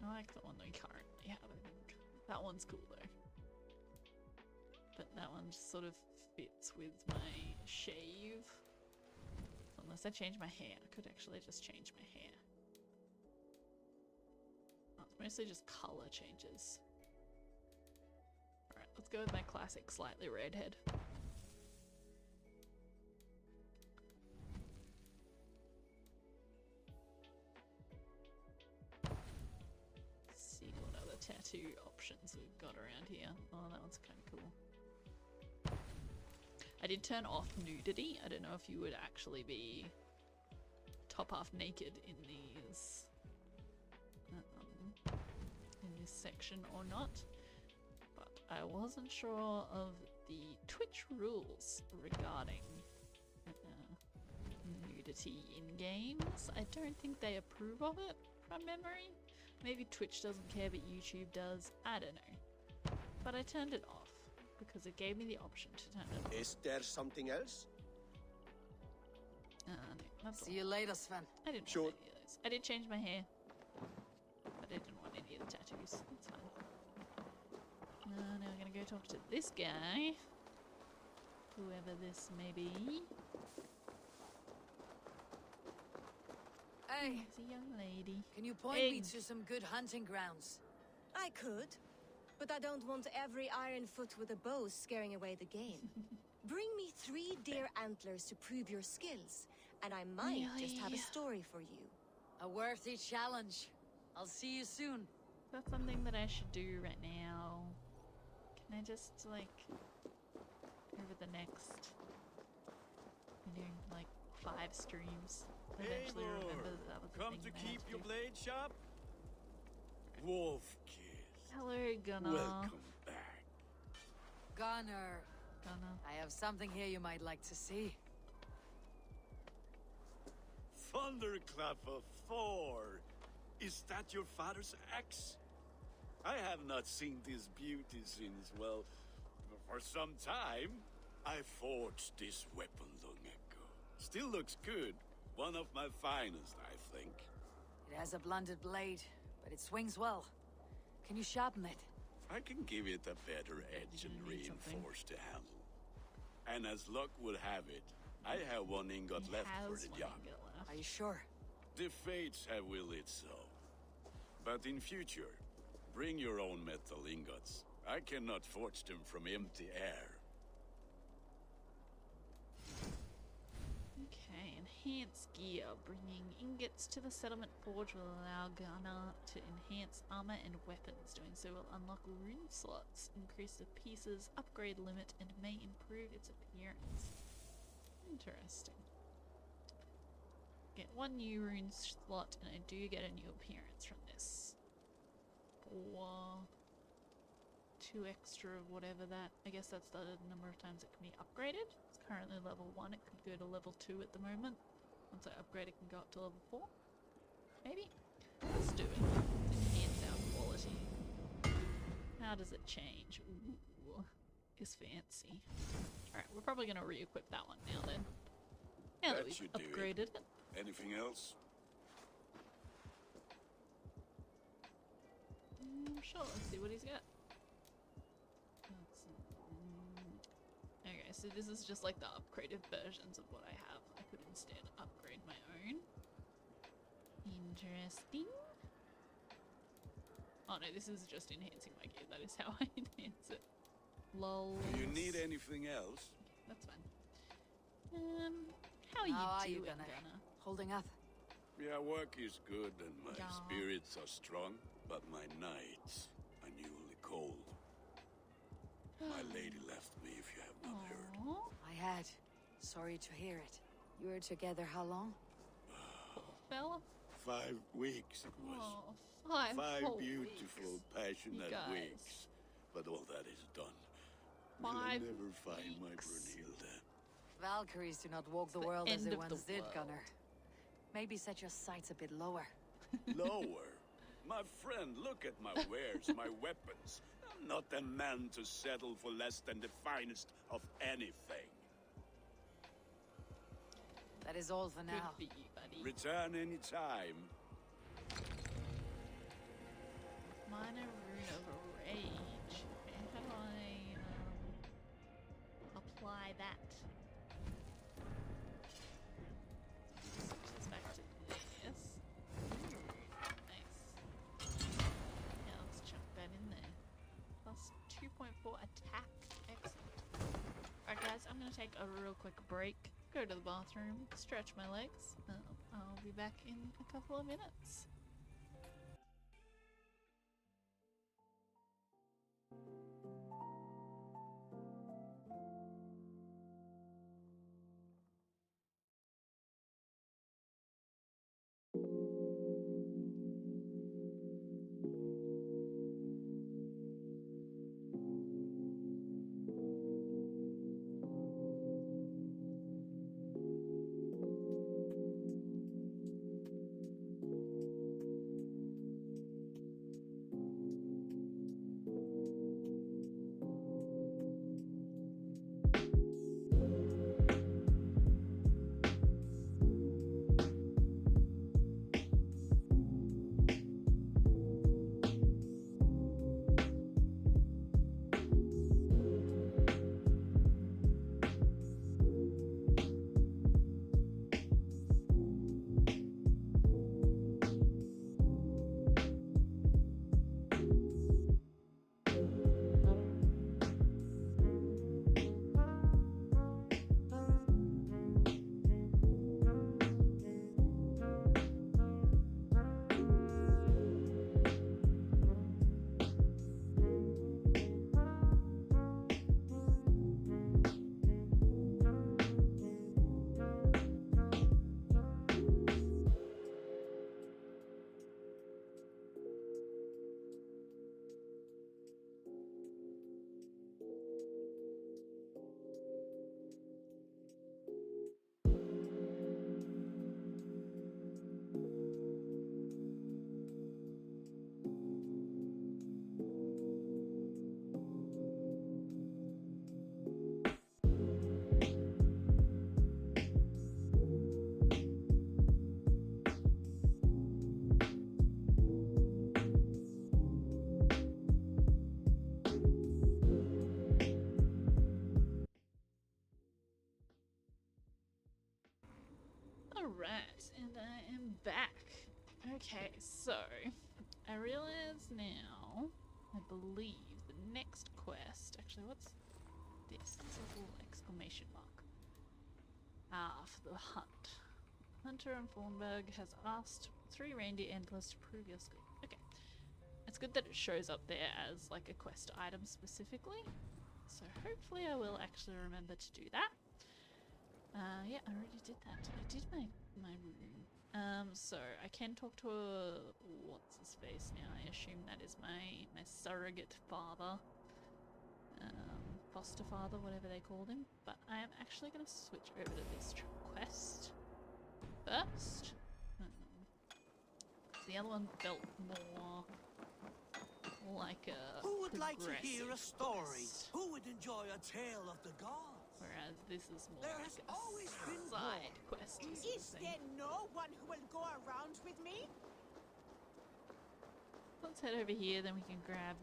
I like the one we currently have, I think. That one's cool though. But that one just sort of fits with my shave. Unless I change my hair. I could actually just change my hair. Oh, it's mostly just colour changes. Alright, let's go with my classic slightly redhead. See what other tattoo options we've got around here. Oh, that one's kind of cool. I did turn off nudity. I don't know if you would actually be top half naked in these in this section or not, but I wasn't sure of the Twitch rules regarding nudity in games. I don't think they approve of it from memory. Maybe Twitch doesn't care, but YouTube does. I don't know. But I turned it off because it gave me the option to turn it off. Is there something else? No, that's See you later, Sven. I didn't want any of those. I did change my hair, but I didn't want any of the tattoos. That's fine. Now we're gonna go talk to this guy, whoever this may be. Hey, it's a young lady. Can you point me to some good hunting grounds? I could, but I don't want every iron foot with a bow scaring away the game. Bring me 3 deer antlers to prove your skills, and I might just have a story for you. A worthy challenge. I'll see you soon. That's something that I should do right now. Can I just, like, over the next, I'm doing, like, 5 streams. I eventually remember that was the Come thing to that I had keep to your do. blade sharp? Wolf Kiss. Hello, Gunnar. Welcome back. Gunnar. Gunnar. I have something here you might like to see. Thunderclapper 4. Is that your father's axe? I have not seen this beauty since, well, for some time. I forged this weapon long ago. Still looks good. One of my finest, I think. It has a blunted blade, but it swings well. Can you sharpen it? I can give it a better edge and reinforced to handle. And as luck would have it, I have one ingot left for the job. Are you sure? The fates have willed it so. But in future, bring your own metal ingots. I cannot forge them from empty air. Okay, enhance gear. Bringing ingots to the settlement forge will allow Gunnar to enhance armor and weapons. Doing so will unlock rune slots, increase the piece's upgrade limit, and may improve its appearance. Interesting. Get 1 new rune slot, and I do get a new appearance from this. Or 2 extra of whatever that. I guess that's the number of times it can be upgraded. It's currently level 1. It could go to level 2 at the moment. Once I upgrade, it can go up to level 4. Maybe? Let's do it. Enhance our quality. How does it change? Ooh, it's fancy. Alright, we're probably going to re-equip that one now then. Now that we've upgraded it. Anything else? Sure, let's see what he's got. Okay, so this is just like the upgraded versions of what I have. I could instead upgrade my own. Interesting. Oh no, this is just enhancing my gear. That is how I enhance it. Lol. Do you need anything else? That's fine. How are you doing, Gunner? Holding up? Yeah, work is good and my spirits are strong, but my nights are newly cold. My lady left me, if you have not heard. I had. Sorry to hear it. You were together how long? Poor fella. 5 weeks it was. Oh, 5 beautiful, passionate guys. weeks. But all that is done. 5 You'll never find my Brunhilde. Valkyries do not walk the world as they once did, Gunner. Maybe set your sights a bit lower. Lower? My friend, look at my wares, my weapons. I'm not a man to settle for less than the finest of anything. That is all for now. Good for you, buddy. Return any time. Minor rune of rage. Okay, how do I apply that? Switch this back to this. Nice. Yeah, let's chuck that in there. Plus 2.4 attack. Excellent. Alright guys, I'm gonna take a real quick break. Go to the bathroom, stretch my legs. I'll be back in a couple of minutes. Alright, and I am back. Okay, so I realize now, I believe the next quest, actually what's this? It's a little exclamation mark. Ah, for the hunt. Hunter and Thornburg has asked 3 reindeer antlers to prove your skill. Okay. It's good that it shows up there as like a quest item specifically. So hopefully I will actually remember to do that. Yeah, I already did that. I did my rune. So I can talk to a what's his face now. I assume that is my surrogate father, foster father, whatever they called him. But I am actually going to switch over to this quest first. The other one felt more like a Who would like to hear a progressive story? quest, Who would enjoy a tale of the gods? whereas this is more There like has a always been side quest or Is something. there no one who will go around with me? Let's head over here, then we can grab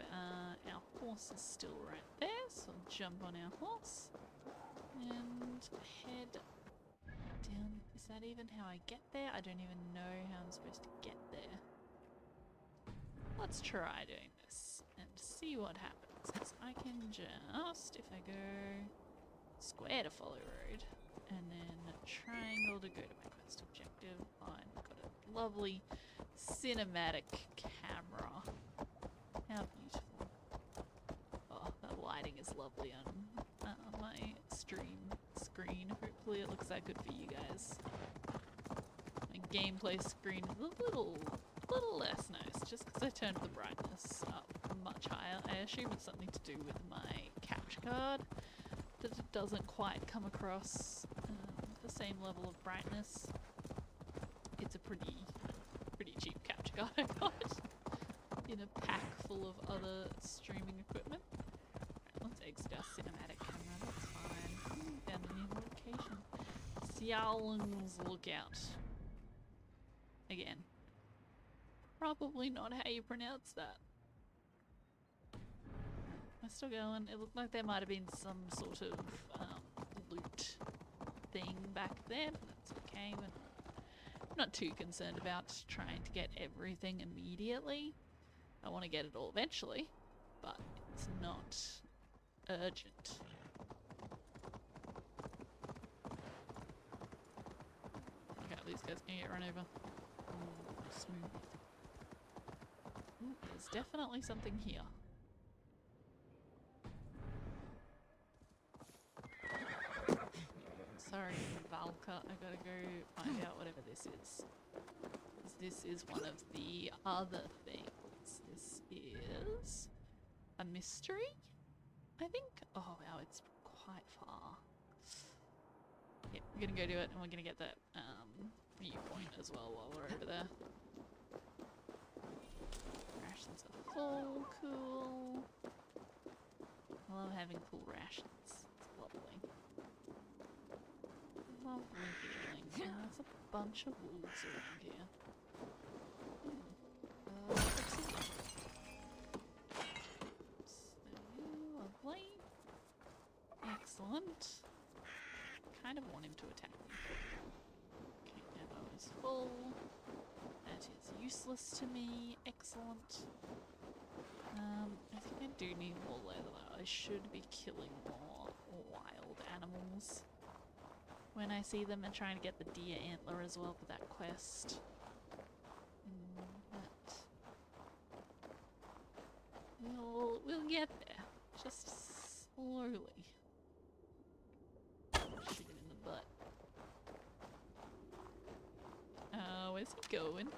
our horse is still right there, so I'll jump on our horse and head down. Is that even how I get there? I don't even know how I'm supposed to get there. Let's try doing this and see what happens. 'Cause I can just, if I go square to follow road and then triangle to go to my quest objective, I've got a lovely cinematic camera. How beautiful. Oh, that lighting is lovely on my screen. Hopefully it looks that good for you guys. My gameplay screen is a little less nice, just because I turned the brightness up much higher. I assume it's something to do with my capture card, that it doesn't quite come across the same level of brightness. It's a pretty cheap capture card I got in a pack full of other streaming equipment. Right, let's exit our cinematic camera, that's fine. Ooh, found a new location. Xiaoling's Lookout. Again. Probably not how you pronounce that. We're still going. It looked like there might have been some sort of loot thing back there, but that's okay. I'm not too concerned about trying to get everything immediately. I want to get it all eventually, but it's not urgent. Okay, these guys can get run over. Ooh, smooth. Ooh, there's definitely something here. Sorry, Valka, I gotta go find out whatever this is. 'Cause this is one of the other things. This is a mystery, I think? Oh wow, it's quite far. Yep, we're gonna go do it and we're gonna get that viewpoint as well while we're over there. Rations are full, cool. I love having full rations. It's lovely. Lovely feeling. There's a bunch of wolves around here. Obsidian. Lovely. Excellent. Kind of want him to attack me. Okay, ammo is full. That is useless to me. Excellent. I think I do need more leather though. I should be killing more wild animals when I see them and trying to get the deer antler as well for that quest. But we'll get there. Just slowly. Shoot him in the butt. Where's he going?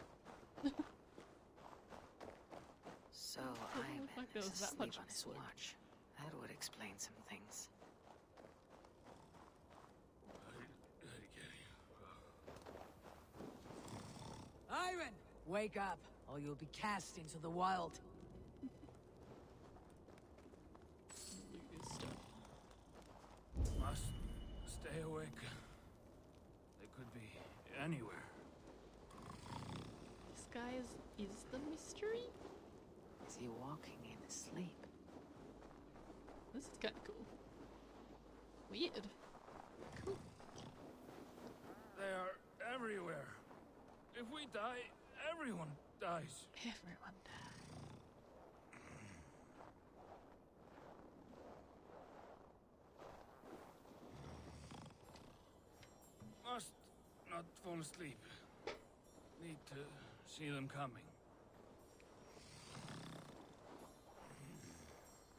So Doesn't look like there was that much on his smoke. watch. That would explain some things. Ivan! Wake up, or you'll be cast into the wild. Must stay awake. They could be anywhere. This guy is the mystery? Is he walking in his sleep? This is kind of cool. Weird. Cool. They are everywhere. If we die, everyone dies. Everyone dies. Must not fall asleep. Need to see them coming.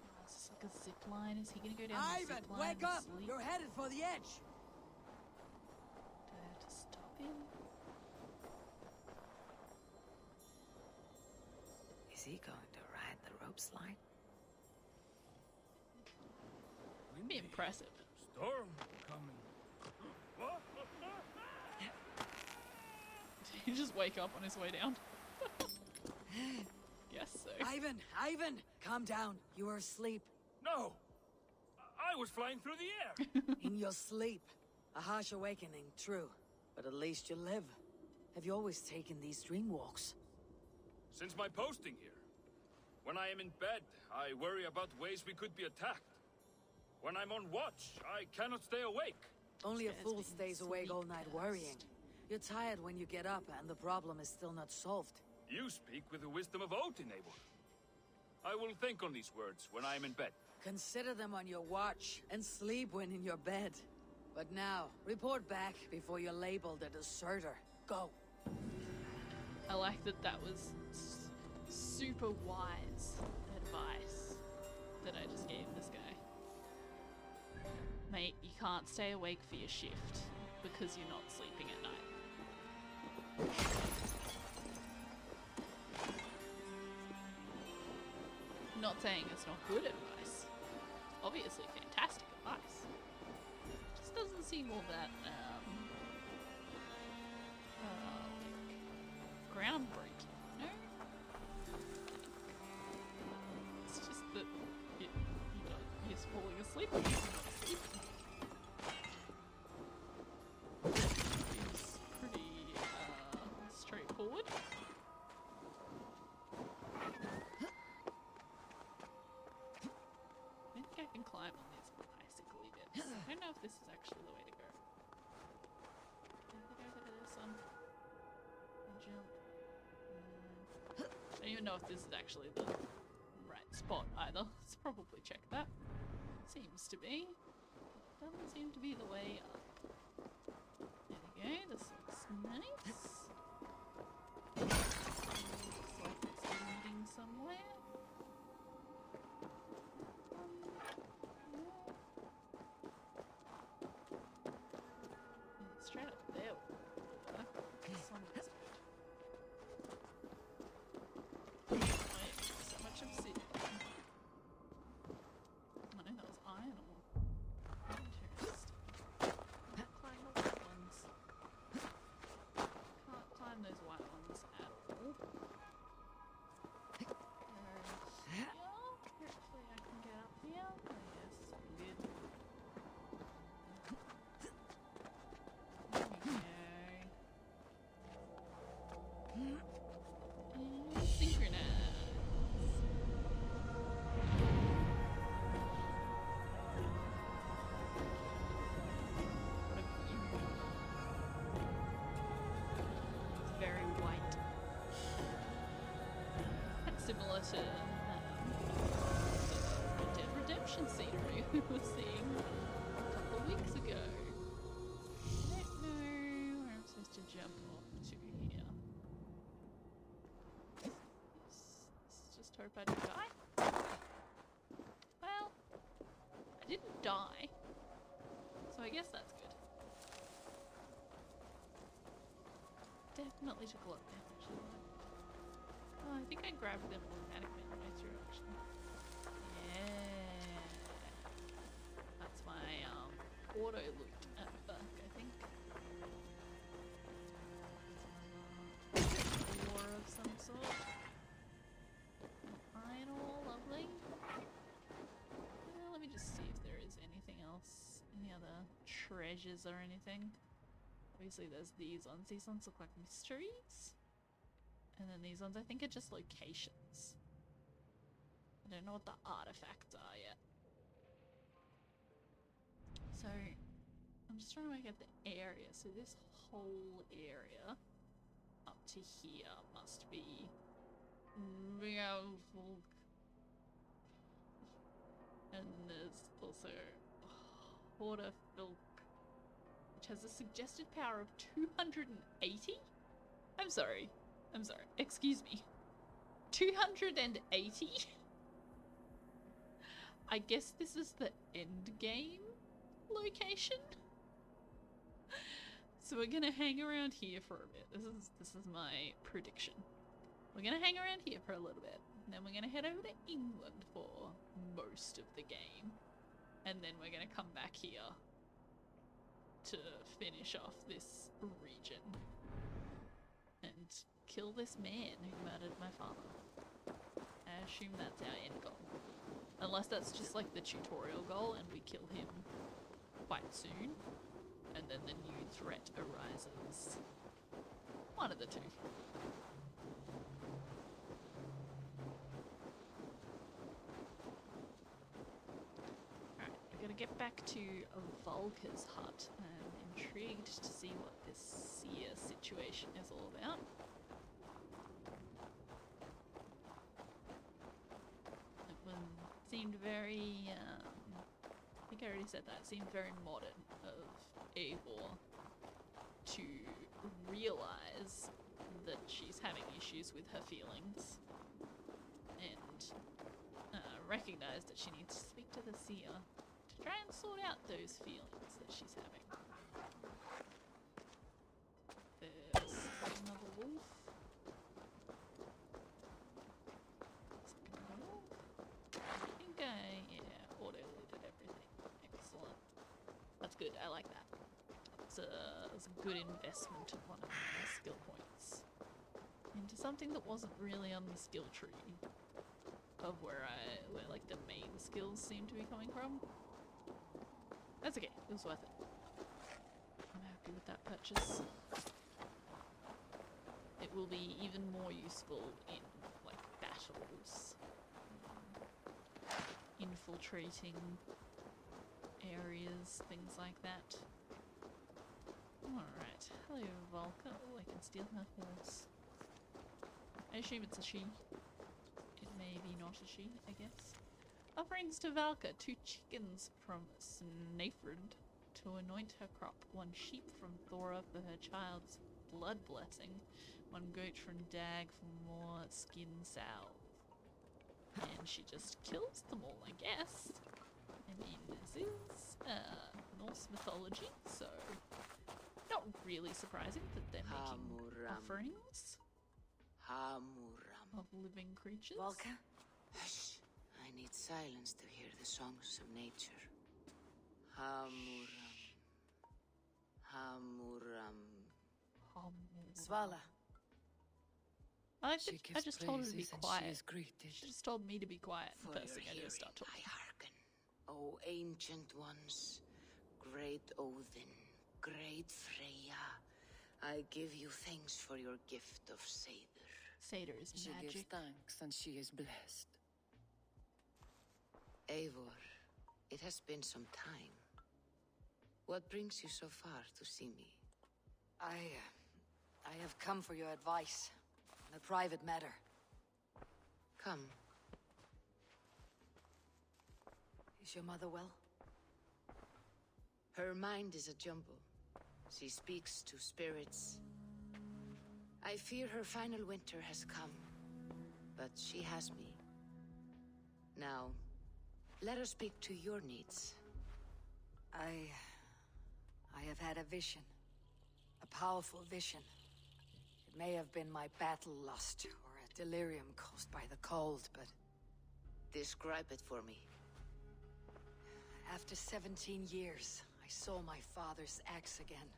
Oh, is this like a zip line? Is he gonna go down the Ivan, zip line wake and up! sleep? You're headed for the edge. Do I have to stop him? Is he going to ride the rope slide? Be impressive. Storm coming. he just wake up on his way down? Guess so. Ivan, calm down. You were asleep. No! I was flying through the air! In your sleep. A harsh awakening, true. But at least you live. Have you always taken these dream walks? Since my posting here. When I am in bed, I worry about ways we could be attacked. When I'm on watch, I cannot stay awake. Only a fool stays awake all night worrying. You're tired when you get up and the problem is still not solved. You speak with the wisdom of Odin, Eivor. I will think on these words when I am in bed. Consider them on your watch and sleep when in your bed. But now, report back before you're labeled a deserter. Go. I like that that was super wise advice that I just gave this guy. Mate, you can't stay awake for your shift because you're not sleeping at night. Not saying it's not good advice. Obviously fantastic advice. Just doesn't seem all that like, groundbreaking, no? It's just that you're falling asleep. Seems pretty straightforward. I think I can climb on these icicly bits. I don't know if this is actually the way to go. Can I get over to this one? And jump. I don't even know if this is actually the right spot either. Let's probably check that. Seems to be. Doesn't seem to be the way up. There we go, this looks nice. Looks like it's leading somewhere. Straight up there. This one looks good. Wait, so much obsidian. I know that was iron ore. Interesting. Can't climb the white ones. Can't climb those white ones at all. Here. Hopefully I can get up here. Oh yes, good. And synchronize. What a view. It's very white. That's similar to the Red Dead Redemption scenery we were seeing a couple of weeks ago. I don't know where I'm supposed to jump off to here. Let's just hope I don't die. Well, I didn't die, so I guess that's good. Definitely took a lot of damage. Oh, I think I grabbed them automatically on the way through, actually. Yeah. That's my auto loot at the back, I think. Ore of some sort. Iron ore, lovely. Let me just see if there is anything else. Any other treasures or anything. Obviously there's these ones. These ones look like mysteries. And then these ones I think are just locations. I don't know what the artifacts are yet. So I'm just trying to work out the area. So this whole area up to here must be beautiful. And there's also Hortifilk, which has a suggested power of 280? I'm sorry. Excuse me. 280? I guess this is the end game location? So we're gonna hang around here for a bit. This is my prediction. We're gonna hang around here for a little bit. And then we're gonna head over to England for most of the game. And then we're gonna come back here to finish off this region. kill this man who murdered my father. I assume that's our end goal. Unless that's just like the tutorial goal and we kill him quite soon, and then the new threat arises. One of the two. Alright, we're gonna get back to Volker's hut. I'm intrigued to see what this seer situation is all about. Seemed very, I think I already said that, seemed very modern of Eivor to realise that she's having issues with her feelings and recognise that she needs to speak to the seer to try and sort out those feelings that she's having. There's another wolf. Yeah, auto-looted everything. Excellent. That's good, I like that. It's a good investment of one of my skill points into something that wasn't really on the skill tree of where like the main skills seem to be coming from. That's okay, it was worth it. I'm happy with that purchase. It will be even more useful in like battles. Infiltrating areas, things like that. Alright, hello Volker. Oh, I can steal her horse. I assume it's a she. It may be not a she, I guess. Offerings to Valka, 2 chickens from Snæfrid to anoint her crop, 1 sheep from Thora for her child's blood blessing, 1 goat from Dag for more skin salve. And she just kills them all, I guess. I mean, this is Norse mythology, so not really surprising that they're making offerings of living creatures. Volker? Hush. I need silence to hear the songs of nature. Hamuram. Svala. I just told her to be quiet. She just told me to be quiet. The first thing I do is start talking. I hearken, O ancient ones, great Odin, great Freya. I give you thanks for your gift of Seder. Seder is magic. She gives thanks and she is blessed. Eivor, it has been some time. What brings you so far to see me? I have come for your advice. A private matter. Come. Is your mother well? Her mind is a jumble. She speaks to spirits. I fear her final winter has come, but she has me. Now, let us speak to your needs. I have had a vision. A powerful vision. It may have been my battle lust, or a delirium caused by the cold, but... Describe it for me. After 17 years, I saw my father's axe again.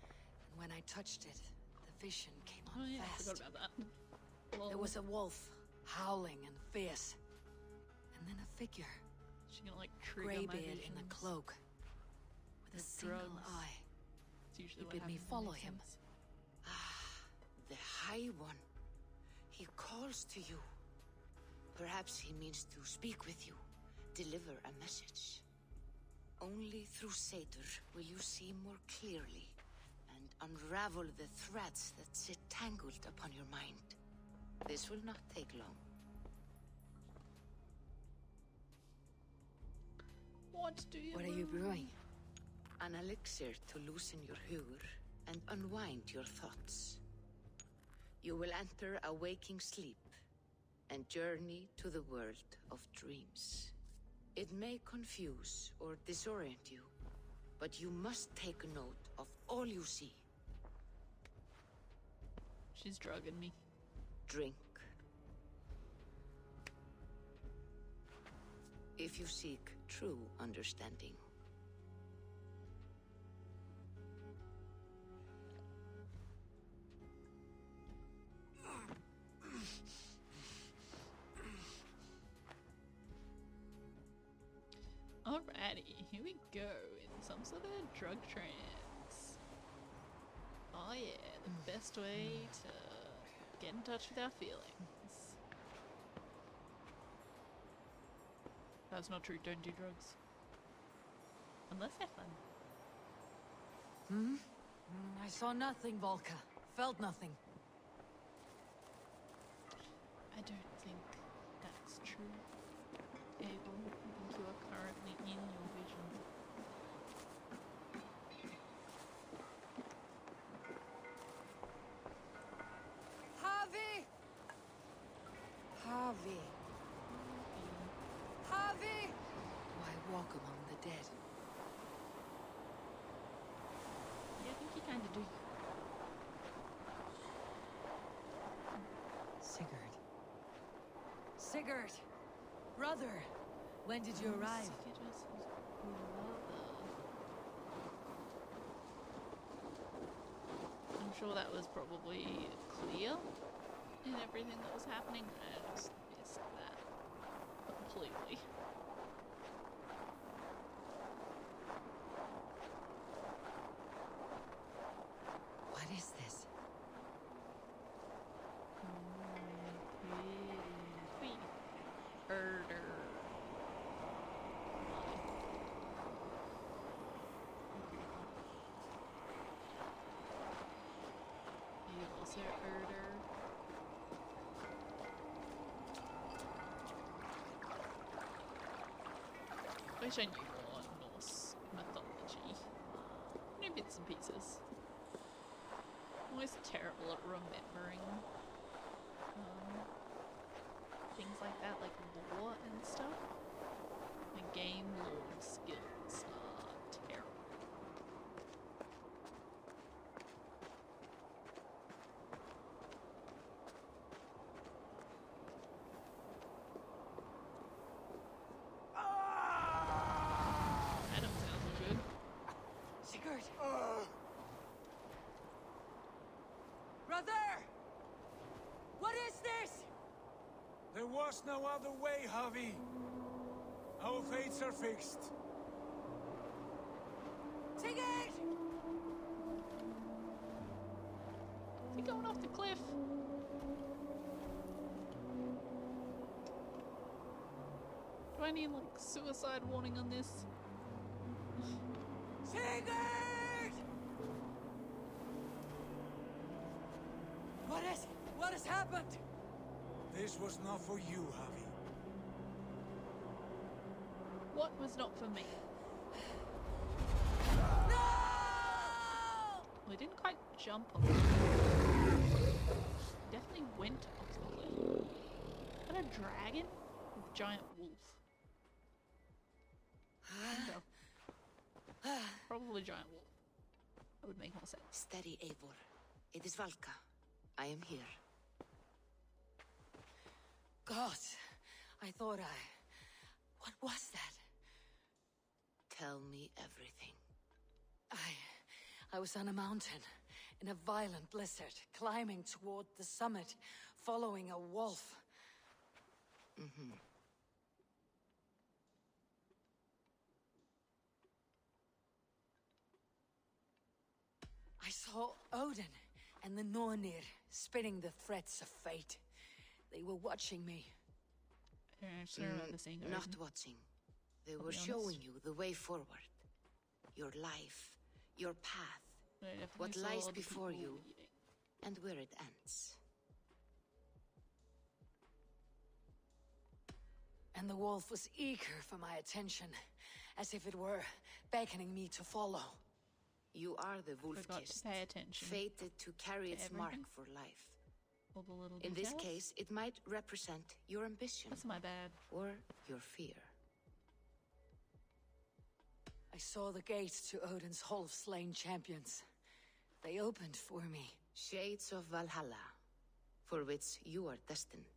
And when I touched it, the vision came on fast. I forgot about that. There was a wolf, howling and fierce. And then a figure. She's gonna like trigger my graybeard visions. in a cloak. With a single eye. It's usually He bid me follow him. The High One. He calls to you. Perhaps he means to speak with you, deliver a message. Only through Seder will you see more clearly and unravel the threads that sit tangled upon your mind. This will not take long. What do you What are you brewing? An elixir to loosen your hugur and unwind your thoughts. You will enter a waking sleep and journey to the world of dreams. It may confuse or disorient you, but you must take note of all you see. She's drugging me. Drink. If you seek true understanding. Alrighty, here we go in some sort of drug trance. Oh yeah, the best way to get in touch with our feelings. That's not true, don't do drugs. Unless they're fun. Hmm? I saw nothing, Volka. Felt nothing. I don't think that's true, Abel. I think you are currently in your vision. Harvey! Harvey. Harvey! Why walk among the dead? Yeah, I think you kind of do. Sigurd. Sigurd! Brother! When did you arrive? I'm sure that was probably clear in everything that was happening. I just missed that completely. What is this? Herder. You also herder. Wish I knew more Norse mythology. New bits and pieces. I'm always terrible at remembering things like that, like lore and stuff. My game lore skills are terrible. That don't sound so good. Sigurd! Brother! What is this? There was no other way, Javi. Our fates are fixed. Sigurd! Is he going off the cliff? Do I need like suicide warning on this? Sigurd! What has happened? This was not for you, Javi. What was not for me? No! We didn't quite jump off the cliff. Definitely went off the cliff. Is that a dragon? A giant wolf? No. Probably giant wolf. That would make more sense. Steady, Eivor. It is Valka. I am here. God, I thought What was that? Tell me everything. I was on a mountain, in a violent blizzard, climbing toward the summit, following a wolf. Mm-hmm. I saw Odin and the Nornir spinning the threads of fate. They were watching me. I actually remember seeing Odin. Not watching. They were showing you the way forward. Your life, your path, what lies before you, and where it ends. And the wolf was eager for my attention, as if it were beckoning me to follow. You are the wolf-kissed, pay attention fated to carry its mark for life. All the little In details? this case, it might represent your ambition. That's my bad. Or your fear. I saw the gates to Odin's Hall of Slain Champions. They opened for me. Shades of Valhalla, for which you are destined.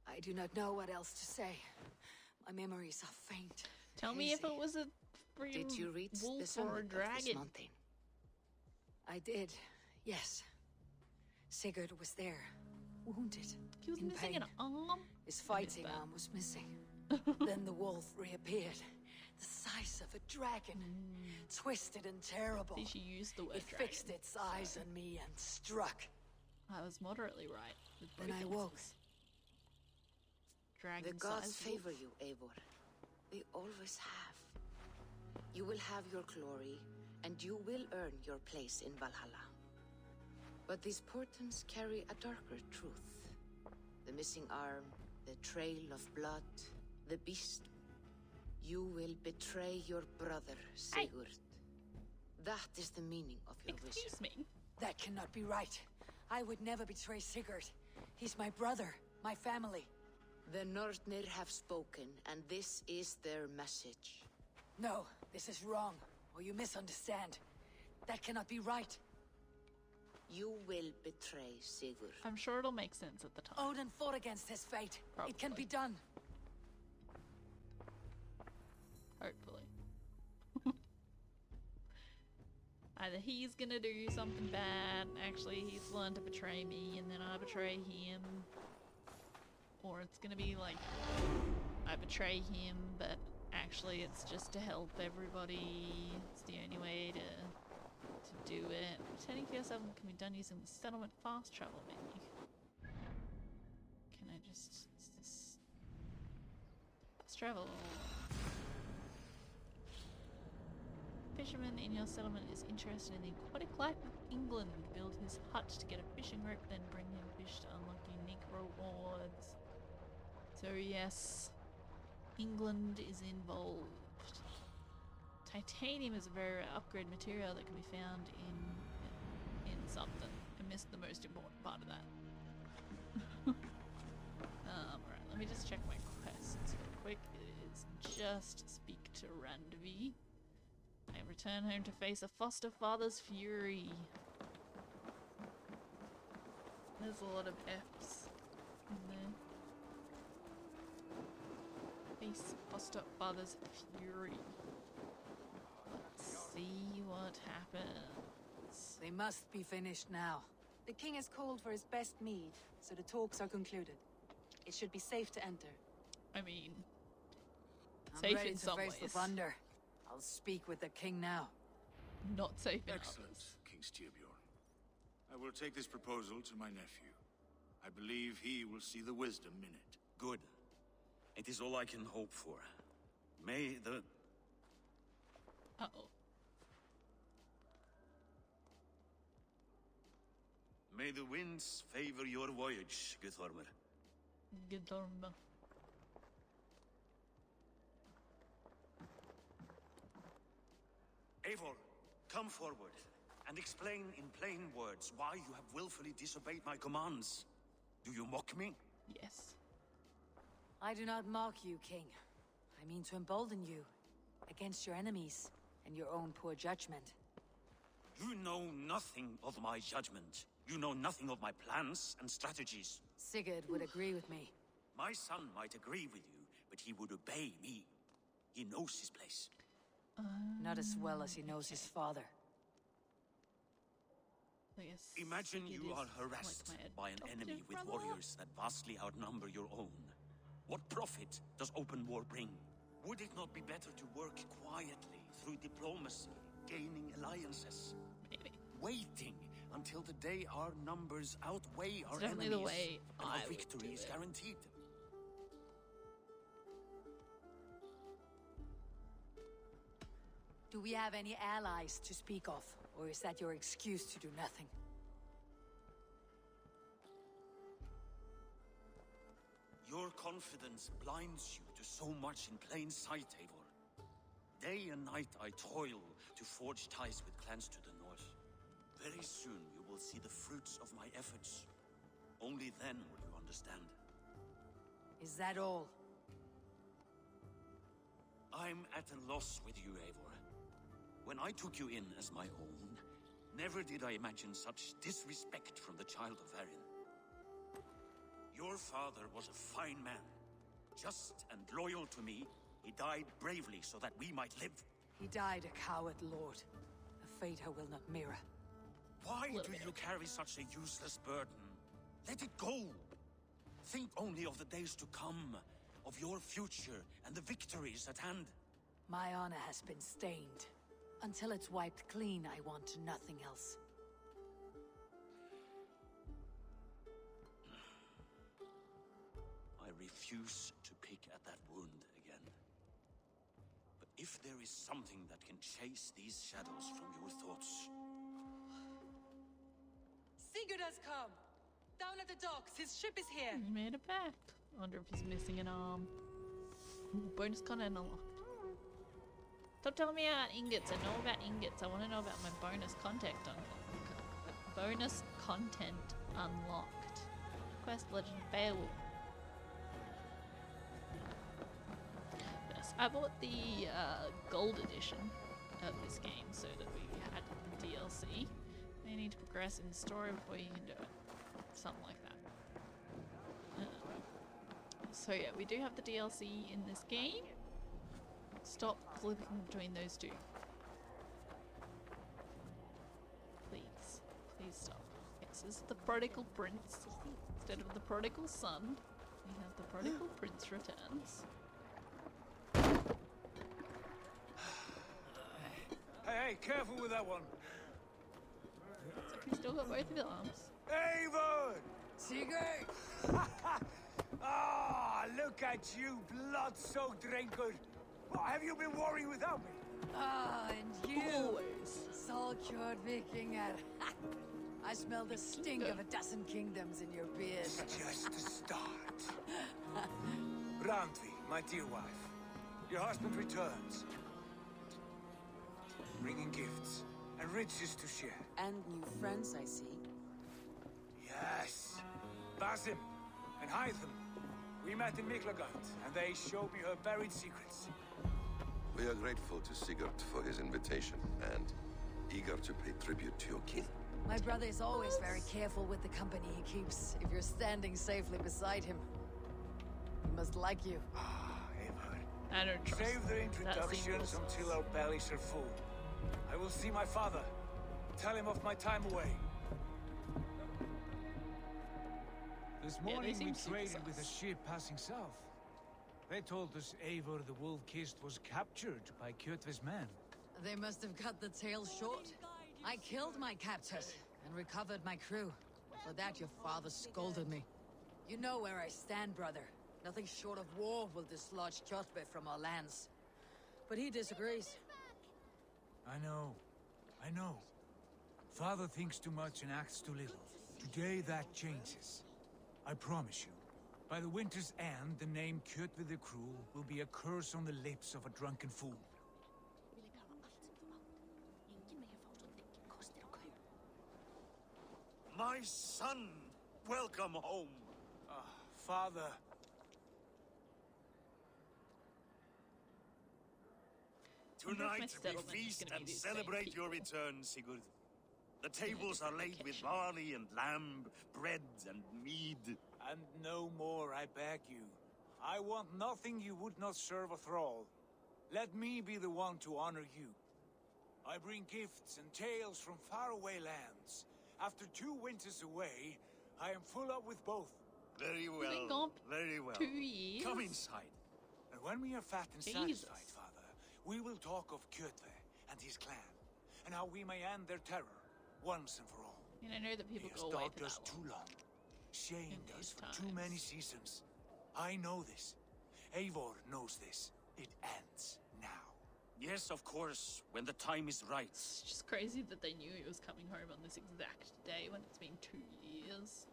I do not know what else to say. My memories are faint. Tell me if it was a Did you reach the wolf summit or a of this dragon? mountain? I did, yes. Sigurd was there, wounded, He was in missing pain. an arm? His fighting arm was missing. Then the wolf appeared. The size of a dragon. Twisted and terrible. See, she used the word It dragon, fixed its eyes on me and struck. I was moderately right. With Then both I woke. answers. Dragon The gods sized favor wolf. you, Eivor. They always have. You will have your glory, and you will earn your place in Valhalla. But these portents carry a darker truth. The missing arm, the trail of blood, the beast. You will betray your brother, Sigurd. That is the meaning of your vision. Excuse me. That cannot be right. I would never betray Sigurd. He's my brother, my family. The Nornir have spoken, and this is their message. No, this is wrong, or you misunderstand. That cannot be right. You will betray Sigurd. I'm sure it'll make sense at the time. Odin fought against his fate. It can be done. Hopefully. Either he's gonna do something bad, actually he's willing to betray me, and then I betray him. Or it's gonna be like, I betray him, but actually it's just to help everybody. It's the only way to do it. Returning to yourself can be done using the settlement fast travel menu. Can I just... Fast travel. Fisherman in your settlement is interested in the aquatic life of England. Build his hut to get a fishing rope, then bring him fish to unlock unique rewards. So yes, England is involved. Titanium is a very rare upgrade material that can be found in something. I missed the most important part of that. Alright, let me just check my quests real quick. It is just speak to Randvi. I return home to face a foster father's fury. There's a lot of F's in there. Face foster father's fury. Let's see what happens. They must be finished now. The king has called for his best mead, so the talks are concluded. It should be safe to enter. I mean, I'm safe ready in to some face ways. the thunder. I'll speak with the king now. Not safe in Excellent, others. King Styrbjorn. I will take this proposal to my nephew. I believe he will see the wisdom in it. Good. It is all I can hope for. May the... Uh-oh. May the winds favor your voyage, Guthormer. Gudorma. Eivor, come forward and explain in plain words why you have willfully disobeyed my commands. Do you mock me? Yes. I do not mock you, king. I mean to embolden you against your enemies and your own poor judgment. You know nothing of my judgment. You know nothing of my plans and strategies. Sigurd would agree with me. My son might agree with you, but he would obey me. He knows his place. Not as well as he knows his father. I guess Imagine Sigurd you is are harassed like my by an enemy with adoptive brother. warriors that vastly outnumber your own. What profit does open war bring? Would it not be better to work quietly through diplomacy, gaining alliances? Maybe. Waiting until the day our numbers outweigh our definitely enemies the way and I our would victory do is it. guaranteed. Do we have any allies to speak of? Or is that your excuse to do nothing? Your confidence blinds you to so much in plain sight, Eivor. Day and night I toil to forge ties with clans to the north. Very soon you will see the fruits of my efforts. Only then will you understand. Is that all? I'm at a loss with you, Eivor. When I took you in as my own, never did I imagine such disrespect from the child of Varin. Your father was a fine man. Just and loyal to me, he died bravely so that we might live. He died a coward, Lord. A fate I will not mirror. Why do you carry such a useless burden? Let it go. Think only of the days to come, of your future and the victories at hand. My honor has been stained. Until it's wiped clean, I want nothing else. I refuse to pick at that wound again. But if there is something that can chase these shadows from your thoughts... Sigurd has come! Down at the docks, his ship is here! He made it back. I wonder if he's missing an arm. Ooh, bonus content unlocked. Stop telling me about ingots. I know about ingots. I want to know about my bonus content unlocked. Bonus content unlocked. Quest Legend of Beowulf. Yes, I bought the gold edition of this game so that we had the DLC. You need to progress in the story before you can do it. Something like that. So yeah, we do have the DLC in this game. Stop flipping between those two. Please. Please stop. Yes, this is the prodigal prince. Instead of the prodigal son, we have the prodigal prince returns. Hey, careful with that one. Looks like he's still got both of his arms. Avon! Sigurd! Ah, look at you, blood-soaked raincoat. What have you been worrying without me? Ah, and you, Salkjord Vikinger. I smell the stink of a dozen kingdoms in your beard. It's just the start. Randvi, my dear wife, your husband returns, bringing gifts and riches to share. And new friends, I see. Yes, Basim and Hytham. We met in Miklagard, and they showed me her buried secrets. We are grateful to Sigurd for his invitation, and eager to pay tribute to your king. My brother is always very careful with the company he keeps. If you're standing safely beside him, he must like you. Ah, Eivor. I don't trust Save the introductions until our bellies are full. I will see my father. Tell him of my time away. This Yeah, morning they we seem traded super with a sus. ship passing south. They told us Eivor the Wolf-Kissed was captured by Kjotve's men. They must have cut the tail short. I killed my captors and recovered my crew. For that your father scolded me. You know where I stand, brother. Nothing short of war will dislodge Kjotve from our lands. But he disagrees. I know. I know. Father thinks too much and acts too little. Today that changes. I promise you. By the winter's end, the name Kjotve the Cruel will be a curse on the lips of a drunken fool. My son, welcome home. Father. Tonight we feast and celebrate your return, Sigurd. The tables are laid with barley and lamb, bread and mead. And no more, I beg you. I want nothing you would not serve a thrall. Let me be the one to honor you. I bring gifts and tales from faraway lands. After 2 winters away, I am full up with both. Very well, gone very well. 2 years. Come inside. And when we are fat and Jesus. satisfied, Father, we will talk of Kjotve and his clan, and how we may end their terror, once and for all. And I know that people He has go away dogged for us that too long, shamed in us these for too many times. seasons. I know this. Eivor knows this. It ends now. Yes, of course, when the time is right. It's just crazy that they knew he was coming home on this exact day when it's been 2 years.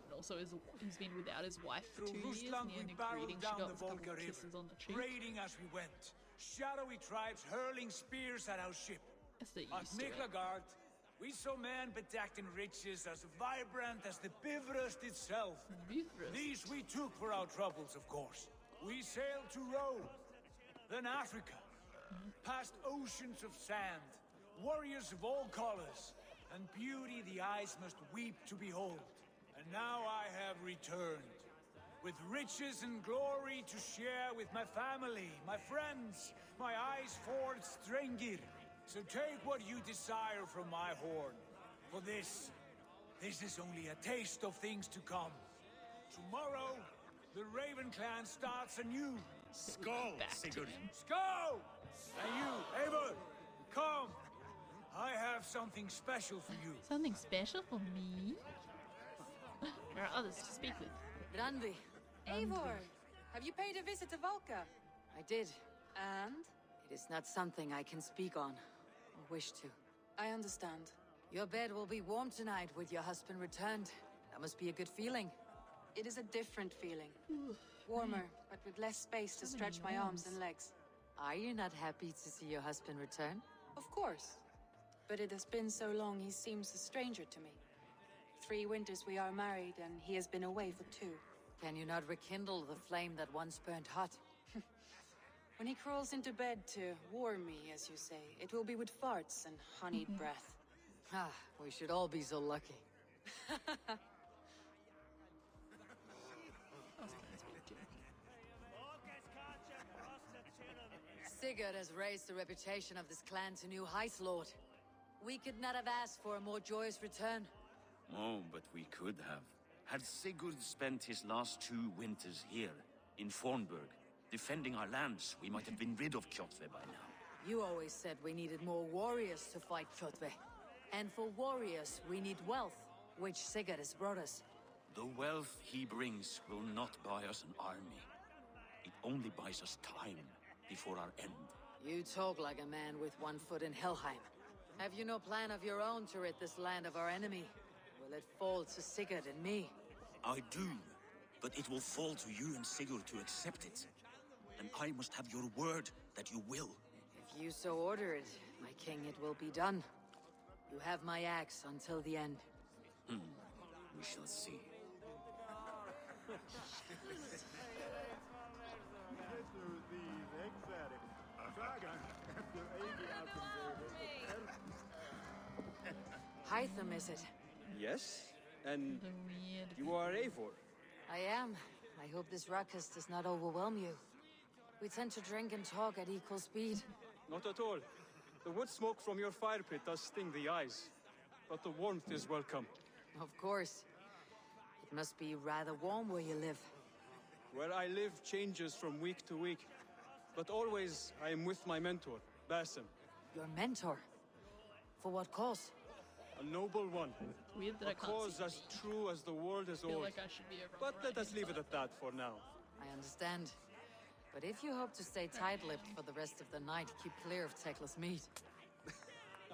And also he's been without his wife for 2 years, and Rusland the we only barreled greeting she down got the was a couple Volga of River, kisses on the cheek. raiding as we went. Shadowy tribes hurling spears at our ship. As they At used to. Miklagard, we saw men bedecked in riches as vibrant as the Bifrost itself. Bifrost. These we took for our troubles, of course. We sailed to Rome, then Africa, past oceans of sand, warriors of all colors, and beauty the eyes must weep to behold. And now I have returned, with riches and glory to share with my family, my friends, my eyes-forged Strengir. So take what you desire from my horn. For this is only a taste of things to come. Tomorrow, The Raven clan starts anew. Skull, Sigurd. Skull! And you, Eivor, come. I have something special for you. Something special for me? There are others to speak with. Randvi. Eivor, have you paid a visit to Valka? I did. And? It is not something I can speak on, or wish to. I understand. Your bed will be warm tonight with your husband returned. That must be a good feeling. It is a different feeling. Warmer, but with less space to stretch my arms and legs. Are you not happy to see your husband return? Of course. But it has been so long he seems a stranger to me. 3 winters we are married, and he has been away for 2. Can you not rekindle the flame that once burnt hot? When he crawls into bed to warm me, as you say, it will be with farts and honeyed breath. Ah, we should all be so lucky. Sigurd has raised the reputation of this clan to new heights, Lord. We could not have asked for a more joyous return. Oh, but we could have. Had Sigurd spent his last 2 winters here, in Fornburg, defending our lands, we might have been rid of Kjotve by now. You always said we needed more warriors to fight Kjotve. And for warriors, we need wealth, which Sigurd has brought us. The wealth he brings will not buy us an army. It only buys us time before our end. You talk like a man with one foot in Helheim. Have you no plan of your own to rid this land of our enemy? Will it fall to Sigurd and me? I do, but it will fall to you and Sigurd to accept it. And I must have your word that you will. If you so order it, my king, it will be done. You have my axe until the end. We shall see. Hytham, is it? Yes? And you are Eivor? I am. I hope this ruckus does not overwhelm you. We tend to drink and talk at equal speed. Not at all. The wood smoke from your fire pit does sting the eyes. But the warmth is welcome. Of course. It must be rather warm where you live. Where I live changes from week to week. But always I am with my mentor, Basim. Your mentor? For what cause? A noble one. Weird that I a can't cause see as true as the world is I feel old. like I should be over on But the let us leave it at that for now. I understand. But if you hope to stay tight-lipped for the rest of the night, keep clear of Tekla's meat.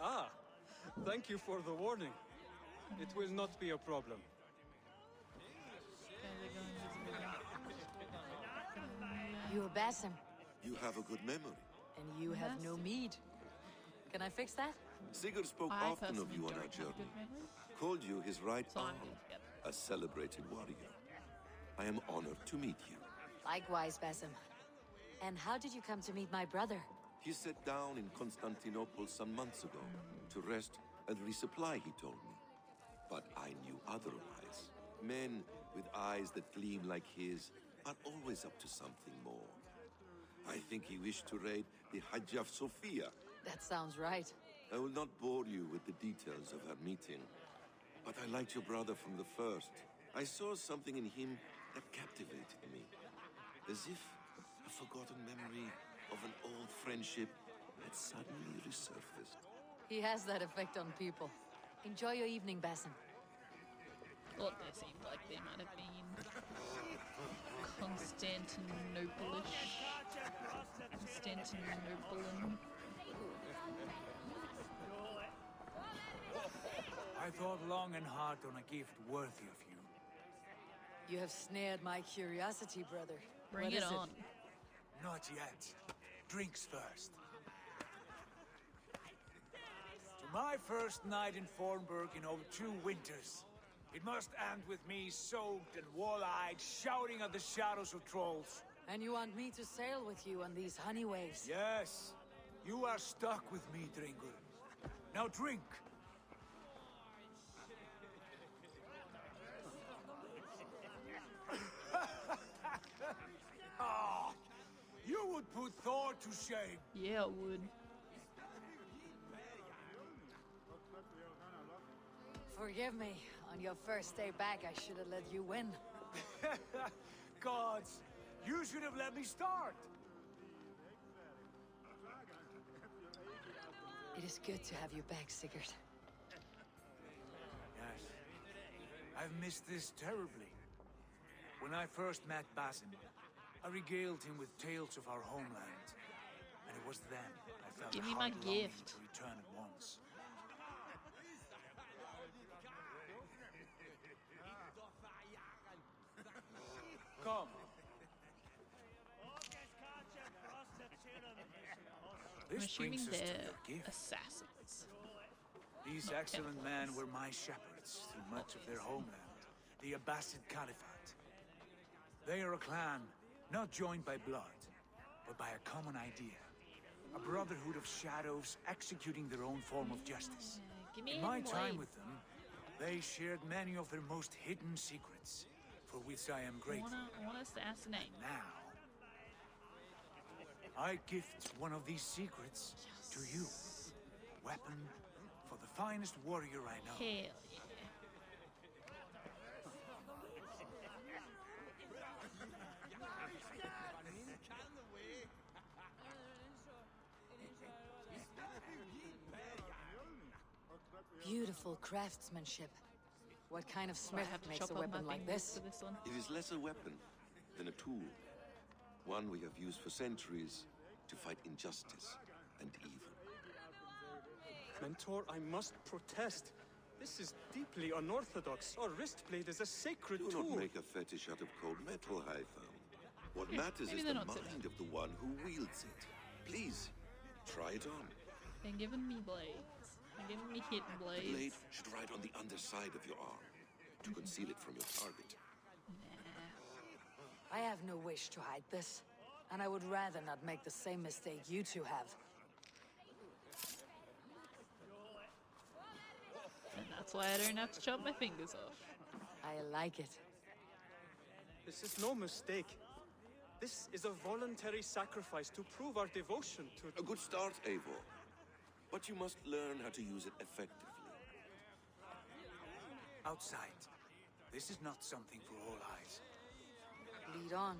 Ah, thank you for the warning. It will not be a problem. You are Basim, You have a good memory. and you have no mead. Can I fix that? Sigurd spoke I often of personally you on don't our have journey. good memory. Called you his right So I'm arm, good together. a celebrated warrior. I am honored to meet you. Likewise, Basim. And how did you come to meet my brother? He sat down in Constantinople some months ago to rest and resupply, he told me. But I knew otherwise. Men with eyes that gleam like his are always up to something more. I think he wished to raid the Hagia Sophia. That sounds right. I will not bore you with the details of our meeting, but I liked your brother from the first. I saw something in him that captivated me, as if a forgotten memory of an old friendship had suddenly resurfaced. He has that effect on people. Enjoy your evening, Basim. Thought they seemed like they might have been Constantinople-ish. Constantinopolitan. I thought long and hard on a gift worthy of you. You have snared my curiosity, brother. Bring What it is on. Not yet. Drinks first. To my first night in Fornburg in over 2 winters. It must end with me soaked and wall-eyed, shouting at the shadows of trolls. And you want me to sail with you on these honey waves? Yes. You are stuck with me, Dringur. Now drink. Ah, you would put Thor to shame. Yeah, it would. Forgive me. On your first day back, I should have let you win. gods! You should have let me start! It is good to have you back, Sigurd. Yes. I've missed this terribly. When I first met Basim, I regaled him with tales of our homeland. And it was then I felt Give a me my heart longing gift. to return at once. Come. I'm This assuming brings us to they're your gift. assassins. These Not excellent men Templars. were my shepherds through much of their homeland, the Abbasid Caliphate. They are a clan, not joined by blood, but by a common idea. A brotherhood of shadows executing their own form of justice. Give me In my a time blade. with them, they shared many of their most hidden secrets, for which I am I grateful. wanna assassinate. Now, I gift one of these secrets to you. A weapon for the finest warrior I know. Hell yeah. Beautiful craftsmanship. What kind of Do I smith have to makes chop a off my weapon like fingers this? for this one? It is less a weapon than a tool. One we have used for centuries to fight injustice and evil. Mentor, I must protest. This is deeply unorthodox. Our wrist blade is a sacred Do tool. not make a fetish out of cold metal, Haitham. What matters maybe is they're the not so mind of the one who wields it. Please, try it on. They're giving me blades. They're giving me hidden The blades. blade should ride on the underside of your arm to conceal it from your target. I have no wish to hide this, and I would rather not make the same mistake you two have. And that's why I don't have to chop my fingers off. I like it. This is no mistake. This is a voluntary sacrifice to prove our devotion to... A good start, Eivor. But you must learn how to use it effectively. Outside. This is not something for all eyes. Lead on.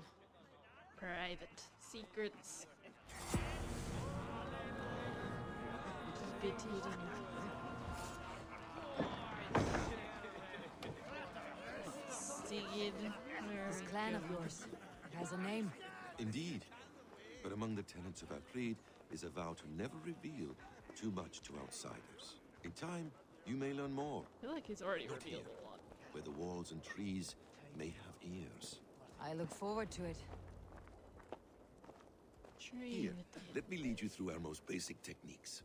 Private secrets. Keep it hidden. Sigurd, where This are we clan of going? yours, it has a name. Indeed. But among the tenets of our creed is a vow to never reveal too much to outsiders. In time, you may learn more. I feel like he's already Not revealed here, a lot. where the walls and trees may have ears. I look forward to it. Tree Here, with the let me lead you through our most basic techniques.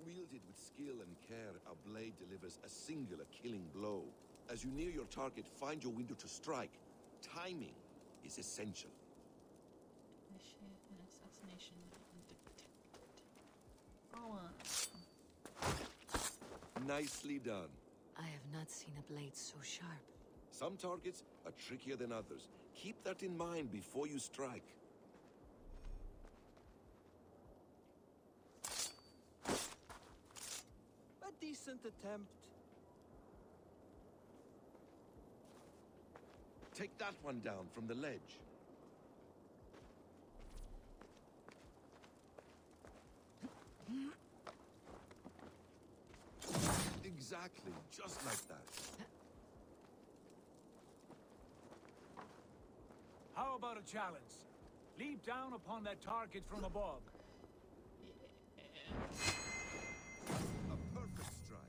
Wielded with skill and care, our blade delivers a singular killing blow. As you near your target, find your window to strike. Timing is essential. An assassination undetected. Oh, Nicely done. I have not seen a blade so sharp. Some targets are trickier than others. Keep that in mind before you strike. A decent attempt. Take that one down from the ledge. Exactly, just like that. How about a challenge? Leap down upon that target from above. A perfect strike.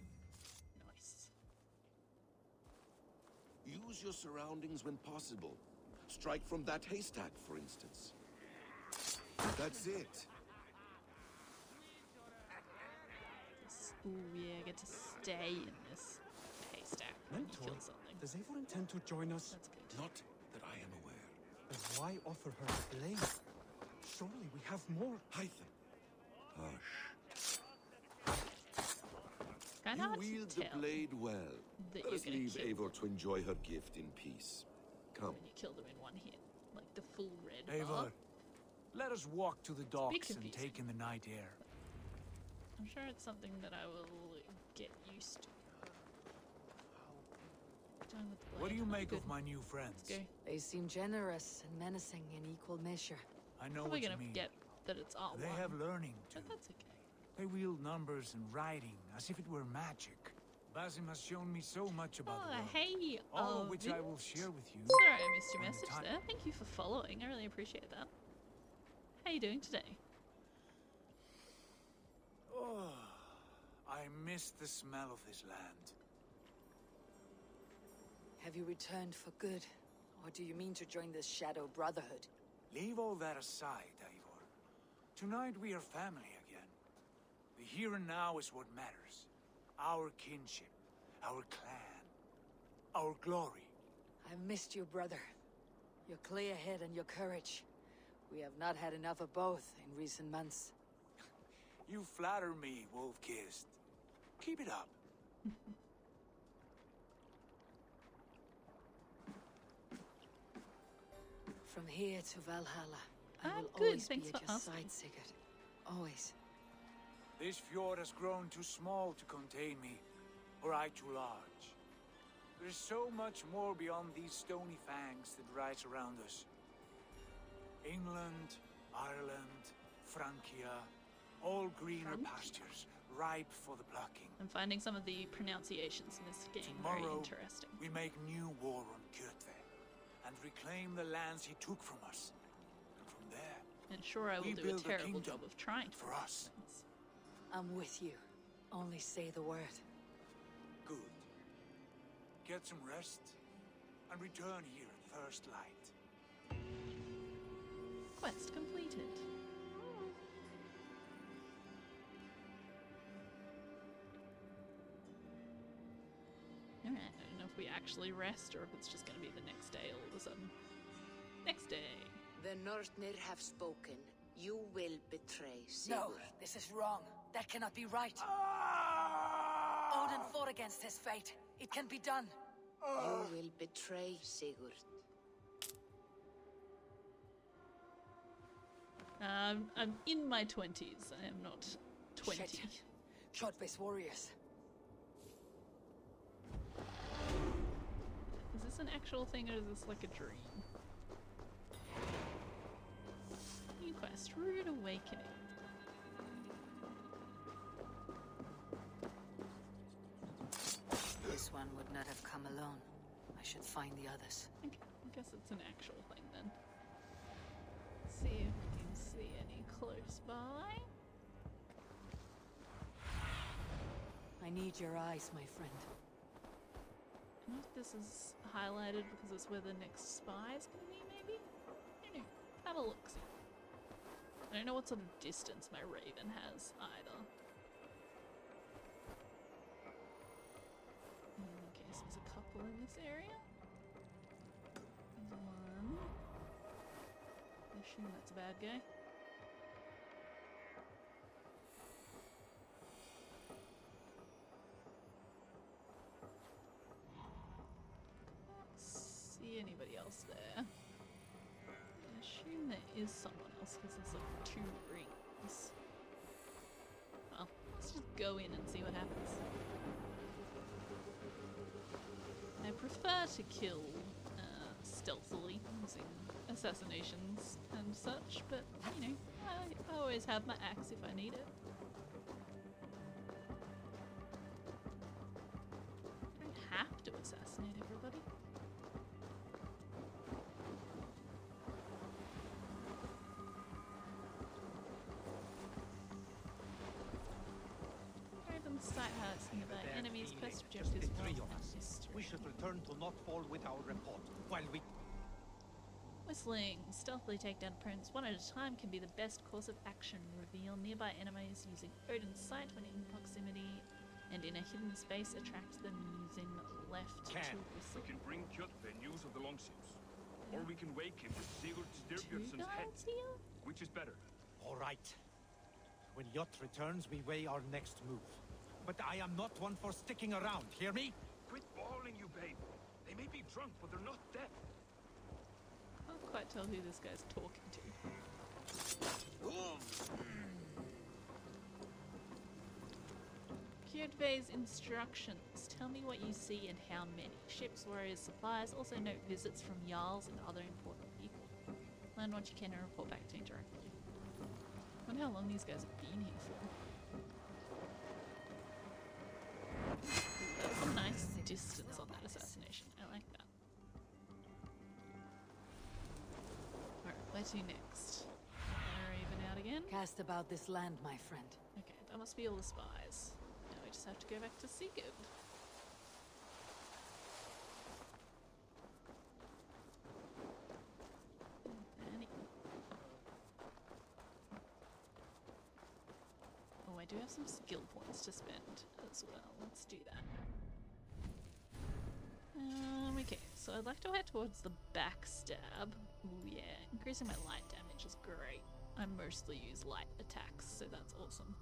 nice. Use your surroundings when possible. Strike from that haystack, for instance. That's it. Ooh, yeah, I get to stay in this haystack when you Mentor, kill something. does Eivor intend to join us? That's good. Not that I am aware. Then why offer her a blade? Surely we have more. Hytham. Hush. Kinda You hard to wield the tell blade well. that Let you're us gonna leave kill Eivor to enjoy her gift in peace. Come. when you kill them in one hit. Like the full red Eivor, bar. let us walk to the docks and confusing. take in the night air. I'm sure it's something that I will get used to. Going with the blade. What do you make Good. of my new friends? Let's go. They seem generous and menacing in equal measure. I know Probably what you gonna mean. forget that it's R1. They have learning too. But that's okay. They wield numbers and writing as if it were magic. Basim has shown me so much about the world. Hey, all of which I will share with you. Sorry I missed your when the message time- there. Thank you for following. I really appreciate that. How you doing today? Oh, I miss the smell of this land. Have you returned for good? Or do you mean to join the Shadow Brotherhood? Leave all that aside, Eivor. Tonight we are family again. The here and now is what matters. Our kinship, our clan, our glory. I've missed you, brother. Your clear head and your courage. We have not had enough of both in recent months. You flatter me, Wolf-Kissed. Keep it up. From here to Valhalla, I will good. always Thanks be for at your asking. side, Sigurd. Always. This fjord has grown too small to contain me, or I too large. There's so much more beyond these stony fangs that rise around us. England, Ireland, Francia, all greener pastures, ripe for the plucking. I'm finding some of the pronunciations in this game very Tomorrow, interesting. we make new war on Kjotve, and reclaim the lands he took from us. And from there, And sure, I will we do a build a terrible kingdom job of trying for us. I'm with you. Only say the word. Good. Get some rest, and return here at first light. Quest completed. Alright, I don't know if we actually rest or if it's just gonna be the next day all of a sudden. Next day. The Northnir have spoken. You will betray No, Sigurd. this is wrong. That cannot be right. Odin fought against his fate. It can be done. You will betray Sigurd. I'm in my 20s. I am not 20. Shit. Kjotve's warriors. Is this an actual thing or is this like a dream? New quest, Rude Awakening. This one would not have come alone. I should find the others. Okay, I guess it's an actual thing then. See if we can see any close by. I need your eyes, my friend. I don't know if this is highlighted because it's where the next spy is going to be, maybe? I don't know. Have a look. See. I don't know what sort of distance my Raven has either. Okay, so there's a couple in this area. One. I assume that's a bad guy. See anybody else there? I assume there is someone else because there's like 2 rings. Well, let's just go in and see what happens. I prefer to kill stealthily using assassinations and such, but you know, I always have my axe if I need it. I don't have to assassinate everybody. Raven's sight highlighting about enemies, quest objectives, wealth, and history. We should return to Notfall with our report, while we... Whistling. Stealthily take down opponents one at a time can be the best course of action. Reveal nearby enemies using Odin's sight when in proximity, and in a hidden space attract them using left to whistle. We can bring Kjotve news of the longships. Or we can wake him with Sigurd Styrbjörnsson's head. Here? Which is better? All right. When Jot returns, we weigh our next move. But I am not one for sticking around, hear me? Quit bawling, you babe. They may be drunk, but they're not dead. Can't quite tell who this guy's talking to. Kjotve's instructions Tell me what you see and how many. Ships, warriors, supplies. Also note visits from Jarls and other important people. Learn what you can and report back to me directly. I wonder how long these guys have been here for. That was a nice distance on that assassination. I like that. Alright, where to next? They're even out again. Cast about this land, my friend. Okay, that must be all the spies. Now we just have to go back to Sigurd. Oh, I do have some skill points to spend as well. Let's do that. Okay, so I'd like to head towards the backstab. Ooh, yeah, increasing my light damage is great. I mostly use light attacks, so that's awesome.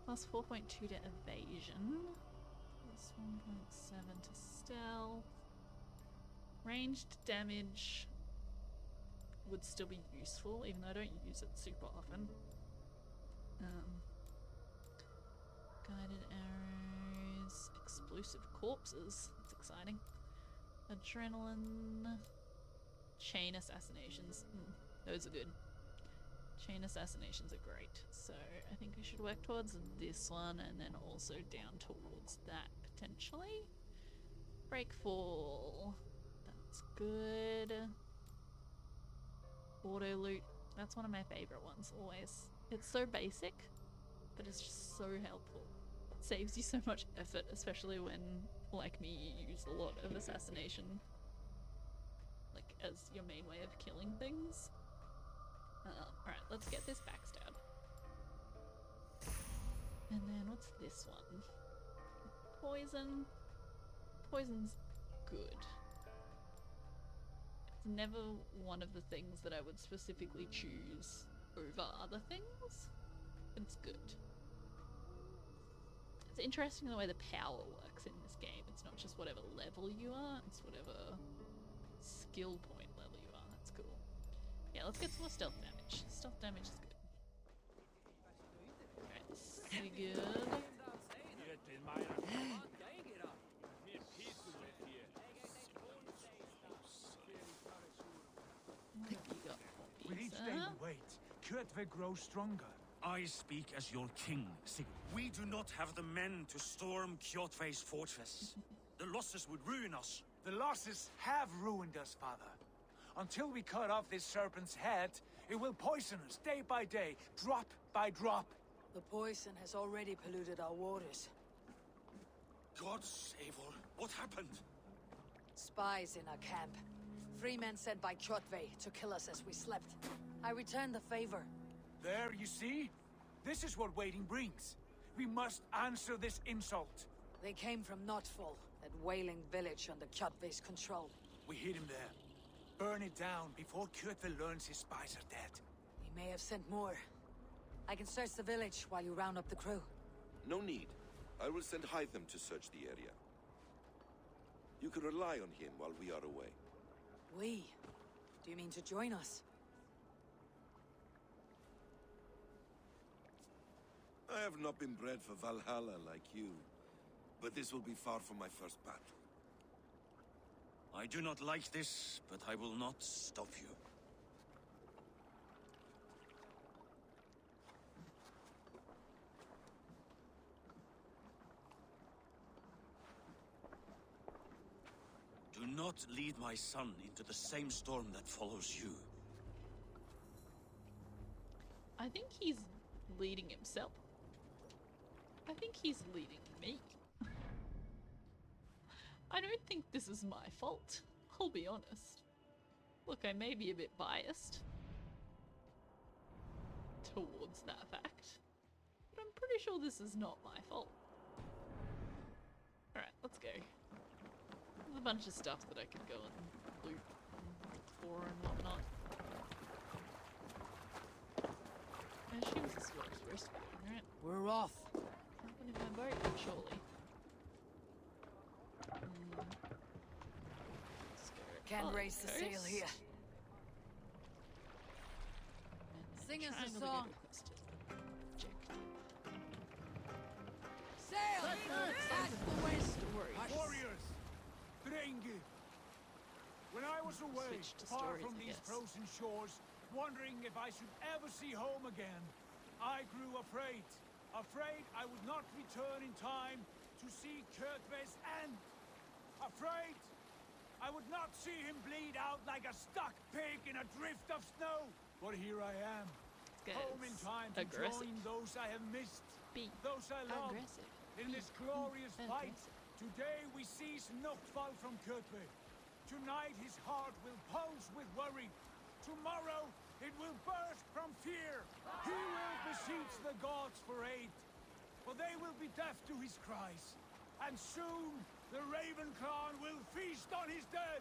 Plus 4.2 to evasion. Plus 1.7 to stealth. Ranged damage would still be useful, even though I don't use it super often. Guided arrows, explosive corpses. That's exciting. Adrenaline, chain assassinations. Those are good. Chain assassinations are great. So I think I should work towards this one and then also down towards that potentially. Breakfall. That's good. Auto loot. That's one of my favorite ones always. It's so basic, but it's just so helpful. It saves you so much effort, especially when, like me, you use a lot of assassination, like, as your main way of killing things. Alright, let's get this backstab. And then what's this one? Poison. Poison's good. It's never one of the things that I would specifically choose over other things. It's good. It's interesting the way the power works in this game. It's not just whatever level you are, it's whatever skill point level you are. That's cool. Yeah, let's get some more stealth damage. Stealth damage is good. Alright, Sigurd. With each day we wait, Kjotve grows stronger. I speak as your king, Sigurd. We do not have the men to storm Kjotve's fortress. The losses would ruin us. The losses have ruined us, father. Until we cut off this serpent's head, it will poison us day by day, drop by drop. The poison has already polluted our waters. God save all. What happened? Spies in our camp. 3 men sent by Kjotve to kill us as we slept. I returned the favor. There, you see? This is what waiting brings. We must answer this insult. They came from Notfall, that whaling village under Kjotve's control. We hid him there. Burn it down before Kjotve learns his spies are dead. He may have sent more. I can search the village while you round up the crew. No need. I will send Hytham to search the area. You can rely on him while we are away. We? Do you mean to join us? I have not been bred for Valhalla like you, but this will be far from my first battle. I do not like this, but I will not stop you. Do not lead my son into the same storm that follows you. I think he's leading himself. I think he's leading me. I don't think this is my fault. I'll be honest. Look, I may be a bit biased towards that fact, but I'm pretty sure this is not my fault. Alright, let's go. There's a bunch of stuff that I could go and loot and explore and whatnot. I assume this is where it's supposed to be, right? We're off. Open in my boat, surely. Can't raise the sail here. Sing us a song. Sail! That's the way. Story. King. When I was away, Switch to far stories, from I these guess. frozen shores, wondering if I should ever see home again, I grew afraid. Afraid I would not return in time to see Kjotve's end. Afraid I would not see him bleed out like a stuck pig in a drift of snow. But here I am, home in time to join those I have missed, those I love, in this glorious fight. Today we seize Noctval from Kjotve. Tonight his heart will pulse with worry. Tomorrow it will burst from fear. He will beseech the gods for aid, for they will be deaf to his cries. And soon the Raven clan will feast on his dead.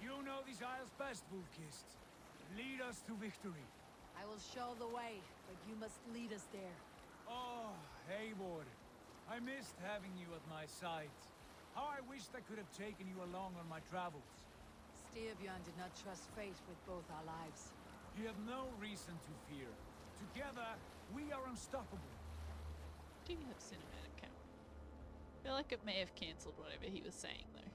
You know these isles best, Wolfkist. Lead us to victory. I will show the way, but you must lead us there. Oh, Eivor. I missed having you at my side. How I wished I could have taken you along on my travels. Styrbjörn did not trust fate with both our lives. He had no reason to fear. Together, we are unstoppable. Do you have cinematic count? I feel like it may have cancelled whatever he was saying, though.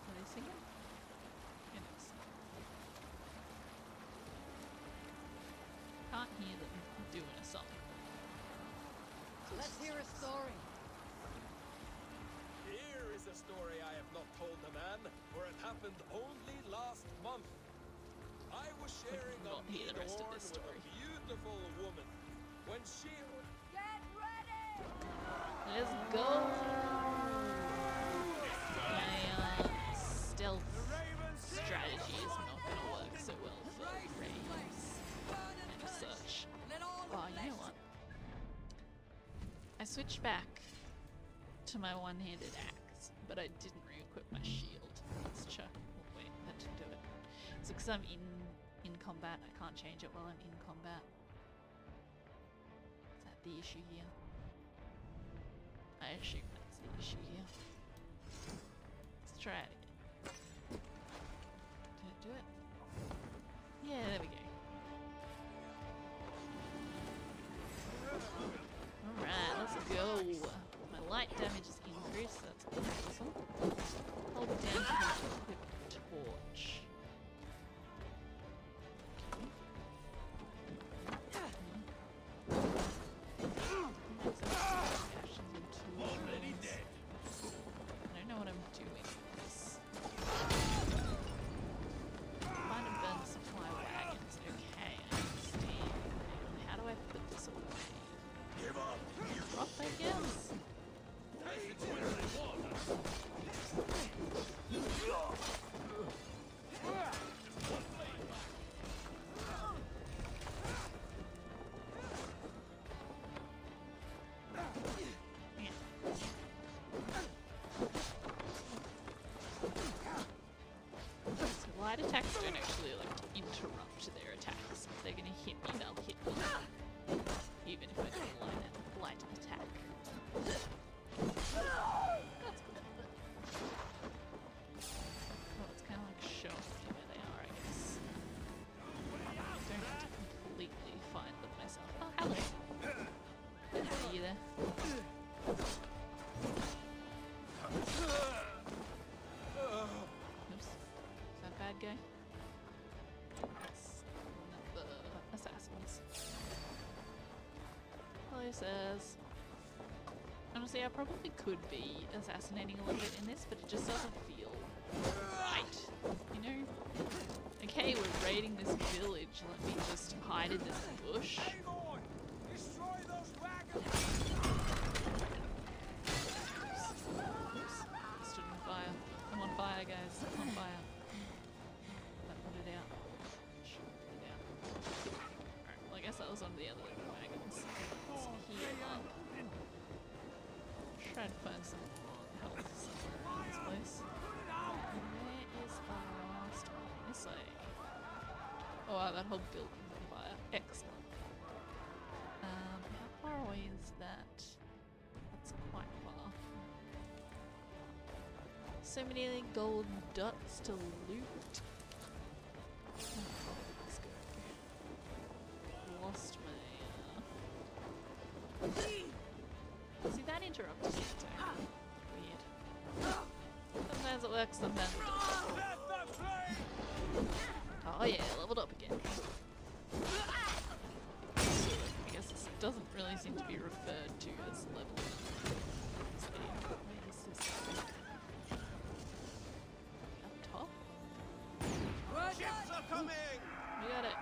Are they singing? Goodness. Can't hear them doing a song. Let's hear a story. Here is a story I have not told the man, for it happened only last month. I was sharing a mead horn with a beautiful woman. When she... Get ready! Let's go! My stealth strategy is not going to work so well for raids and such. Oh, you know what? I switched back to my one-handed axe, but I didn't re-equip my shield. Let's check. Oh, wait, that didn't do it. So because I'm in combat, I can't change it while I'm in combat. Is that the issue here? I assume that's the issue here. Let's try it again. Did it do it? Yeah, there we go. Alright, let's go. My light damage is increased, that's awesome. Hold down to equip torch. Already dead. I don't know what I'm doing with this. Find and burn supply wagons. Okay, I understand. How do I put this away? Give up. Drop, I guess. So light attacks don't actually like interrupt their attacks. If they're gonna hit me, they'll hit me. Even if I do a light attack. That's good. Well, it's kind of like showing me where they are, I guess. I don't have to completely find them myself. Oh, hello. Are you there? Oops. Is that bad guy? That's one of the assassins. Hello, sirs. Honestly, I probably could be assassinating a little bit in this, but it just doesn't feel right. You know? Okay, we're raiding this village. Let me just hide in this bush. Destroy those wagons! Oops. Stood on fire. I'm on fire, guys. I'm on fire. That put it out. Should put it out. Alright, well I guess that was on the other wagons. Let's heal up. Try to find some health somewhere in this place. Where is the last one? This way. Oh wow, that whole building's on fire. Excellent. How far away is that? That's quite far. So many gold dots to loot. Let's go. Lost See, that interrupted the attack. Weird. Sometimes it works, sometimes it doesn't. Oh yeah, leveled up again. I guess this doesn't really seem to be referred to as leveling. Where is this? Up top? Ships are coming! We got it.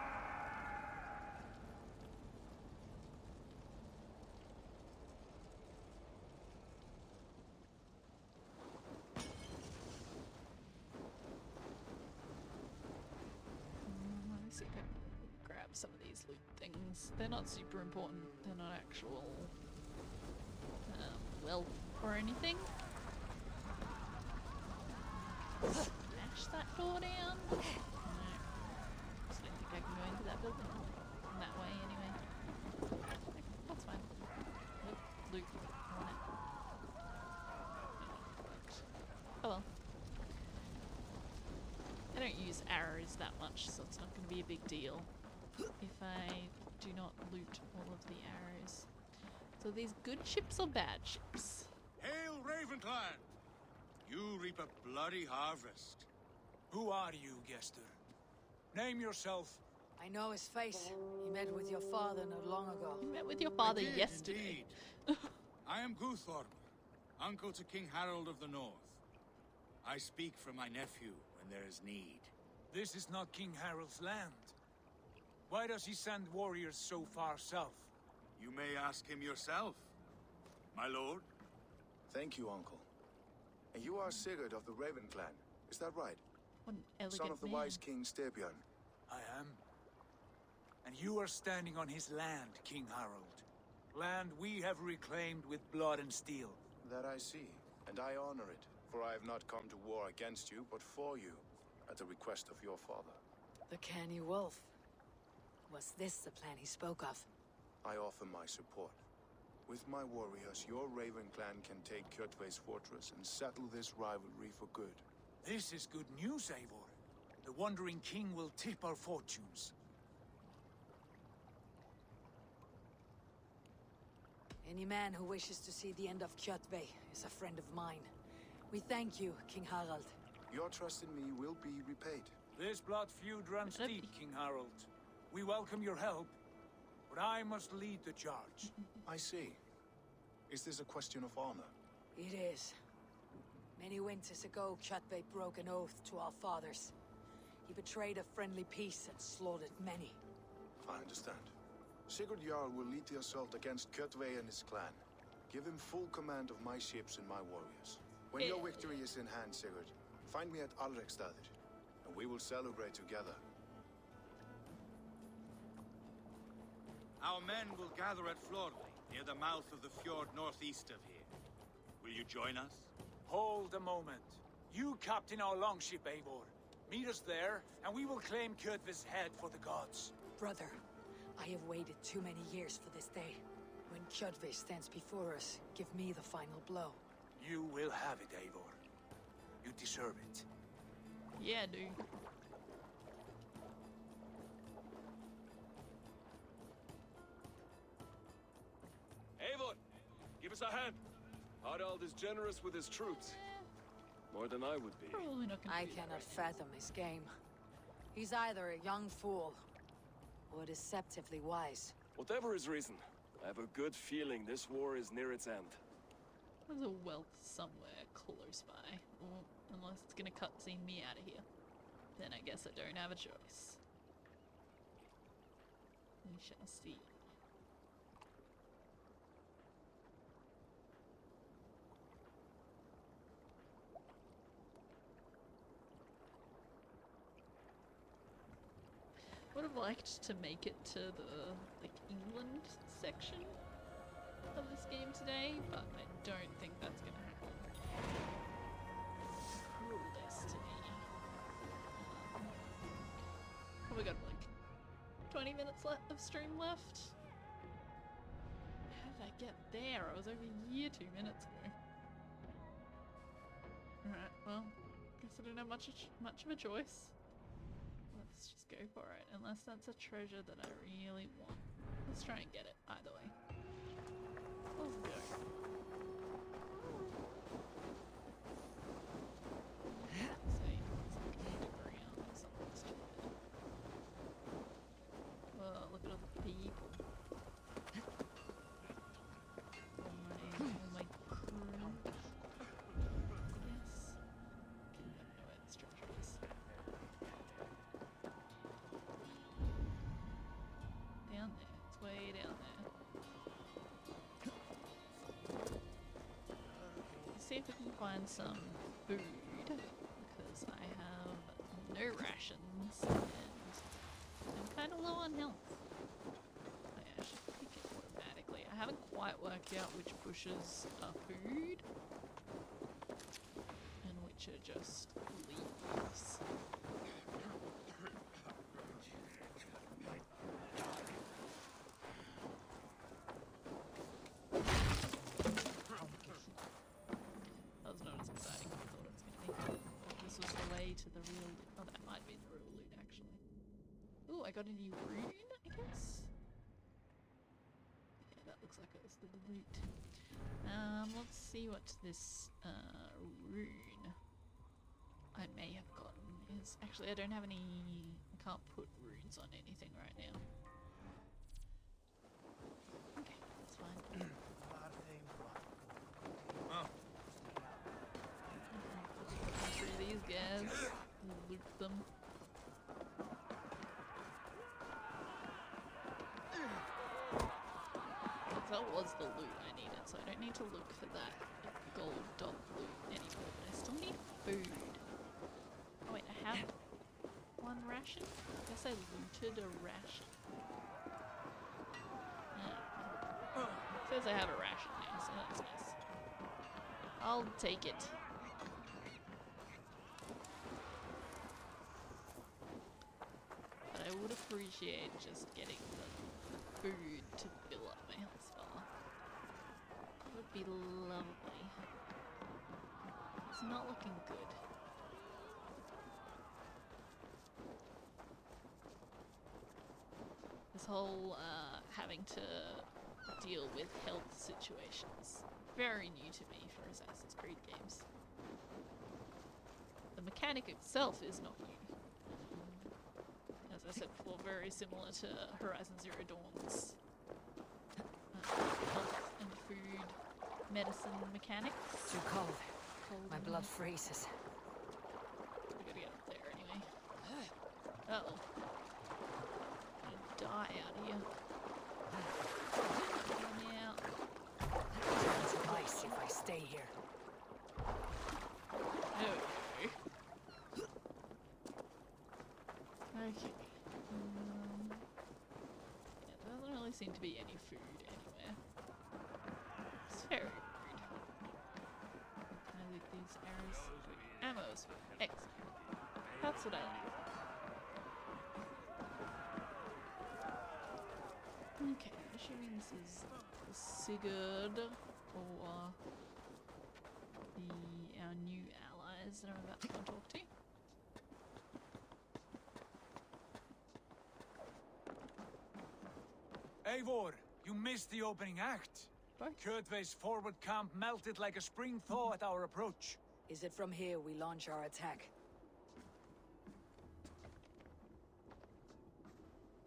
Let me see if I can grab some of these loot things. They're not super important. They're not actual wealth or anything. Smash that door down. No. Just don't think I can go into that building. That way anyway. Okay, that's fine. Nope. Loot. I want it. Oh well. I don't use arrows that much, so it's not going to be a big deal if I do not loot all of the arrows. So these good ships or bad ships? Hail Ravenclan! You reap a bloody harvest. Who are you, Gester? Name yourself. I know his face. He met with your father not long ago. You met with your father I did, yesterday. Indeed. I am Guthorm, uncle to King Harold of the North. I speak for my nephew when there is need. This is not King Harold's land. Why does he send warriors so far south? You may ask him yourself, my lord. Thank you, uncle. And you are Sigurd of the Raven clan, is that right? What an elegant Son of the man. wise King Styrbjörn. I am. And you are standing on his land, King Harold. Land we have reclaimed with blood and steel. That I see, and I honor it, for I have not come to war against you, but for you, at the request of your father. The canny wolf. Was this the plan he spoke of? I offer my support. With my warriors, your Raven clan can take Kjotve's fortress and settle this rivalry for good. This is good news, Eivor. The Wandering King will tip our fortunes. Any man who wishes to see the end of Kjotve is a friend of mine. We thank you, King Harald. Your trust in me will be repaid. This blood feud runs deep, King Harold. We welcome your help, but I must lead the charge. I see. Is this a question of honor? It is. Many winters ago, Kjotve broke an oath to our fathers. He betrayed a friendly peace and slaughtered many. I understand. Sigurd Jarl will lead the assault against Kjotve and his clan. Give him full command of my ships and my warriors. When your victory is in hand, Sigurd, find me at Alrekstadir, and we will celebrate together. Our men will gather at Florley, near the mouth of the fjord northeast of here. Will you join us? Hold a moment. You captain our longship, Eivor. Meet us there, and we will claim Kjotve's head for the gods. Brother, I have waited too many years for this day. When Kjotve stands before us, give me the final blow. You will have it, Eivor. You deserve it. Yeah, dude. Eivor, give us a hand. Harald is generous with his troops. More than I would be. Probably not gonna I do that cannot right fathom his game. He's either a young fool or deceptively wise. Whatever his reason, I have a good feeling this war is near its end. There's a wealth somewhere close by. Or, unless it's gonna cutscene me out of here. Then I guess I don't have a choice. We shall see. Would have liked to make it to the England section of this game today, but I don't think that's gonna happen. Cruel destiny. Oh, we got like 20 minutes of stream left. How did I get there? I was over here 2 minutes ago. Alright, well, guess I don't have much of a choice. Let's just go for it, unless that's a treasure that I really want. Let's try and get it, either way. Let's go. Oh, look at all the people. All my crew. Yes. I don't know where this treasure is. Down there. It's way down there. Let's see if we can find some food, because I have no rations and I'm kind of low on health. Oh, yeah, I should pick it automatically. I haven't quite worked out which bushes are food and which are just leaves. That was not as exciting as I thought it was going to be. Thought this was the way to the real loot. Oh, that might be the real loot, actually. Ooh, I got a new rune, I guess? Yeah, that looks like it was the loot. Let's see what this, rune I may have gotten is. Actually, I don't have any... I can't put runes on anything right now. Okay, that's fine. Through these guys, loot them. That was the loot I needed, so I don't need to look for that gold dog loot anymore, but I still need food. Oh wait, I have one ration? I guess I looted a ration. Yeah. It says I have a ration now, so that's nice. I'll take it. But I would appreciate just getting the food to fill up my health bar. That would be lovely. It's not looking good. This whole having to deal with health situations, very new to me for Assassin's Creed games. The mechanic itself is not new. As I said before, very similar to Horizon Zero Dawn's health and food medicine mechanics. Too cold. My blood freezes. We gotta get up there anyway. Uh-oh. I'm gonna die out here. Now. It's nice if I stay here. Okay. Okay. Yeah, there doesn't really seem to be any food anywhere. It's very rude. Can I loot these arrows? Ammo's food. Excellent. That's what I like. Okay, I'm assuming this is Sigurd or our new allies that I'm about to go and talk to. Eivor, you missed the opening act. Kjotve's forward camp melted like a spring thaw at our approach. Is it from here we launch our attack?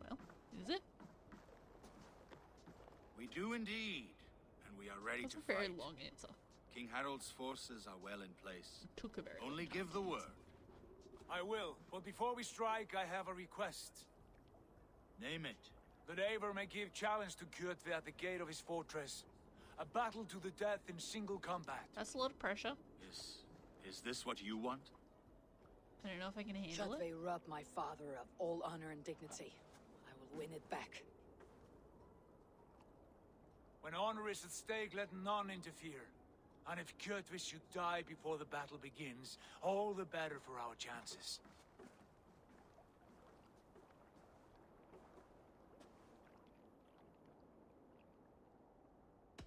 Well, is it? We do indeed, and we are ready That's to a very fight. long answer. King Harold's forces are well in place. It took a very Only long time give the to answer. word. I will, but before we strike, I have a request. Name it. That Eivor may give challenge to Kjotve at the gate of his fortress. A battle to the death in single combat. That's a lot of pressure. Is this what you want? I don't know if I can handle it. Kjotve robbed my father of all honor and dignity. I will win it back. When honor is at stake, let none interfere. And if Kjotve should die before the battle begins, all the better for our chances.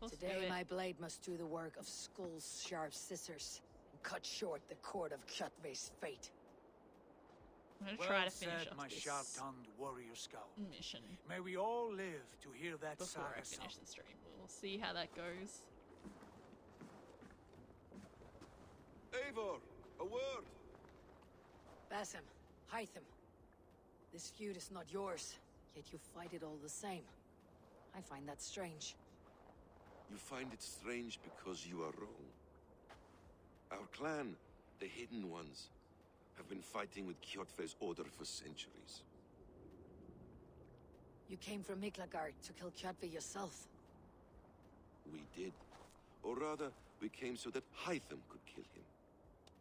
Today my blade must do the work of Skull's sharp scissors and cut short the cord of Kjotve's fate. I'm gonna Well try to finish said, off my this sharp-tongued warrior scout. mission May we all live to hear that before I saga finish sung. the stream. We'll see how that goes. Eivor, a word. Basim, Hytham. This feud is not yours, yet you fight it all the same. I find that strange. You find it strange because you are wrong. Our clan, the Hidden Ones, have been fighting with Kjotve's order for centuries. You came from Miklagard to kill Kjotve yourself. We did. Or rather, we came so that Hytham could kill him.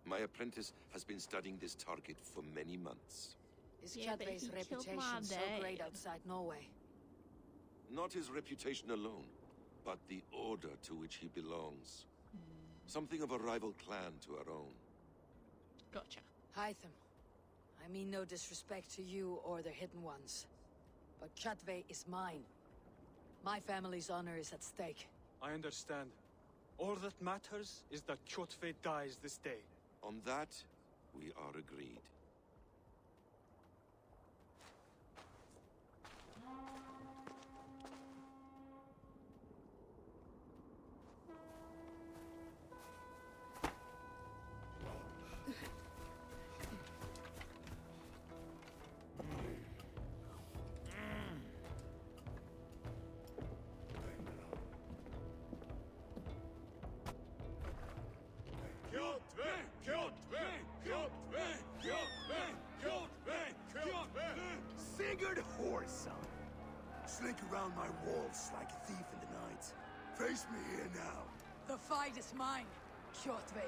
My apprentice has been studying this target for many months. Is Yeah, but Kjotve's he killed reputation my so great dad. outside Norway? Not his reputation alone, but the order to which he belongs. Something of a rival clan to our own. Gotcha. Hytham, I mean no disrespect to you or the Hidden Ones, but Kjotve is mine. My family's honor is at stake. I understand. All that matters is that Kjotve dies this day. On that, we are agreed. Sigurd Whoreson. Slink around my walls like a thief in the night. Face me here now. The fight is mine, Kjotve.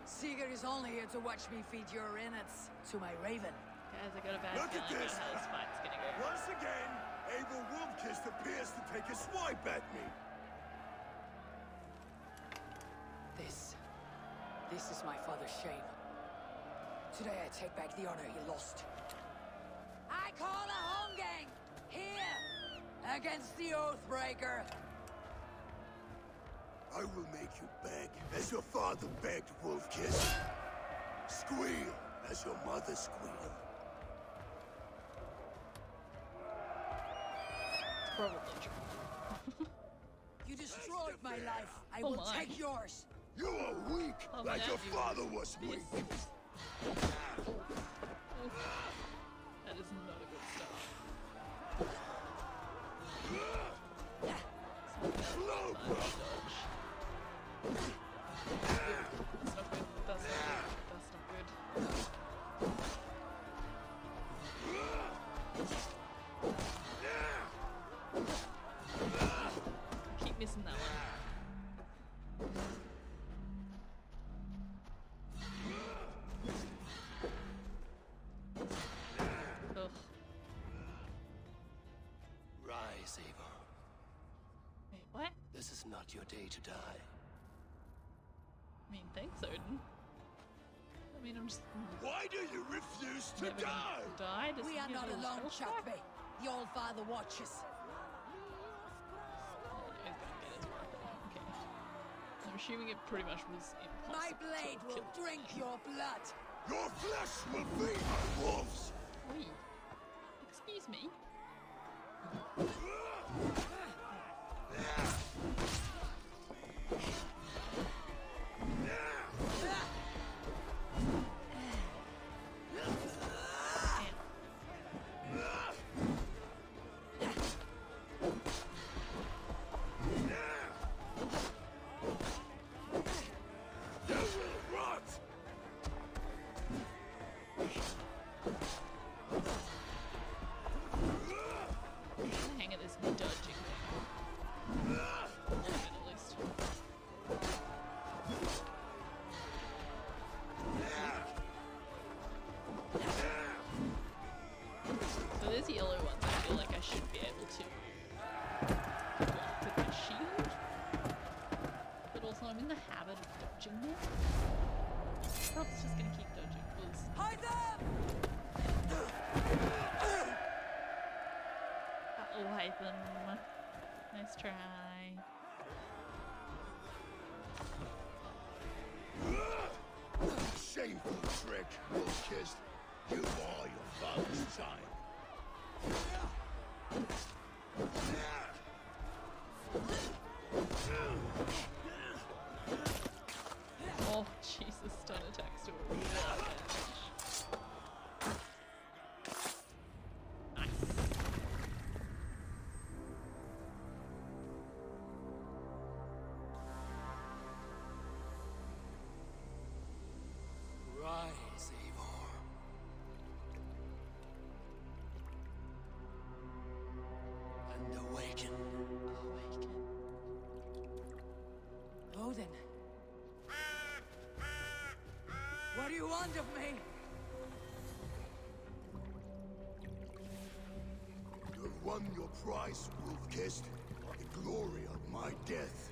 Sigurd is only here to watch me feed your innards to my raven. Guys, I got a bad Look at feeling this. about how this fight's gonna go. Once again, Abel Wolfkist appears to take a swipe at me. This is my father's shame. Today I take back the honor he lost. I call a home gang! Here! Against the Oathbreaker! I will make you beg as your father begged, Wolfkist. Squeal as your mother squealed. Probably true. You destroyed my life. I Oh will my. take yours. You are weak, like now your you- father was weak. That is not a good start. Slow, bro. That's not good. That's not good. That's not good. I keep missing that one. Ugh. Rise, Eivor. Wait, what? This is not your day to die. I mean, thanks, Odin. I mean, I'm just Why do you refuse to never die? gonna die. Does We he are give not his alone, health back? Kjotve. The Old Father watches. Oh, no, he's gonna get his worth. Okay. I'm assuming it pretty much was impossible. My blade to will kill. drink your blood. Your flesh will feed my wolves. Oi. Excuse me. You will rot. The hang of this dodging thing. A little bit at least. So there's yellow ones I feel like I should be able to block with my shield. But also I'm in the habit of dodging them. Perhaps just gonna keep dodging because Hide them! that'll hide them. Nice try. Shameful trick, Wolfkist. You are your father's child. Oh, Jesus, stun attacks do a lot of damage. Nice. Rise, Eivor. And awaken. Odin. What do you want of me? You've won your prize, Wolf-Kissed. The glory of my death.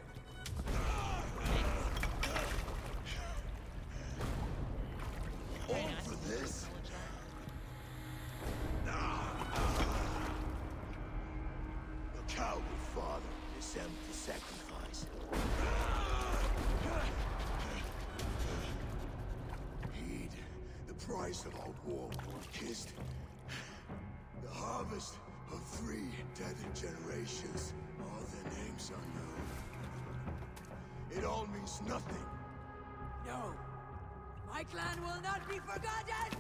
All for this? A coward father is empty sacrifice. Heed the price of our war, Wolf-Kissed. The harvest of 3 dead generations. All their names unknown. It all means nothing. No. My clan will not be forgotten!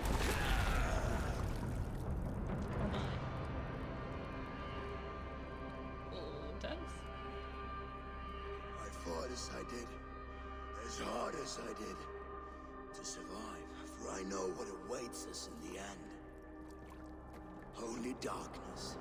Intense. I fought as I did, as hard as I did, to survive, for I know what awaits us in the end. Only darkness.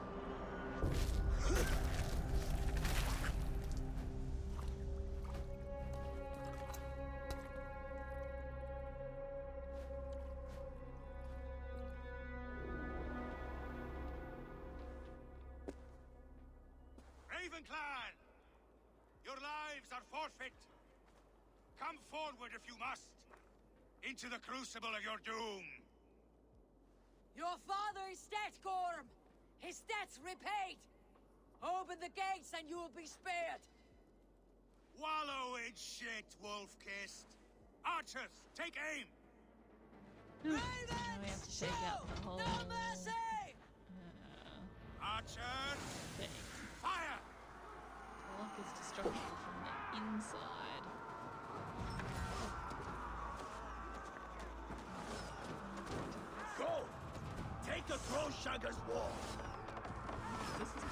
Raven Clan! Your lives are forfeit. Come forward if you must. Into the crucible of your doom. Your father is dead, Gorm! His debt's repaid! Open the gates and you will be spared! Wallow in shit, Wolf-Kissed. Archers, take aim! Now we have to shake out the whole... No mercy! Archers, fire! Block is destruction from the inside. Go! Take the Trollshagger's wall! This is good.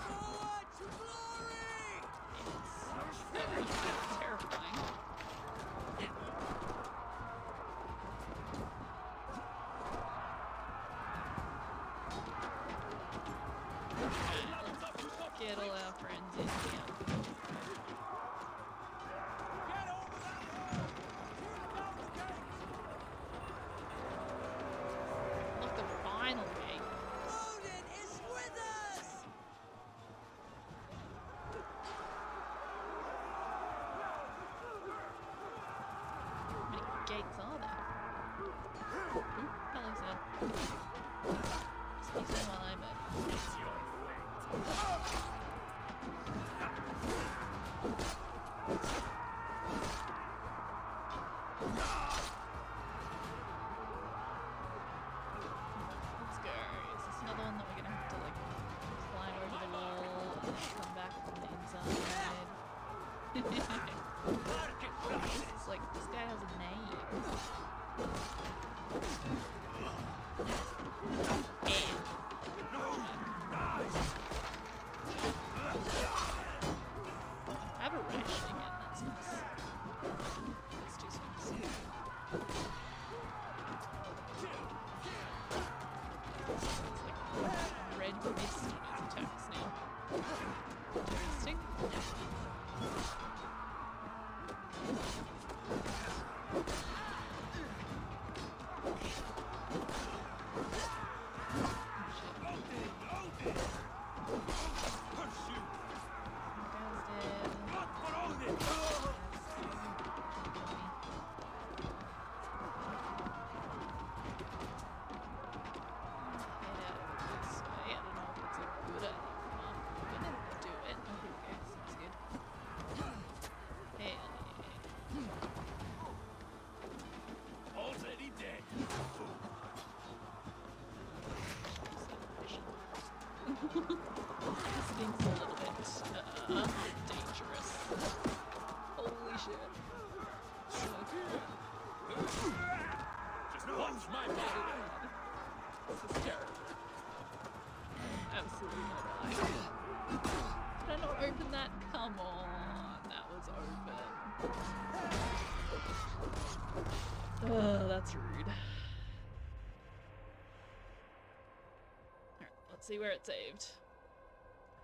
Forward to glory! Very terrifying. Let's get all our friends in here. Look, the final gate. Odin is with us! How many gates are there? Hello, sir. Speak to while I move. Let's go. Is this another one that we're gonna have to like climb over the wall and then come back from the inside? It's like this guy has a name. Oh, that's rude. Alright, let's see where it saved.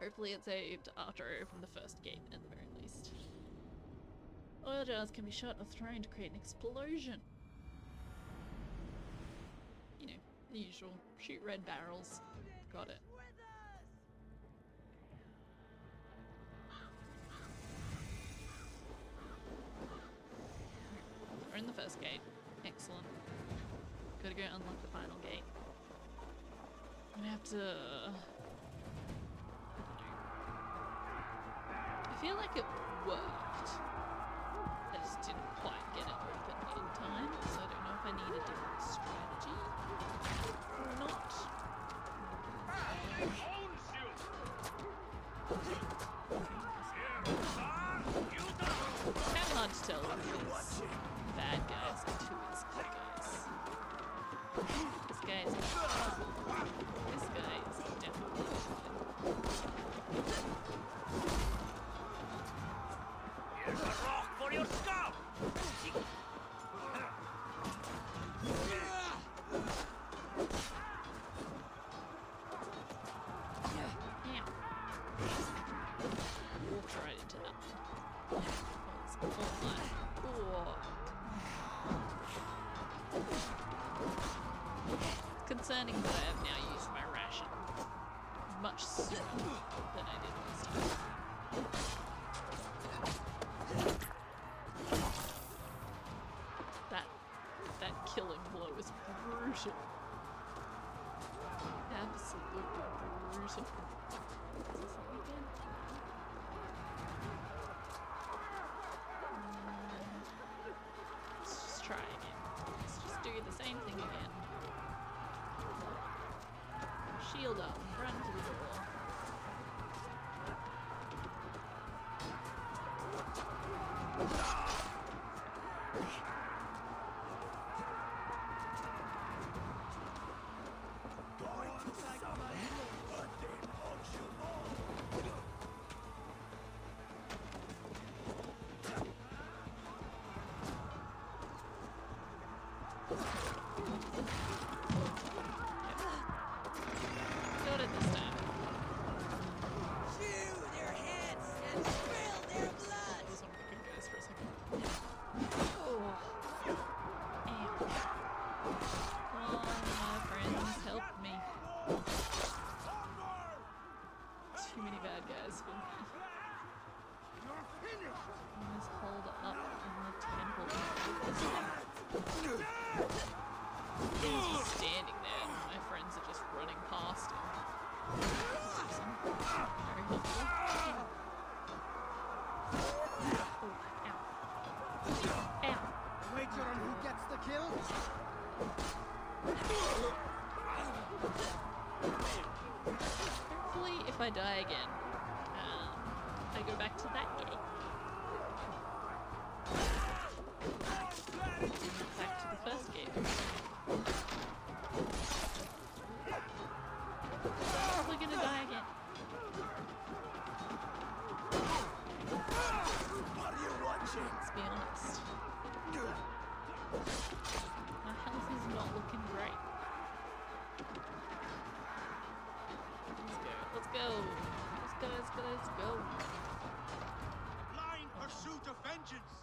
Hopefully it saved after I opened the first gate, at the very least. Oil jars can be shot or thrown to create an explosion. You know, the usual. Shoot red barrels. Got it. We're in the first gate. Excellent. Gotta go unlock the final gate. I'm gonna have to... I feel like it worked. I just didn't quite get it open in time, so I don't know if I need a different strategy or not. It's kind of hard to tell if these bad guys are two of his good guys. This guy is definitely good. Here's a rock for your scalp! Walked right into that one. It's concerning that I have now used my ration much sooner than I did last time. That killing blow is brutal. Absolutely brutal. Is this it again? Let's just try again. Let's just do the same thing again. Shield up, run to the door. Got it this time. Chew their heads and spill their blood! I was on my good guys for a second. Oh. Ow. Oh, my friends, help me. Too many bad guys for me. I was holed up in the temple. He's just standing there, and my friends are just running past him. Very helpful. Oh, ow. Ow. Wager on who gets the kill? Hopefully, if I die again, I go back to that gate. Back to the first gate. We're gonna die again. Let's be honest. My health is not looking great. Let's go. Let's go. Blind pursuit of vengeance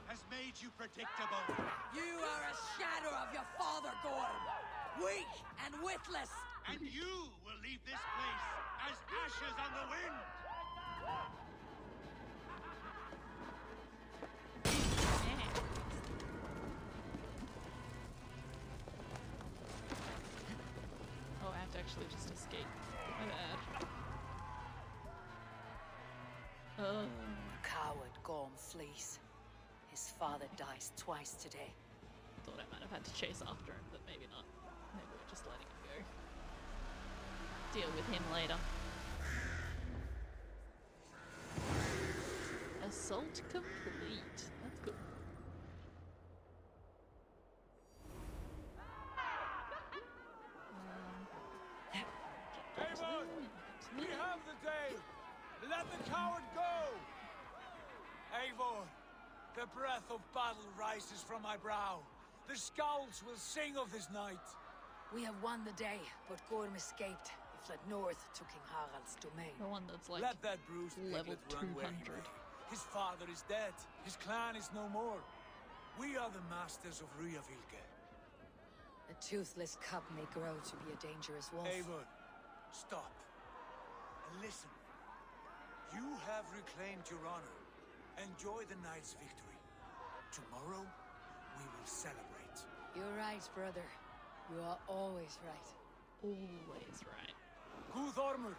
has made you predictable. You are a shadow of your father, Gordon. Weak and witless. And you will leave this place as ashes on the wind. Oh, I have to actually just escape. My bad. Oh. Coward Gorm flees. His father dies twice today. Thought I might have had to chase after him, but maybe not. Maybe we're just letting him go. Deal with him later. Assault complete. That's good. Avon! We have the day! Let the coward go! Eivor, the breath of battle rises from my brow. The scouts will sing of this night. We have won the day, but Gorm escaped. He fled north to King Harald's domain. The one that's like Let that bruised level piglet run where he 200. may. His father is dead. His clan is no more. We are the masters of Ryjavilke. A toothless cub may grow to be a dangerous wolf. Eivor, stop. And listen. You have reclaimed your honor. Enjoy the night's victory. Tomorrow, we will celebrate. You're right, brother. You are always right. Always right. Guthormur,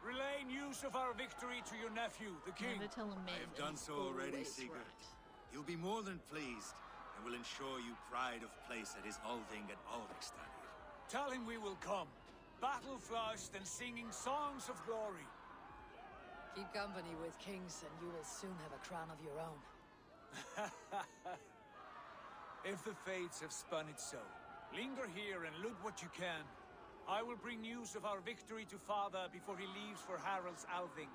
relay news of our victory to your nephew, the king. Never tell a man I have that done he's so already, always Sigurd. right. He'll be more than pleased, and will ensure you pride of place at his Althing at Alrikstad. Tell him we will come, battle-flushed and singing songs of glory. Keep company with kings and you will soon have a crown of your own. If the fates have spun it so, linger here and loot what you can. I will bring news of our victory to father before he leaves for Harald's Althing.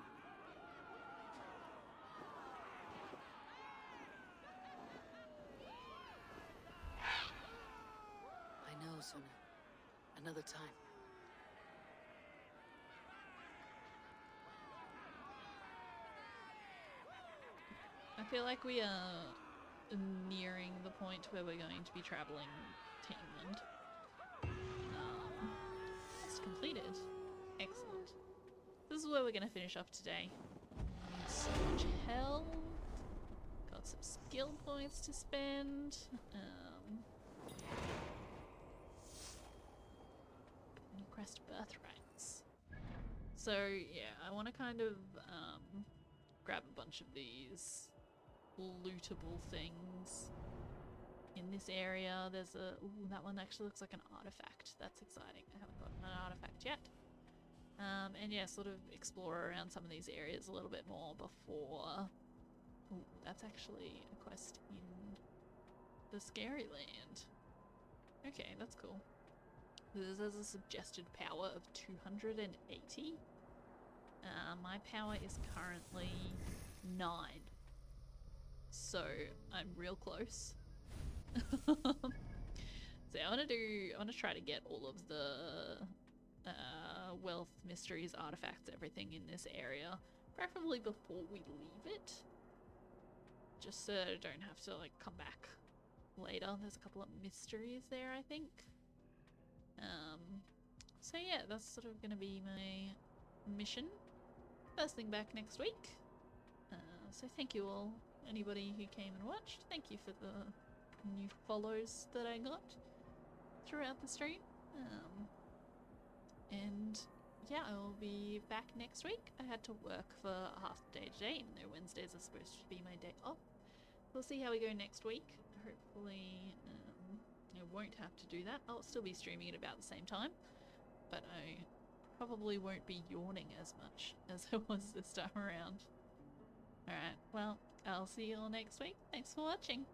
I know, Suna. Another time. I feel like we are nearing the point where we're going to be traveling to England. It's completed. Excellent. This is where we're going to finish off today. Need so much health. Got some skill points to spend. Crest birthrights. So yeah, I want to kind of grab a bunch of these lootable things in this area. There's a that one actually looks like an artifact. That's exciting. I haven't gotten an artifact yet. And yeah, sort of explore around some of these areas a little bit more before. Ooh, that's actually a quest in the Scary Land. Okay, that's cool. This has a suggested power of 280. My power is currently 9. So I'm real close. So I want to try to get all of the wealth, mysteries, artifacts, everything in this area, preferably before we leave it, just so I don't have to like come back later. There's a couple of mysteries there, I think. So yeah, that's sort of going to be my mission. First thing back next week. So thank you all, anybody who came and watched. Thank you for the new follows that I got throughout the stream. And yeah, I will be back next week. I had to work for half the day today, even though Wednesdays are supposed to be my day off. We'll see how we go next week. Hopefully I won't have to do that. I'll still be streaming at about the same time, but I probably won't be yawning as much as I was this time around. Alright, well, I'll see you all next week. Thanks for watching.